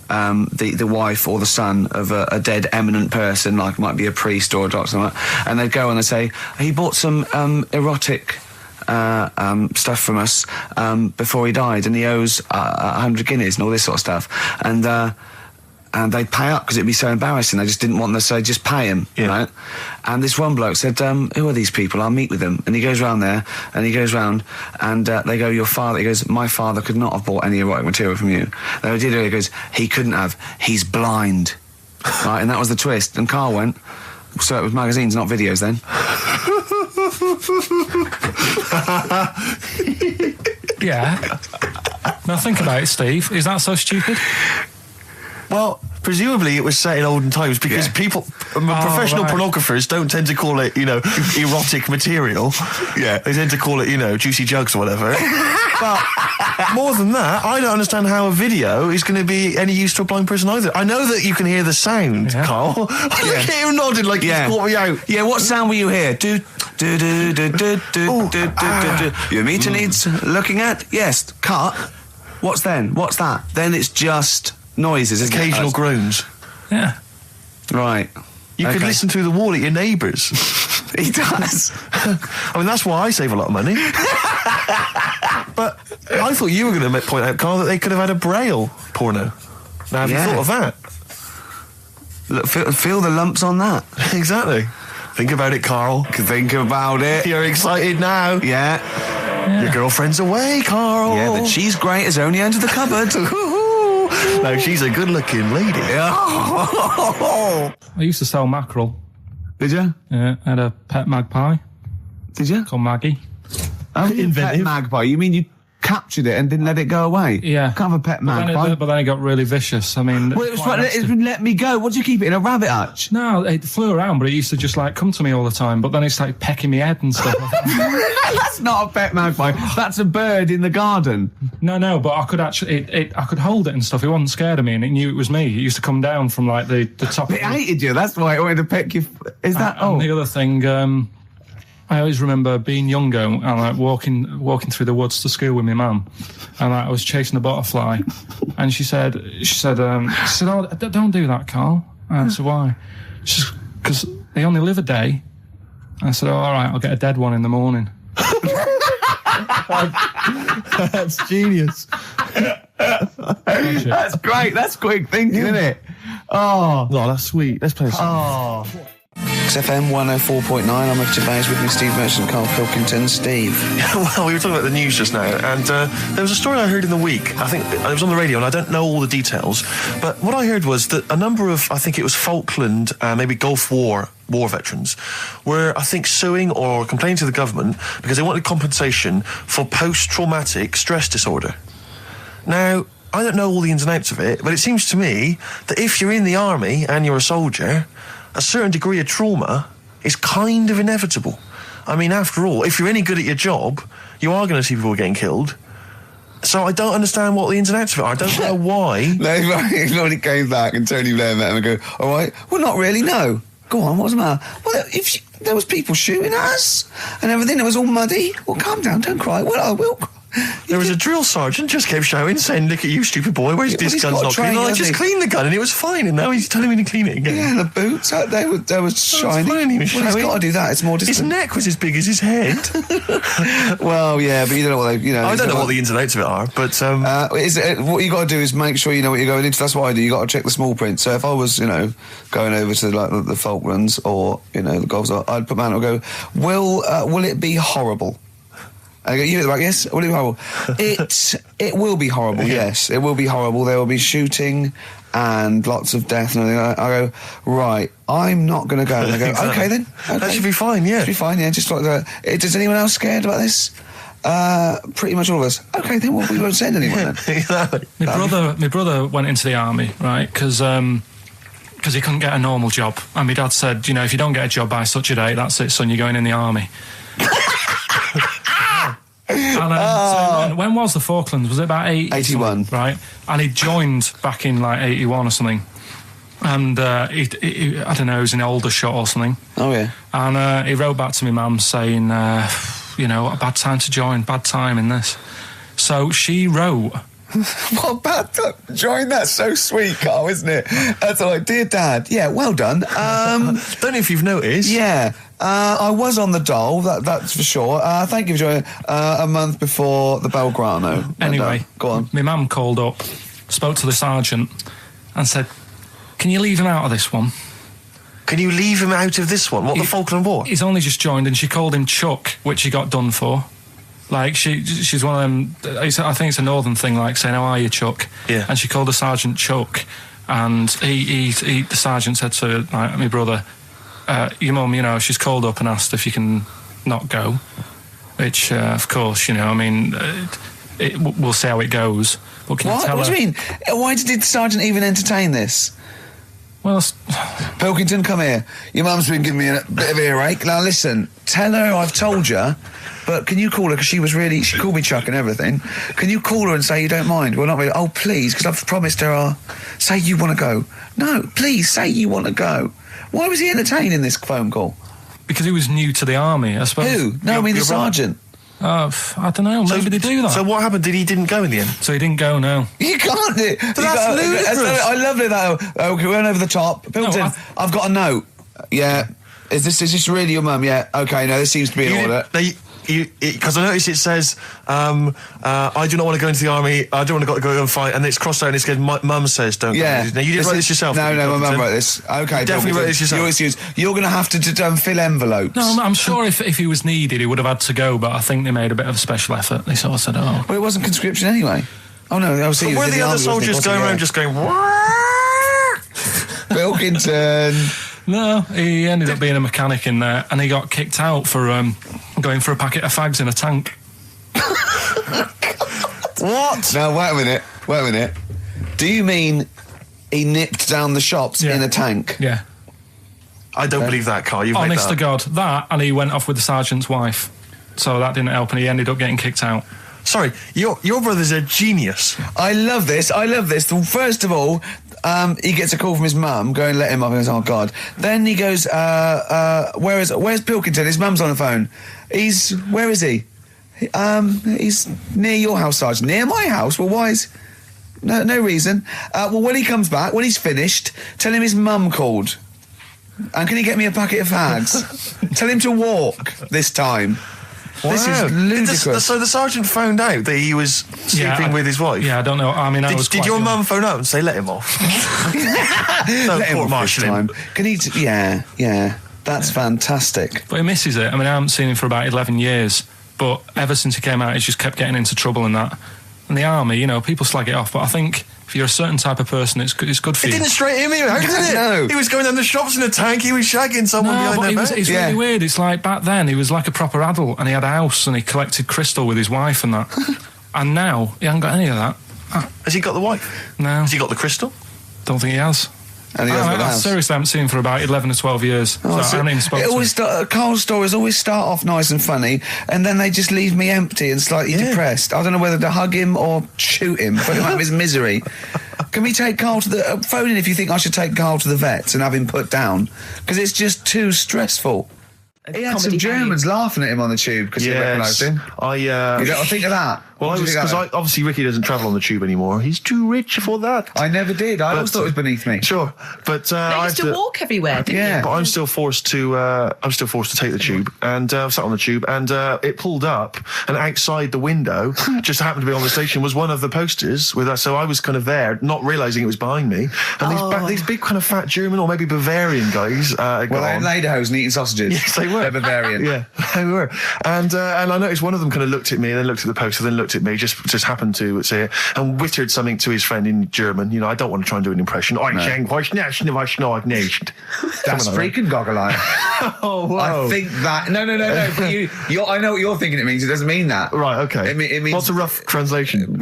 S1: the wife or the son of a dead eminent person, like might be a priest or a doctor, something like that. And they'd go and they'd say, he bought some erotic stuff from us before he died, and he owes 100 guineas and all this sort of stuff. And they'd pay up because it'd be so embarrassing. They just didn't want them, so they'd just pay him, right? And this one bloke said, who are these people? I'll meet with them. And he goes round there, and he goes round, and they go, your father, he goes, my father could not have bought any erotic material from you. They did it, he goes, he couldn't have, he's blind. Right, and that was the twist. And Carl went, so it was magazines, not videos then.
S2: Yeah. Now think about it, Steve. Is that so stupid?
S3: Well, presumably it was set in olden times because professional pornographers don't tend to call it, erotic material. Yeah. They tend to call it, juicy jugs or whatever. But more than that, I don't understand how a video is going to be any use to a blind person either. I know that you can hear the sound, Carl. Look at him nodding like he's caught me out.
S1: Yeah, what sound will you hear? Do, do, do, do, do, do, do, do. Your meter needs looking at? Yes. Cut. What's then? What's that? Then it's just noises,
S3: occasional groans.
S2: Yeah.
S1: Right.
S3: You could listen through the wall at your neighbours.
S1: He does.
S3: I mean, that's why I save a lot of money. But I thought you were going to point out, Carl, that they could have had a Braille porno. Now, have you thought of that?
S1: Look, feel the lumps on that.
S3: Exactly. Think about it, Carl.
S1: Think about it.
S3: You're excited now.
S1: Yeah.
S3: Your girlfriend's away, Carl.
S1: Yeah, the cheese grate has only entered the cupboard.
S3: No, she's a good-looking lady.
S2: I used to sell mackerel.
S1: Did you?
S2: Yeah, I had a pet magpie.
S1: Did you?
S2: Called Maggie.
S1: Oh, pet magpie. You mean you captured it and didn't let it go away?
S2: Yeah.
S1: Can't have a pet magpie.
S2: But then it got really vicious. I mean...
S1: Well, it was right, let me go. What do you keep it in, a rabbit hutch?
S2: No, it flew around, but it used to just, come to me all the time. But then it started pecking me head and stuff.
S1: That's not a pet magpie. That's a bird in the garden.
S2: No, but I could actually... I could hold it and stuff. It wasn't scared of me, and it knew it was me. It used to come down from, the top...
S1: It hated you. That's why it wanted to peck you. Is that...
S2: And the other thing... I always remember being younger and walking through the woods to school with my mum, and I was chasing a butterfly, and she said, "Oh, don't do that, Carl." And I said, "Why?" Because they only live a day. I said, all right, I'll get a dead one in the morning.
S3: That's genius.
S1: That's great. That's quick thinking, isn't it? Oh,
S3: that's sweet. Let's play some.
S1: XFM 104.9. I'm Ricky Gervais, with me Steve Merchant, Karl Pilkington. Steve.
S3: Well, we were talking about the news just now, and there was a story I heard in the week. I think it was on the radio, and I don't know all the details, but what I heard was that a number of, I think it was Falkland, maybe Gulf War veterans were, I think, suing or complaining to the government because they wanted compensation for post-traumatic stress disorder. Now, I don't know all the ins and outs of it, but it seems to me that if you're in the army and you're a soldier, a certain degree of trauma is kind of inevitable. I mean, after all, if you're any good at your job, you are going to see people getting killed. So I don't understand what the ins and outs of it are. I don't know why.
S1: Nobody came back and Tony Blair met him and go, all right, well, not really, no. Go on, what's the matter? Well, there was people shooting at us and everything. It was all muddy. Well, calm down, don't cry. Well, I will cry.
S3: There was a drill sergeant just kept shouting, saying, look at you, stupid boy, where's this gun's not clean? I just cleaned the gun and it was fine, and now he's telling me to clean it again.
S1: Yeah, the boots, they were shiny.
S3: Fine, he was
S1: he's got to do that, it's more distant.
S3: His neck was as big as his head.
S1: Well, yeah, but you don't know what they,
S3: I don't know what the ins and outs of it are, but...
S1: what you got to do is make sure you know what you're going into. That's what I do. You got to check the small print. So if I was, going over to the Falklands or, the Gulf, I'd put my hand up and go, will it be horrible? I go, you at the back, yes? Will it be horrible? It will be horrible, yes. It will be horrible. There will be shooting and lots of death and everything. I go, right, I'm not going to go. And I go,
S3: Exactly.
S1: Okay then. Okay.
S3: That should be fine, yeah.
S1: Should be fine, yeah. Just like that. Is anyone else scared about this? Pretty much all of us. Okay, then we won't send anyone then.
S3: Exactly.
S2: My brother went into the army, right? Because he couldn't get a normal job. And my dad said, if you don't get a job by such a date, that's it, son, you're going in the army. And so when was the Falklands? Was it about
S1: 81?
S2: Right. And he joined back in 81 or something. And he I don't know, he was in Aldershot or something.
S1: Oh yeah.
S2: And he wrote back to my mum saying, a bad time to join, bad time in this. So she wrote.
S1: What bad time? Join, that's so sweet, Carl, isn't it? That's like, dear Dad, yeah, well done.
S3: Don't know if you've noticed.
S1: Yeah. I was on the dole, that's for sure. Thank you for joining. A month before the Belgrano.
S2: Anyway,
S1: go on.
S2: My mum called up, spoke to the sergeant, and said, "Can you leave him out of this one?"
S3: Can you leave him out of this one? What, the Falkland War?
S2: He's only just joined, and she called him Chuck, which he got done for. She's one of them. I think it's a northern thing, like saying, "How are you, Chuck?"
S3: Yeah.
S2: And she called the sergeant Chuck, and the sergeant said to my brother, your mum, she's called up and asked if you can not go, which, of course, we'll see how it goes. But can you tell
S1: What
S2: her?
S1: do you mean? Why did the sergeant even entertain this?
S2: Well,
S1: Pilkington, come here. Your mum's been giving me a bit of earache. Now listen, tell her I've told you, but can you call her, because she called me Chuck and everything. Can you call her and say you don't mind? Well, not really. Oh, please, because I've promised her say you want to go. No, please, say you want to go. Why was he entertaining this phone call?
S2: because he was new to the army, I suppose.
S1: Who? No, I mean the
S3: you're right.
S1: sergeant.
S2: I don't know. Maybe they do that.
S3: So what happened? He didn't go in the end?
S2: So he didn't go, no.
S1: You can't do it.
S3: That's ludicrous.
S1: I love it, that. Okay, we went over the top. Pilton, I've got a note. Yeah. Is this really your mum? Yeah. Okay, no, this seems to be in order.
S3: Because I noticed it says, I do not want to go into the army, I don't want to go and fight, and it's crossed out and it says, my mum says don't go. Now, you didn't write this yourself?
S1: No, my mum wrote this. Okay,
S3: you definitely wrote this yourself.
S1: Your excuse. You're going to have to fill envelopes.
S2: No, I'm sure if he was needed, he would have had to go, but I think they made a bit of a special effort. They sort of said,
S1: Well, it wasn't conscription anyway. Oh, no, I was
S3: But were the other soldiers going around just going,
S1: Pilkington.
S2: No, he ended up being a mechanic in there, and he got kicked out for going for a packet of fags in a tank.
S3: What?
S1: No, wait a minute. Do you mean he nipped down the shops in a tank?
S2: Yeah.
S3: I don't believe that, Karl. You've made
S2: Honest
S3: that.
S2: to God. That, and he went off with the sergeant's wife. So that didn't help, and he ended up getting kicked out.
S3: Sorry, your brother's a genius.
S1: I love this. First of all, he gets a call from his mum, go and let him up, and he goes, oh, God. Then he goes, where's Pilkington? His mum's on the phone. Where is he? He's near your house, Sergeant. Near my house? Well, why is... No reason. Well, when he comes back, when he's finished, tell him his mum called. And can he get me a packet of fags? Tell him to walk this time. This is ludicrous.
S3: So the sergeant found out that he was sleeping with his wife?
S2: Yeah, I don't know. I mean,
S3: Did your mum phone up and say, let him off? No,
S1: Let him off this time. Can he... Yeah. That's fantastic.
S2: But he misses it. I mean, I haven't seen him for about 11 years, but ever since he came out, he's just kept getting into trouble and that. And the army, you know, people slag it off, but I think if you're a certain type of person, it's good for you.
S3: It didn't straight him out, did it?
S1: No.
S3: He was going down the shops in a tank, he was shagging someone behind their back.
S2: It's really weird. It's like back then, he was like a proper adult and he had a house and he collected crystal with his wife and that. And now, he hasn't got any of that.
S3: Has he got the wife?
S2: No.
S3: Has he got the crystal?
S2: Don't think he has.
S1: And he has got a house.
S2: Seriously, I haven't seen him for about 11 or 12 years. I haven't even spoken to him.
S1: Carl's stories always start off nice and funny, and then they just leave me empty and slightly depressed. I don't know whether to hug him or shoot him, put him out of his misery. Can we take Carl to the... phone in if you think I should take Carl to the vets and have him put down, because it's just too stressful. He had some Germans laughing at him on the tube because he recognised him. You don't think of that?
S3: Well, because obviously Ricky doesn't travel on the tube anymore. He's too rich for that.
S1: I never did. I always thought it was beneath me.
S3: Sure, but
S6: I used to walk everywhere, didn't you?
S3: But I'm still forced to. Take the tube, and I sat on the tube, and it pulled up, and outside the window, just happened to be on the station, was one of the posters with us. So I was kind of there, not realising it was behind me, and these big kind of fat German or maybe Bavarian guys.
S1: Well, they're in lederhosen eating sausages.
S3: Yes, they were.
S1: They're Bavarian.
S3: Yeah, they were. And I noticed one of them kind of looked at me, and then looked at the poster, then looked at me, just happened to say it, and wittered something to his friend in German. You know, I don't want to try and do an impression.
S1: That's freaking goggle-eye.
S3: Oh, wow.
S1: I think that... No. But I know what you're thinking it means. It doesn't mean that.
S3: Right, okay.
S1: It means...
S3: What's a rough translation?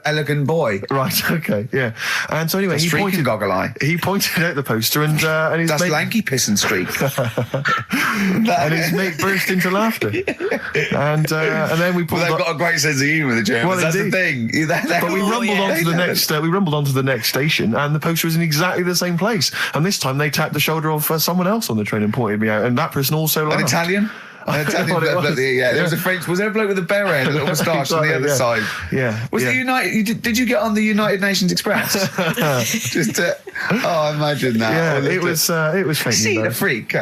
S1: Elegant boy.
S3: Right, okay, yeah. And so anyway,
S1: he pointed goggle-eye.
S3: He pointed out the poster, and his
S1: That's
S3: mate...
S1: lanky piss and streak.
S3: And his mate burst into laughter. And then we pulled...
S1: They've got a great sense of humour, the Germans.
S3: Well,
S1: that's the thing.
S3: But we rumbled onto the next. We rumbled onto the next station, and the poster was in exactly the same place. And this time they tapped the shoulder of someone else on the train and pointed me out, and that person also laughed.
S1: An Italian? There was a French. Was there a bloke with a beret and a little moustache on the other side?
S3: Yeah.
S1: Was the United? Did you get on the United Nations Express? Imagine that.
S3: Yeah, it was fake.
S1: See the freak.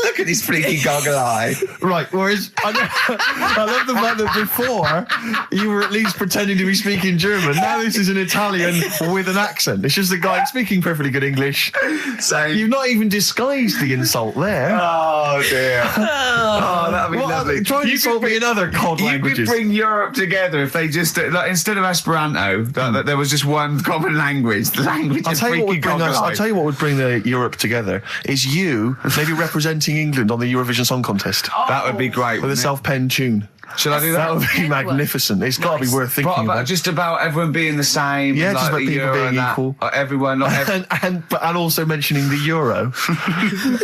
S1: Look at his freaky goggle eye.
S3: Right, whereas I love the fact that before you were at least pretending to be speaking German. Now this is an Italian with an accent. It's just a guy speaking perfectly good English. So you've not even disguised the insult there.
S1: Oh dear. That'd be lovely.
S3: Try and insult me in other cod languages.
S1: You could bring Europe together if they just instead of Esperanto, that there was just one common language. The language of freaky goggle eye.
S3: I'll tell you what would bring the Europe together is you maybe representing England on the Eurovision Song Contest.
S1: That would be great.
S3: With a self-penned tune.
S1: Should I do that?
S3: That would be magnificent. It's got to be worth thinking about.
S1: Just about everyone being the same.
S3: Yeah, just about people being equal.
S1: Everyone,
S3: and also mentioning the euro.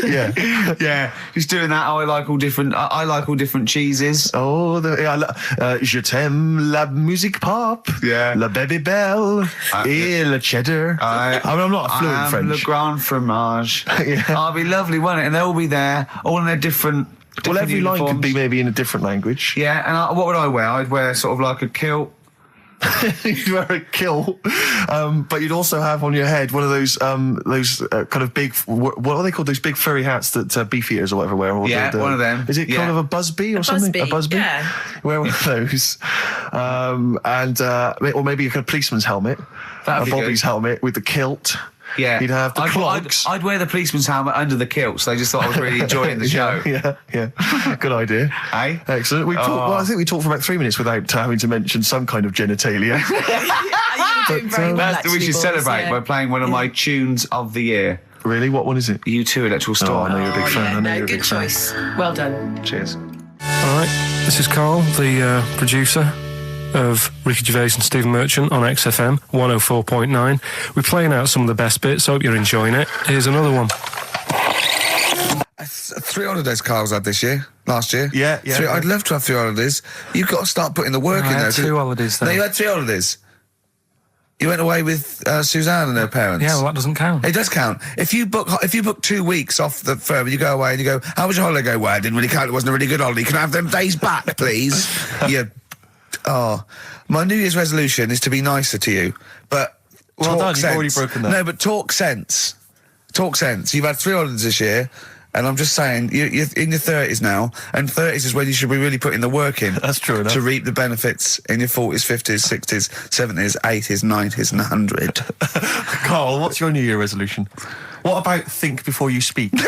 S1: Yeah. Just doing that. I like all different cheeses.
S3: Oh, je t'aime la musique pop.
S1: Yeah.
S3: La baby belle. Et le cheddar. I'm not a fluent French.
S1: Le grand fromage.
S3: Yeah.
S1: Oh, it'd be lovely, wouldn't it? And they'll all be there, all in their different.
S3: Well, every
S1: uniforms.
S3: line could be maybe in a different language.
S1: Yeah, and what would I wear? I'd wear sort of like a kilt.
S3: You'd wear a kilt, but you'd also have on your head one of those kind of big, what are they called? Those big furry hats that beefeaters or whatever wear.
S1: One of them.
S3: Is it kind of a busby or something? A busby.
S6: Yeah.
S3: Wear one of those, or maybe a kind of policeman's helmet.
S1: That'd be
S3: Bobby's
S1: good.
S3: helmet with the kilt.
S1: Yeah,
S3: you'd have the clogs.
S1: I'd wear the policeman's helmet under the kilt, so they just thought I was really enjoying the show.
S3: Yeah. Good idea.
S1: Hey?
S3: Excellent. I think we talked for about 3 minutes without having to mention some kind of genitalia.
S1: We should celebrate by playing one of my tunes of the year.
S3: Really? What one is it?
S1: U2 Electoral Storm.
S3: Oh, I know you're a big fan. I know you're a big
S6: good choice. Well done.
S1: Cheers.
S2: All right, this is Karl, the producer of Ricky Gervais and Stephen Merchant on XFM 104.9. We're playing out some of the best bits. Hope you're enjoying it. Here's another one.
S1: 3 holidays Carl's had this year. Last year.
S3: Yeah.
S1: I'd love to have 3 holidays. You've got to start putting the work in there.
S2: I had 2 holidays though.
S1: No, you had 3 holidays. You went away with Suzanne and her parents.
S2: Yeah, well, that doesn't count.
S1: It does count. If you book 2 weeks off the firm, you go away and you go, how was your holiday? Go, well, it didn't really count. It wasn't a really good holiday. Can I have them days back, please? My New Year's resolution is to be nicer to you, but
S3: well
S1: talk
S3: done,
S1: sense.
S3: you've already broken that.
S1: No, but talk sense. Talk sense. You've had 3 holidays this year, and I'm just saying, you're in your 30s now, and 30s is when you should be really putting the work in.
S3: That's true enough.
S1: To reap the benefits in your 40s, 50s, 60s, 70s, 80s, 90s, and 100.
S3: Karl, what's your New Year resolution? What about think before you speak? It's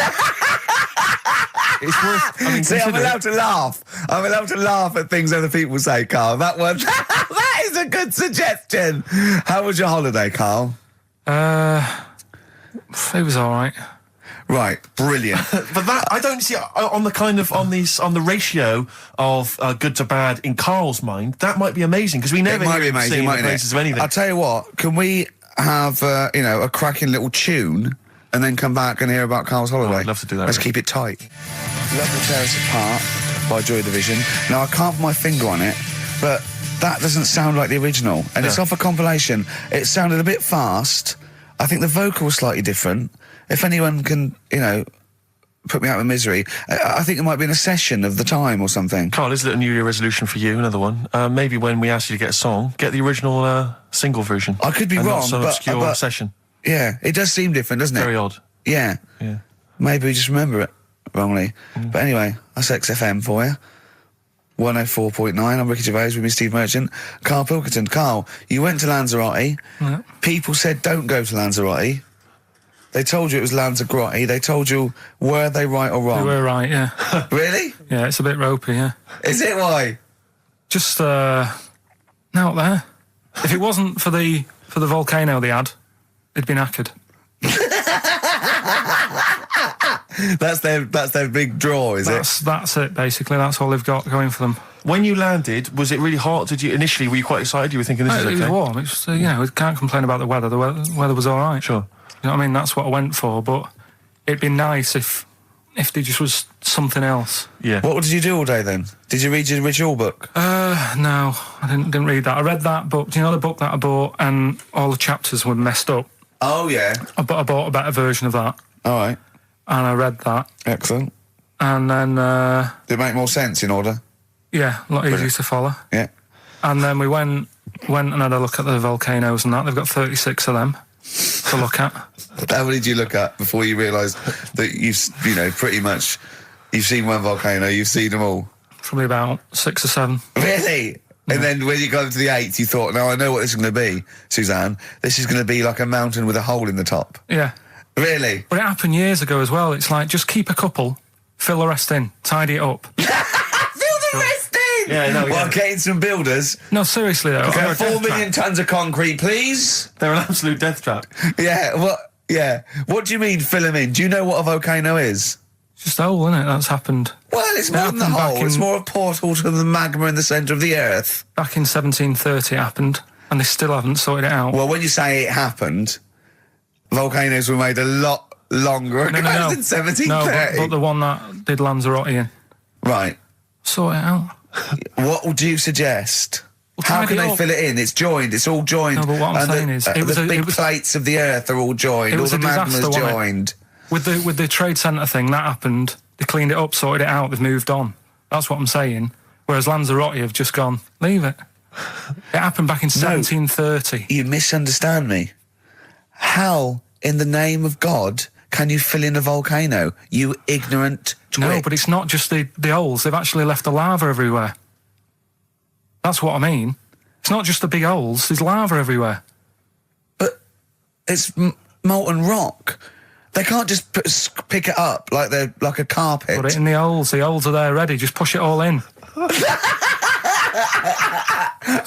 S3: worth. I mean,
S1: see, I'm allowed to laugh. I'm allowed to laugh at things other people say, Karl. That one, that is a good suggestion. How was your holiday, Karl?
S2: It was all right.
S1: Right, brilliant.
S3: But that I don't see on the ratio of good to bad in Karl's mind. That might be amazing because we never
S1: It might
S3: hear
S1: be
S3: him
S1: amazing,
S3: sing the
S1: mightn't
S3: praises
S1: it?
S3: of anything.
S1: I'll tell you what. Can we have a cracking little tune and then come back and hear about Karl's holiday?
S3: I'd love to do that.
S1: Let's keep it tight. Love to Tear Us Apart by Joy Division. Now I can't put my finger on it, but that doesn't sound like the original, and it's off a compilation. It sounded a bit fast. I think the vocal was slightly different. If anyone can, put me out of misery, I think it might be in a session of the time or something.
S3: Karl, is it a New Year resolution for you? Another one. Maybe when we ask you to get a song, get the original single version.
S1: I could be
S3: and
S1: wrong,
S3: not some
S1: but
S3: obscure session.
S1: Yeah, it does seem different, doesn't it?
S3: Very odd.
S1: Yeah.
S3: Yeah.
S1: Maybe we just remember it wrongly. But anyway, that's XFM for you. 104.9. I'm Ricky Gervais with me, Steve Merchant. Karl Pilkington. Karl, you went to Lanzarote.
S2: Yeah.
S1: People said don't go to Lanzarote. They told you it was Lanzarote. They told you, were they right or wrong?
S2: We were right, yeah.
S1: Really?
S2: Yeah, it's a bit ropey, yeah.
S1: Is it? Why?
S2: Just, out there. If it wasn't for the volcano they had, it'd been knackered.
S1: That's their big draw, is it?
S2: That's it, basically. That's all they've got going for them.
S3: When you landed, was it really hot? Were you quite excited? You were thinking this is okay?
S2: It was warm. It's we can't complain about the weather. The weather was all right.
S3: Sure.
S2: You know what I mean? That's what I went for. But it'd be nice if there just was something else.
S3: Yeah.
S1: What did you do all day then? Did you read your ritual book?
S2: No, I didn't read that. I read that book. Do you know the book that I bought and all the chapters were messed up?
S1: Oh yeah.
S2: I bought a better version of that.
S1: All right.
S2: And I read that.
S1: Excellent.
S2: And then
S1: Did it make more sense in order?
S2: yeah, a lot easier to follow.
S1: Yeah.
S2: And then we went and had a look at the volcanoes and that. They've got 36 of them to look at.
S1: How many did you look at before you realised that pretty much you've seen one volcano, you've seen them all?
S2: Probably about 6 or 7.
S1: Really? Yeah. And then when you got to the 8th, you thought, now I know what this is going to be, Suzanne. This is going to be like a mountain with a hole in the top.
S2: Yeah.
S1: Really?
S2: But it happened years ago as well. It's like, just keep a couple, fill the rest in, tidy it up.
S1: Fill the rest in!
S3: Yeah, no,
S1: Well, getting some builders.
S2: No, seriously though.
S1: Okay, 4 million tonnes of concrete, please.
S3: They're an absolute death trap.
S1: Yeah, what do you mean fill them in? Do you know what a volcano is?
S2: It's just a hole, isn't it? That's happened.
S1: Well, it's more than the hole. It's more a portal to the magma in the centre of the earth.
S2: Back in 1730 it happened, and they still haven't sorted it out.
S1: Well, when you say it happened, volcanoes were made a lot longer ago than 1730.
S2: No, but the one that did Lanzarote in.
S1: Right.
S2: Sort it out.
S1: What would you suggest?
S2: Well,
S1: How can
S2: tidy it
S1: they
S2: up.
S1: fill it in? It's joined. It's all joined.
S2: No, but what I'm
S1: And
S2: saying is,
S1: the big plates of the earth are all joined.
S2: It
S1: All
S2: was
S1: the
S2: a disaster,
S1: magma's
S2: wasn't it?
S1: joined.
S2: With the trade centre thing, that happened. They cleaned it up, sorted it out, they've moved on. That's what I'm saying. Whereas Lanzarote have just gone, leave it. It happened back in 1730.
S1: You misunderstand me. How, in the name of God, can you fill in a volcano? You ignorant twit.
S2: No, but it's not just the holes. They've actually left the lava everywhere. That's what I mean. It's not just the big holes. There's lava everywhere.
S1: But it's molten rock. They can't just pick it up like they're like a carpet.
S2: Put it in the holes. The holes are there ready. Just push it all in. That's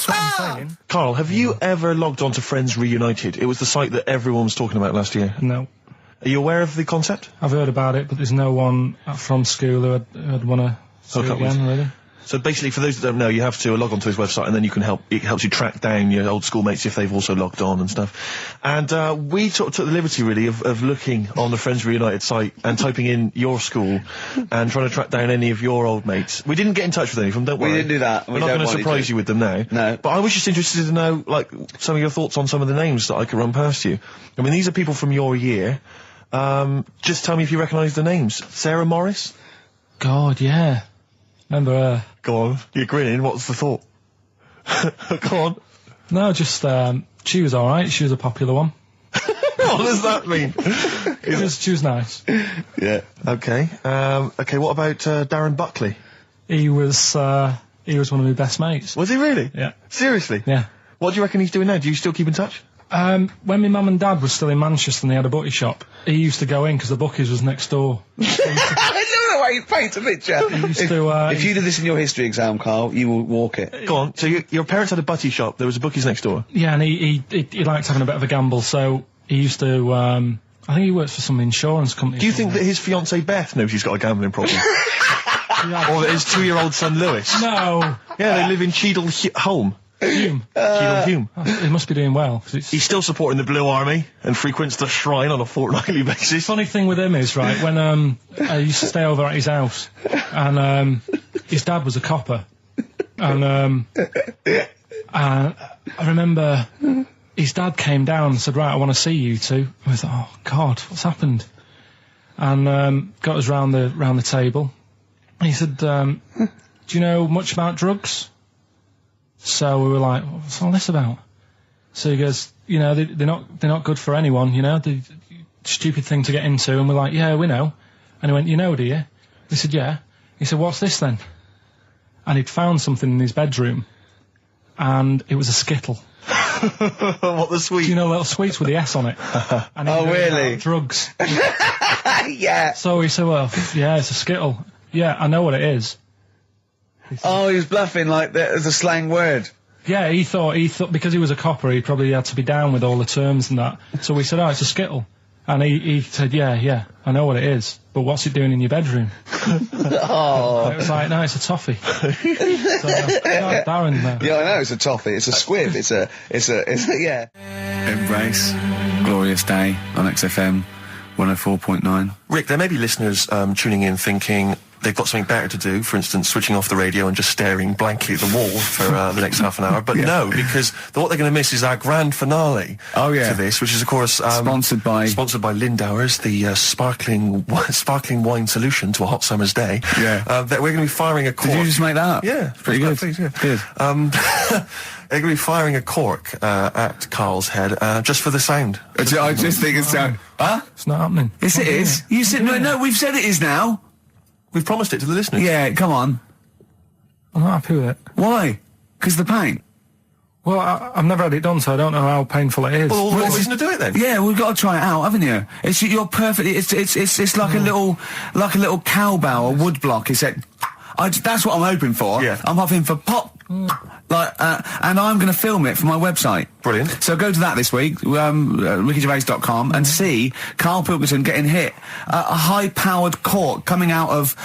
S2: what I'm saying.
S3: Karl, have you ever logged on to Friends Reunited? It was the site that everyone was talking about last year.
S2: No.
S3: Are you aware of the concept?
S2: I've heard about it, but there's no one from school who'd want to see it again, really.
S3: So basically, for those that don't know, you have to log on to his website, and then you can it helps you track down your old schoolmates if they've also logged on and stuff. And we took the liberty, really, of looking on the Friends Reunited site and typing in your school and trying to track down any of your old mates. We didn't get in touch with any of them, don't worry.
S1: We didn't do that.
S3: We're not going to surprise you with them now.
S1: No.
S3: But I was just interested to know, like, some of your thoughts on some of the names that I could run past you. I mean, these are people from your year. Just tell me if you recognise the names. Sarah Morris?
S2: God, yeah. Remember her?
S3: Go on, you're grinning, what's the thought? Go on.
S2: No, just, she was alright. She was a popular one.
S3: What does that mean?
S2: She was nice.
S3: Yeah. Okay. Okay. What about Darren Buckley?
S2: He was one of my best mates.
S3: Was he really?
S2: Yeah.
S3: Seriously?
S2: Yeah.
S3: What do you reckon he's doing now? Do you still keep in touch?
S2: When my mum and dad were still in Manchester and they had a butty shop, he used to go in because the Buckies was next door.
S1: I know the way you paint a picture. If you did this in your history exam, Carl, you will walk it.
S3: Go on. So your parents had a butty shop. There was a bookies next door.
S2: Yeah, and he liked having a bit of a gamble, so he used to. I think he works for some insurance company.
S3: Do you think that his fiancée Beth knows he's got a gambling problem? Or that his 2-year-old son Lewis?
S2: No.
S3: Yeah, they live in Cheadle Holme.
S2: Hume.
S3: Cheadle Hume.
S2: He must be doing well.
S3: He's still supporting the Blue Army and frequents the shrine on a fortnightly basis.
S2: Funny thing with him is, right, when I used to stay over at his house, and his dad was a copper, and I remember his dad came down and said, right, I want to see you two. I was like, oh God, what's happened? And got us round the table. And he said, do you know much about drugs? So we were like, what's all this about? So he goes, you know, they're not good for anyone, you know, the stupid thing to get into. And we're like, yeah, we know. And he went, you know, do you? We said, yeah. He said, what's this then? And he'd found something in his bedroom, and it was a Skittle.
S3: What, the sweet?
S2: Do you know little sweets with the S on it? And
S1: Oh, really?
S2: Drugs.
S1: Yeah.
S2: So he said, well, yeah, it's a Skittle. Yeah, I know what it is.
S1: Oh, he was bluffing like that as a slang word.
S2: Yeah, he thought because he was a copper, he probably had to be down with all the terms and that. So we said, oh, it's a Skittle. And he said, yeah, I know what it is, but what's it doing in your bedroom?
S1: Oh.
S2: It was like, no, it's a toffee. So, Darren,
S1: Yeah, I know, it's a toffee, it's a squib, it's a, yeah. Embrace, glorious day on XFM 104.9.
S3: Rick, there may be listeners tuning in thinking they've got something better to do, for instance, switching off the radio and just staring blankly at the wall for the next half an hour. But no, because what they're going to miss is our grand finale to this, which is, of course... sponsored by Lindauer's, the sparkling wine solution to a hot summer's day.
S1: Yeah.
S3: That we're going to be firing a cork.
S1: Did you just make that up?
S3: Yeah.
S1: Pretty good.
S3: Please, yeah.
S1: Good.
S3: They're going to be firing a cork at Carl's head just for the sound.
S1: I just think it's... Huh?
S2: it's not happening.
S1: Yes, it is. You said... No, we've said it is now.
S3: We've promised it to the listeners.
S1: Yeah, come on.
S2: I'm not happy with it.
S1: Why? Because the pain?
S2: Well, I've never had it done, so I don't know how painful it is.
S3: Well, what reason to do it then?
S1: Yeah, we've got to try it out, haven't you? You're perfectly. It's like a little cowbell or wood block. That's what I'm hoping for.
S3: Yeah.
S1: I'm hoping for pop. And I'm going to film it for my website.
S3: Brilliant.
S1: So go to that this week, rickygervais.com, and see Karl Pilkington getting hit. A high-powered cork coming out of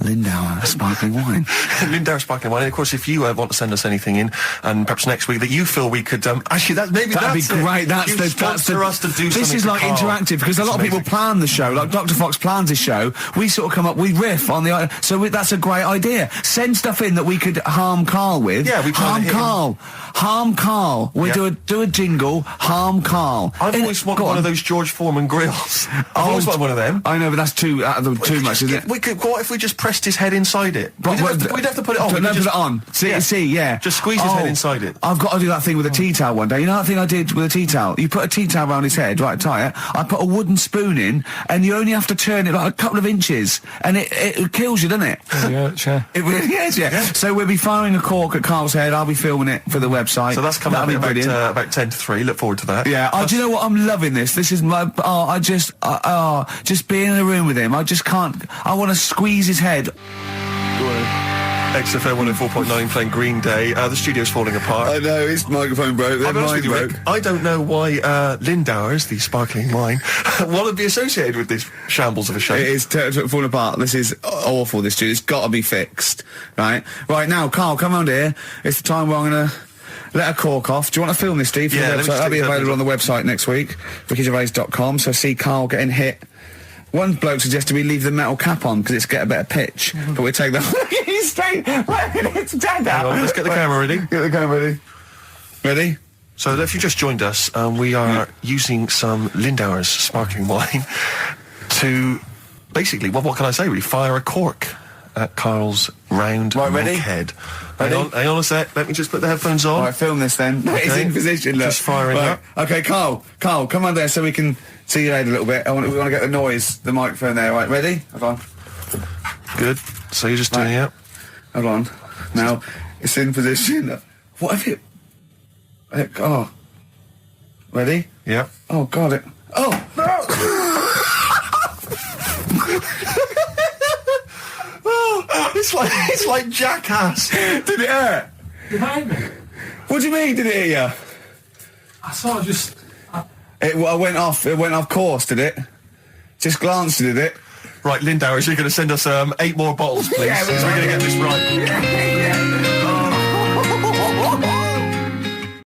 S1: Lindauer sparkling wine.
S3: Lindauer sparkling wine. And of course, if you want to send us anything in, and perhaps next week that you feel we could actually that'd be
S1: great.
S3: Sponsor us to do.
S1: This is like interactive because a lot of people plan the show. Like Dr. Fox plans his show. We sort of come up, we riff on the. So that's a great idea. Send stuff in that we could harm Karl with.
S3: Yeah, we
S1: harm Karl. Harm Karl. We do a jingle. Harm Karl.
S3: I've always wanted one of those George Foreman grills. I've always wanted one of them.
S1: I know, but that's too much, isn't it?
S3: What if we just pressed his head inside it? We'd have to put it on.
S1: Put it on. See, yeah.
S3: Just squeeze his head inside it.
S1: I've got to do that thing with a tea towel one day. You know that thing I did with a tea towel? You put a tea towel around his head, right, tie it. I put a wooden spoon in, and you only have to turn it like a couple of inches, and it kills you, doesn't it?
S2: Yeah.
S1: It really is, yeah. So we'll be firing a cork at Karl's head. I'll be filming it for the website.
S3: So that's coming up about 10 to 3. Look forward to that.
S1: Yeah. Do you know what? I'm loving this. This is my... just being in a room with him. I just can't... I want to squeeze his head.
S3: XFM 104.9 playing Green Day. The studio's falling apart.
S1: I know, his microphone broke. Then mine broke.
S3: Rick, I don't know why Lindauer's, the sparkling wine, want to be associated with this shambles of a show.
S1: It is falling apart. This is awful, this studio. It's got to be fixed. Right now, Karl, come round here. It's the time where I'm going to... let a cork off. Do you want to film this, Steve?
S3: Yeah,
S1: that'll be available on the website next week, rickygervais.com. So see Karl getting hit. One bloke suggested we leave the metal cap on because it's get a better pitch, but we take that. He's straight. It's dead out.
S3: Let's get the camera ready.
S1: Get the camera ready. Ready?
S3: So if you just joined us, we are using some Lindauer's sparkling wine to basically, what can I say? Really fire a cork at Karl's round
S1: Right, ready?
S3: head.
S1: Ready?
S3: Hang on a sec. Let me just put the headphones on.
S1: All right, film this then.
S3: Okay.
S1: He's in position. Look.
S3: Just firing
S1: right.
S3: up.
S1: Okay, Karl, come on there so we can see your head a little bit. We want to get the noise, the microphone there. Right, ready? Hold on.
S3: Good. So you're just doing it.
S1: Hold on. Now it's in position. What have you? Oh, ready?
S3: Yeah.
S1: Oh God! Oh no!
S3: Oh, it's like Jackass.
S1: Did it hurt?
S2: Behind me.
S1: What do you mean? Did it hit you?
S2: I sort of just.
S1: It went off. It went off course. Did it? Just glanced. Did it?
S3: Right, Lindauer, you're going to send us 8 more bottles, please.
S1: Yeah,
S3: so we're going to get this right.
S1: Yeah.